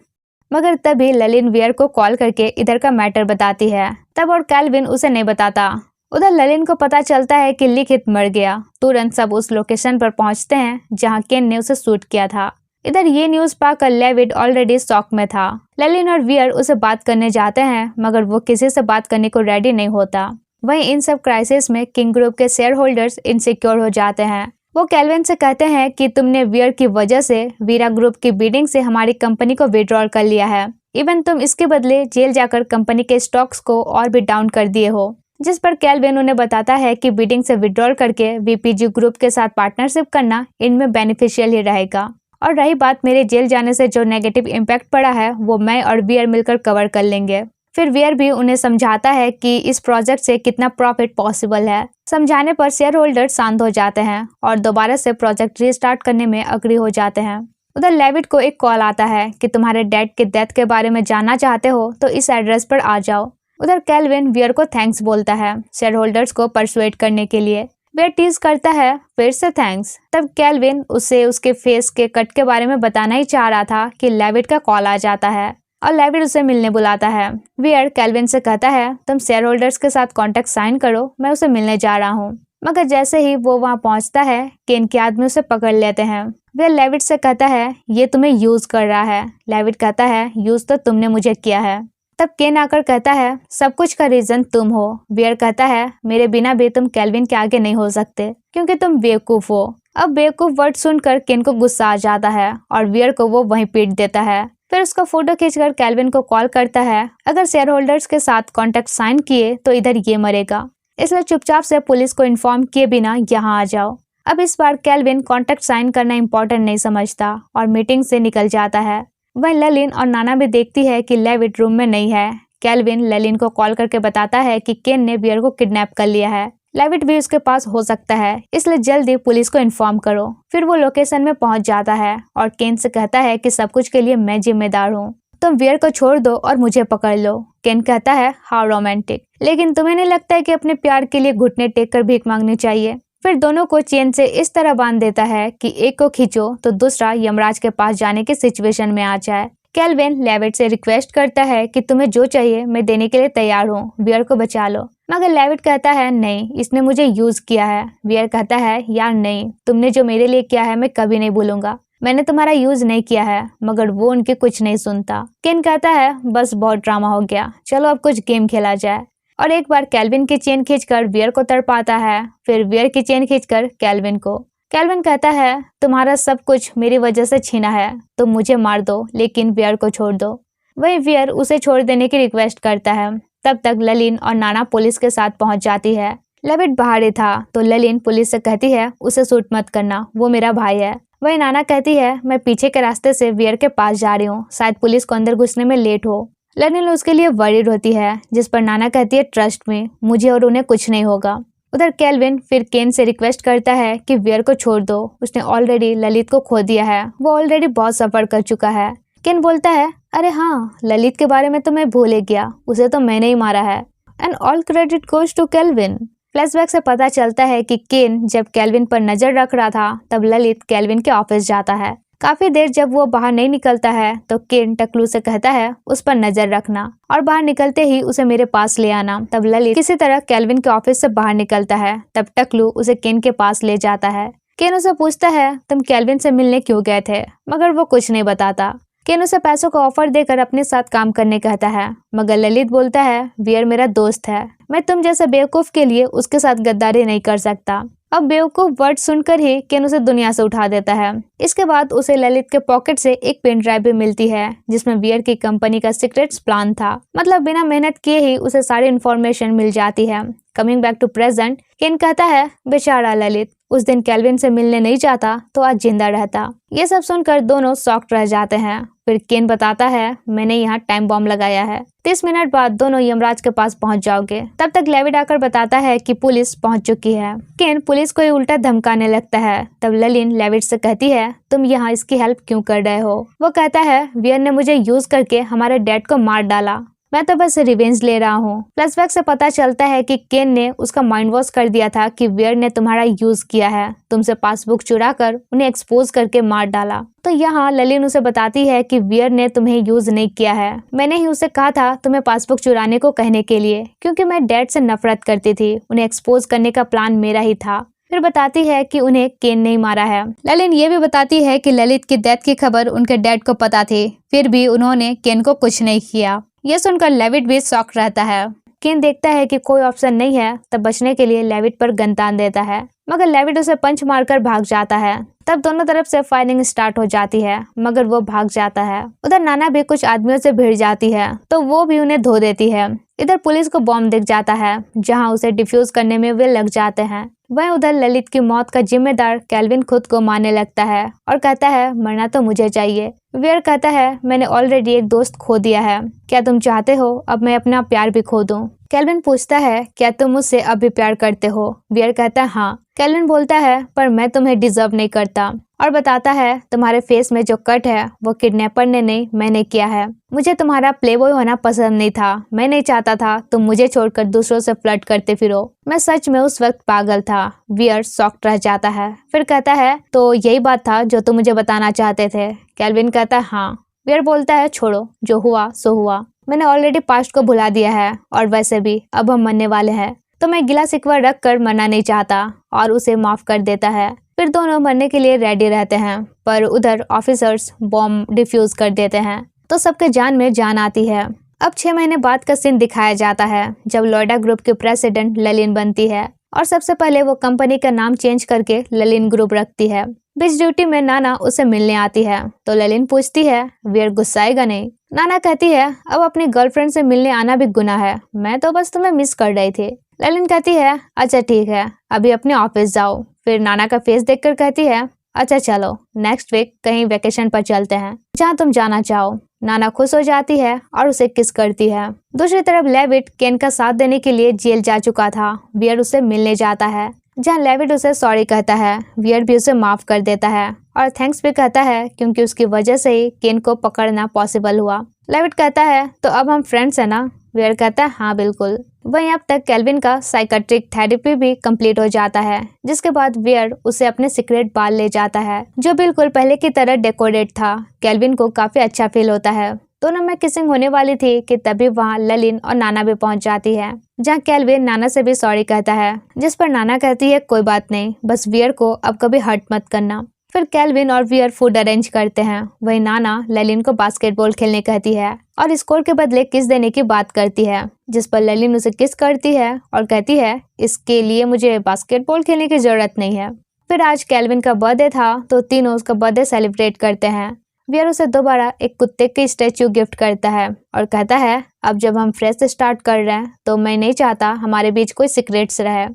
मगर तभी ललिन वियर को कॉल करके इधर का मैटर बताती है। तब और केल्विन उसे नहीं बताता। उधर ललिन को पता चलता है कि लिखित मर गया। तुरंत सब उस लोकेशन पर पहुंचते हैं जहां केन ने उसे शूट किया था। इधर ये न्यूज पाकर लेविड ऑलरेडी शॉक में था। ललिन और वियर उसे बात करने जाते हैं, मगर वो किसी से बात करने को रेडी नहीं होता। वहीं इन सब क्राइसिस में किंग ग्रुप के शेयर होल्डर्स इनसिक्योर हो जाते हैं। वो केल्विन से कहते हैं कि तुमने वियर की वजह से वीरा ग्रुप की बिडिंग से हमारी कंपनी को विड्रॉल कर लिया है। इवन तुम इसके बदले जेल जाकर कंपनी के स्टॉक्स को और भी डाउन कर दिए हो। जिस पर केल्विन उन्हें बताता है कि बिडिंग से विड्रॉल करके वीपीजी ग्रुप के साथ पार्टनरशिप करना इनमें बेनिफिशियल ही रहेगा। और रही बात मेरे जेल जाने से जो नेगेटिव इम्पैक्ट पड़ा है, वो मैं और वियर मिलकर कवर कर लेंगे। फिर वियर भी उन्हें समझाता है कि इस प्रोजेक्ट से कितना प्रॉफिट पॉसिबल है। समझाने पर शेयर होल्डर शांत हो जाते हैं और दोबारा से प्रोजेक्ट रीस्टार्ट करने में अग्री हो जाते हैं। उधर लेविड को एक कॉल आता है कि तुम्हारे डैड के डेथ के बारे में जानना चाहते हो तो इस एड्रेस पर आ जाओ। उधर केल्विन वियर को थैंक्स बोलता है शेयर होल्डर्स को परसुएट करने के लिए। वियर टीज करता है, फिर से थैंक्स। तब केल्विन उसे उसके फेस के कट के बारे में बताना ही चाह रहा था कि लेविड का कॉल आ जाता है और लेविड उसे मिलने बुलाता है। वियर केल्विन से कहता है, तुम शेयर होल्डर्स के साथ कॉन्ट्रैक्ट साइन करो, मैं उसे मिलने जा रहा हूँ। मगर जैसे ही वो वहाँ पहुँचता है, केन के आदमी उसे पकड़ लेते हैं। वियर लेविड से कहता है, ये तुम्हें यूज कर रहा है। लेविड कहता है, यूज तो तुमने मुझे किया है। तब केन आकर कहता है, सब कुछ का रीजन तुम हो। वियर कहता है, मेरे बिना भी तुम केल्विन के आगे नहीं हो सकते क्योंकि तुम बेवकूफ हो। अब बेवकूफ वर्ड सुनकर केन को गुस्सा आ जाता है और वियर को वो वहीं पीट देता है। फिर उसका फोटो खींचकर केल्विन को कॉल करता है, अगर शेयर होल्डर्स के साथ कॉन्ट्रैक्ट साइन किए तो इधर ये मरेगा, इसलिए चुपचाप से पुलिस को इन्फॉर्म किए बिना यहाँ आ जाओ। अब इस बार केल्विन कॉन्ट्रैक्ट साइन करना इम्पोर्टेंट नहीं समझता और मीटिंग से निकल जाता है। वह ललिन और नाना भी देखती है कि लेविड रूम में नहीं है। केल्विन ललिन को कॉल करके बताता है कि केन ने वियर को किडनैप कर लिया है। लेविड भी उसके पास हो सकता है, इसलिए जल्दी पुलिस को इन्फॉर्म करो। फिर वो लोकेशन में पहुंच जाता है और केन से कहता है कि सब कुछ के लिए मैं जिम्मेदार हूँ, तुम वियर को छोड़ दो और मुझे पकड़ लो। केन कहता है हाउ रोमांटिक, लेकिन तुम्हें नहीं लगता है कि अपने प्यार के लिए घुटने टेक कर भीख मांगनी चाहिए। फिर दोनों को चेन से इस तरह बांध देता है कि एक को खींचो तो दूसरा यमराज के पास जाने की सिचुएशन में आ जाए। केल्विन लेविट से रिक्वेस्ट करता है कि तुम्हें जो चाहिए मैं देने के लिए तैयार हूँ, वियर को बचा लो। मगर लेविट कहता है नहीं, इसने मुझे यूज किया है। वियर कहता है यार नहीं, तुमने जो मेरे लिए किया है मैं कभी नहीं भूलूंगा, मैंने तुम्हारा यूज नहीं किया है। मगर वो उनके कुछ नहीं सुनता। केन कहता है बस बहुत ड्रामा हो गया, चलो अब कुछ गेम खेला जाए। और एक बार केल्विन की चेन खींचकर वियर को तड़पाता है, फिर वियर की चेन खींचकर केल्विन को। केल्विन कहता है तुम्हारा सब कुछ मेरी वजह से छीना है, तुम मुझे मार दो लेकिन वियर को छोड़ दो। वही वियर उसे छोड़ देने की रिक्वेस्ट करता है। तब तक ललिन और नाना पुलिस के साथ पहुंच जाती है। लेविट बाहर ही था तो ललिन पुलिस से कहती है उसे शूट मत करना, वो मेरा भाई है। वही नाना कहती है मैं पीछे के रास्ते से वियर के पास जा रही हूँ, शायद पुलिस को अंदर घुसने में लेट हो। ललिन उसके लिए वरीड होती है, जिस पर नाना कहती है ट्रस्ट में, मुझे और उन्हें कुछ नहीं होगा। उधर केल्विन फिर केन से रिक्वेस्ट करता है कि वियर को छोड़ दो, उसने ऑलरेडी ललित को खो दिया है, वो ऑलरेडी बहुत सफर कर चुका है। केन बोलता है अरे हाँ, ललित के बारे में तो मैं भूल ही गया, उसे तो मैंने ही मारा है। And all credit goes to Kelvin. Flashback से पता चलता है कि केन जब केल्विन पर नजर रख रहा था तब ललित केल्विन के ऑफिस जाता है। काफी देर जब वो बाहर नहीं निकलता है तो केन टकलू से कहता है उस पर नजर रखना और बाहर निकलते ही उसे मेरे पास ले आना। तब ललित किसी तरह केल्विन के ऑफिस से बाहर निकलता है। तब टकलू उसे केन के पास ले जाता है। केन उसे पूछता है तुम केल्विन से मिलने क्यों गए थे, मगर वो कुछ नहीं बताता। केन उसे पैसों का ऑफर देकर अपने साथ काम करने कहता है, मगर ललित बोलता है वियर मेरा दोस्त है, मैं तुम जैसे बेवकूफ के लिए उसके साथ गद्दारी नहीं कर सकता। अब बेवकूफ वर्ड सुनकर ही केन उसे दुनिया से उठा देता है। इसके बाद उसे ललित के पॉकेट से एक पेन ड्राइव भी मिलती है जिसमें वियर की कंपनी का सीक्रेट्स प्लान था। मतलब बिना मेहनत किए ही उसे सारी इन्फॉर्मेशन मिल जाती है। कमिंग बैक टू प्रेजेंट, केन कहता है बेचारा ललित, उस दिन केल्विन से मिलने नहीं जाता तो आज जिंदा रहता। ये सब सुनकर दोनों शॉक्ड रह जाते हैं। फिर केन बताता है मैंने यहाँ टाइम बॉम्ब लगाया है, 30 मिनट बाद दोनों यमराज के पास पहुंच जाओगे। तब तक लेविट आकर बताता है कि पुलिस पहुंच चुकी है। केन पुलिस को ही उल्टा धमकाने लगता है। तब ललिन लेविट से कहती है तुम यहाँ इसकी हेल्प क्यों कर रहे हो। वो कहता है वियर ने मुझे यूज करके हमारे डैड को मार डाला, मैं तो बस रिवेंज ले रहा हूँ। फ्लैशबैक से पता चलता है कि केन ने उसका माइंड वॉश कर दिया था कि वियर ने तुम्हारा यूज किया है, तुमसे पासबुक चुरा कर उन्हें एक्सपोज करके मार डाला। तो यहाँ ललिन उसे बताती है कि वियर ने तुम्हें यूज नहीं किया है, मैंने ही उसे कहा था तुम्हें पासबुक चुराने को कहने के लिए, क्योंकि मैं डैड से नफरत करती थी, उन्हें एक्सपोज करने का प्लान मेरा ही था। फिर बताती है कि उन्हें केन नहीं मारा है। ललिन ये भी बताती है कि ललित की डेथ की खबर उनके डैड को पता थी, फिर भी उन्होंने केन को कुछ नहीं किया। यह सुनकर लेविट भी शॉक रहता है। केन देखता है कि कोई ऑप्शन नहीं है, तब बचने के लिए लेविट पर गन तान देता है, मगर लेविट उसे पंच मारकर भाग जाता है। तब दोनों तरफ से फायरिंग स्टार्ट हो जाती है, मगर वो भाग जाता है। उधर नाना भी कुछ आदमियों से भिड़ जाती है तो वो भी उन्हें धो देती है। इधर पुलिस को बॉम्ब दिख जाता है जहां उसे डिफ्यूज करने में वे लग जाते हैं। वहीं उधर ललित की मौत का जिम्मेदार केल्विन खुद को मानने लगता है और कहता है मरना तो मुझे चाहिए। वियर कहता है मैंने ऑलरेडी एक दोस्त खो दिया है, क्या तुम चाहते हो अब मैं अपना प्यार भी खो दूं। केल्विन पूछता है क्या तुम मुझसे अब भी प्यार करते हो। वियर कहता है हाँ। केल्विन बोलता है पर मैं तुम्हें डिजर्व नहीं करता और बताता है तुम्हारे फेस में जो कट है वो किडनैपर ने नहीं मैंने किया है। मुझे तुम्हारा प्लेबॉय होना पसंद नहीं था, मैं नहीं चाहता था तुम मुझे छोड़कर दूसरों से फ्लर्ट करते फिरो, मैं सच में उस वक्त पागल था। वियर शॉक्ड रह जाता है, फिर कहता है तो यही बात था जो तुम मुझे बताना चाहते थे। केल्विन कहता है हाँ। वियर बोलता है छोड़ो, जो हुआ सो हुआ, मैंने ऑलरेडी पास्ट को भुला दिया है और वैसे भी अब हम मरने वाले हैं, तो मैं गिला शिकवा रख कर मरना नहीं चाहता और उसे माफ कर देता है। फिर दोनों मरने के लिए रेडी रहते हैं, पर उधर ऑफिसर्स बॉम्ब डिफ्यूज कर देते हैं तो सबके जान में जान आती है। अब 6 महीने बाद का सीन दिखाया जाता है जब लोयडा ग्रुप की प्रेसिडेंट ललिन बनती है और सबसे पहले वो कंपनी का नाम चेंज करके ललिन ग्रुप रखती है। बीच ड्यूटी में नाना उसे मिलने आती है तो ललिन पूछती है वियर गुस्साएगा नहीं। नाना कहती है अब अपनी गर्लफ्रेंड से मिलने आना भी गुनाह है, मैं तो बस तुम्हें मिस कर रही थी। ललिन कहती है अच्छा ठीक है, अभी अपने ऑफिस जाओ। फिर नाना का फेस देखकर कहती है अच्छा चलो नेक्स्ट वीक कहीं वेकेशन पर चलते हैं, जहाँ तुम जाना चाहो। नाना खुश हो जाती है और उसे किस करती है। दूसरी तरफ लेविट केन का साथ देने के लिए जेल जा चुका था। वियर उसे मिलने जाता है जहाँ लेविट उसे सॉरी कहता है। वियर भी उसे माफ कर देता है और थैंक्स भी कहता है क्योंकि उसकी वजह से ही केन को पकड़ना पॉसिबल हुआ। लेविट कहता है तो अब हम फ्रेंड्स हैं ना। वियर कहता है हाँ बिल्कुल। वहीं अब तक केल्विन का साइकेट्रिक थेरेपी भी कंप्लीट हो जाता है, जिसके बाद वियर उसे अपने सीक्रेट बार ले जाता है जो बिल्कुल पहले की तरह डेकोरेट था। केल्विन को काफी अच्छा फील होता है। दोनों में किसिंग होने वाली थी कि तभी वहाँ ललिन और नाना भी पहुंच जाती है, जहाँ केल्विन नाना से भी सॉरी कहता है, जिस पर नाना कहती है कोई बात नहीं, बस वियर को अब कभी हर्ट मत करना। फिर केल्विन और वियर फूड अरेंज करते हैं। वही नाना ललिन को बास्केटबॉल खेलने कहती है और स्कोर के बदले किस देने की बात करती है, जिस पर ललिन उसे किस करती है और कहती है इसके लिए मुझे बास्केटबॉल खेलने की जरूरत नहीं है। फिर आज केल्विन का बर्थडे था तो तीनों उसका बर्थडे सेलिब्रेट करते हैं। वियर उसे दोबारा एक कुत्ते की स्टैचू गिफ्ट करता है और कहता है अब जब हम फ्रेश स्टार्ट कर रहे हैं तो मैं नहीं चाहता हमारे बीच कोई सीक्रेट्स रहे।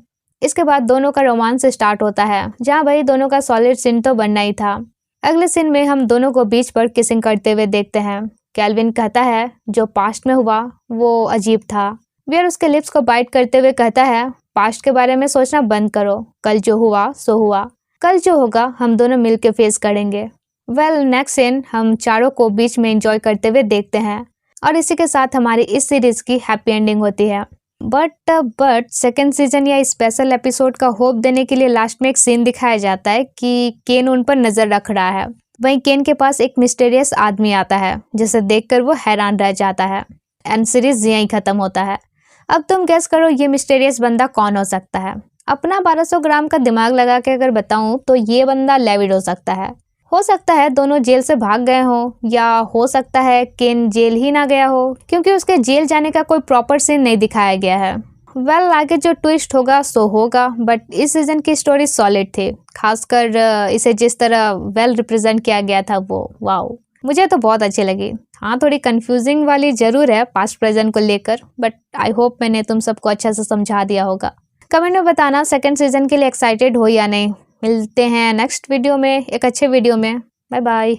इसके बाद दोनों का रोमांस स्टार्ट होता है, जहाँ भाई दोनों का सॉलिड सीन तो बनना ही था। अगले सीन में हम दोनों को बीच पर किसिंग करते हुए देखते हैं। केल्विन कहता है जो पास्ट में हुआ वो अजीब था। वियर उसके लिप्स को बाइट करते हुए कहता है पास्ट के बारे में सोचना बंद करो, कल जो हुआ सो हुआ, कल जो होगा हम दोनों मिलकर फेस करेंगे। नेक्स्ट सीन हम चारों को बीच में एंजॉय करते हुए देखते हैं और इसी के साथ हमारी इस सीरीज की हैप्पी एंडिंग होती है। बट सेकेंड सीजन या स्पेशल एपिसोड का होप देने के लिए लास्ट में एक सीन दिखाया जाता है कि केन उन पर नजर रख रहा है। वहीं केन के पास एक मिस्टीरियस आदमी आता है जिसे देखकर वो हैरान रह जाता है एंड सीरीज यहीं खत्म होता है। अब तुम गेस करो ये मिस्टीरियस बंदा कौन हो सकता है। अपना 1200 ग्राम का दिमाग लगा के अगर बताऊं तो ये बंदा लेविड हो सकता है दोनों जेल से भाग गए हों, या हो सकता है केन जेल ही ना गया हो क्योंकि उसके जेल जाने का कोई प्रॉपर सीन नहीं दिखाया गया है। आगे जो ट्विस्ट होगा सो होगा, बट इस सीजन की स्टोरी सॉलिड थी, खासकर इसे जिस तरह रिप्रेजेंट किया गया था वो वाओ, मुझे तो बहुत अच्छी लगी। हाँ थोड़ी कंफ्यूजिंग वाली जरूर है पास्ट प्रेजेंट को लेकर, बट आई होप मैंने तुम सबको अच्छा से समझा दिया होगा। कमेंट में बताना सेकंड सीजन के लिए एक्साइटेड हो या नहीं। मिलते हैं नेक्स्ट वीडियो में एक अच्छे वीडियो में। Bye bye.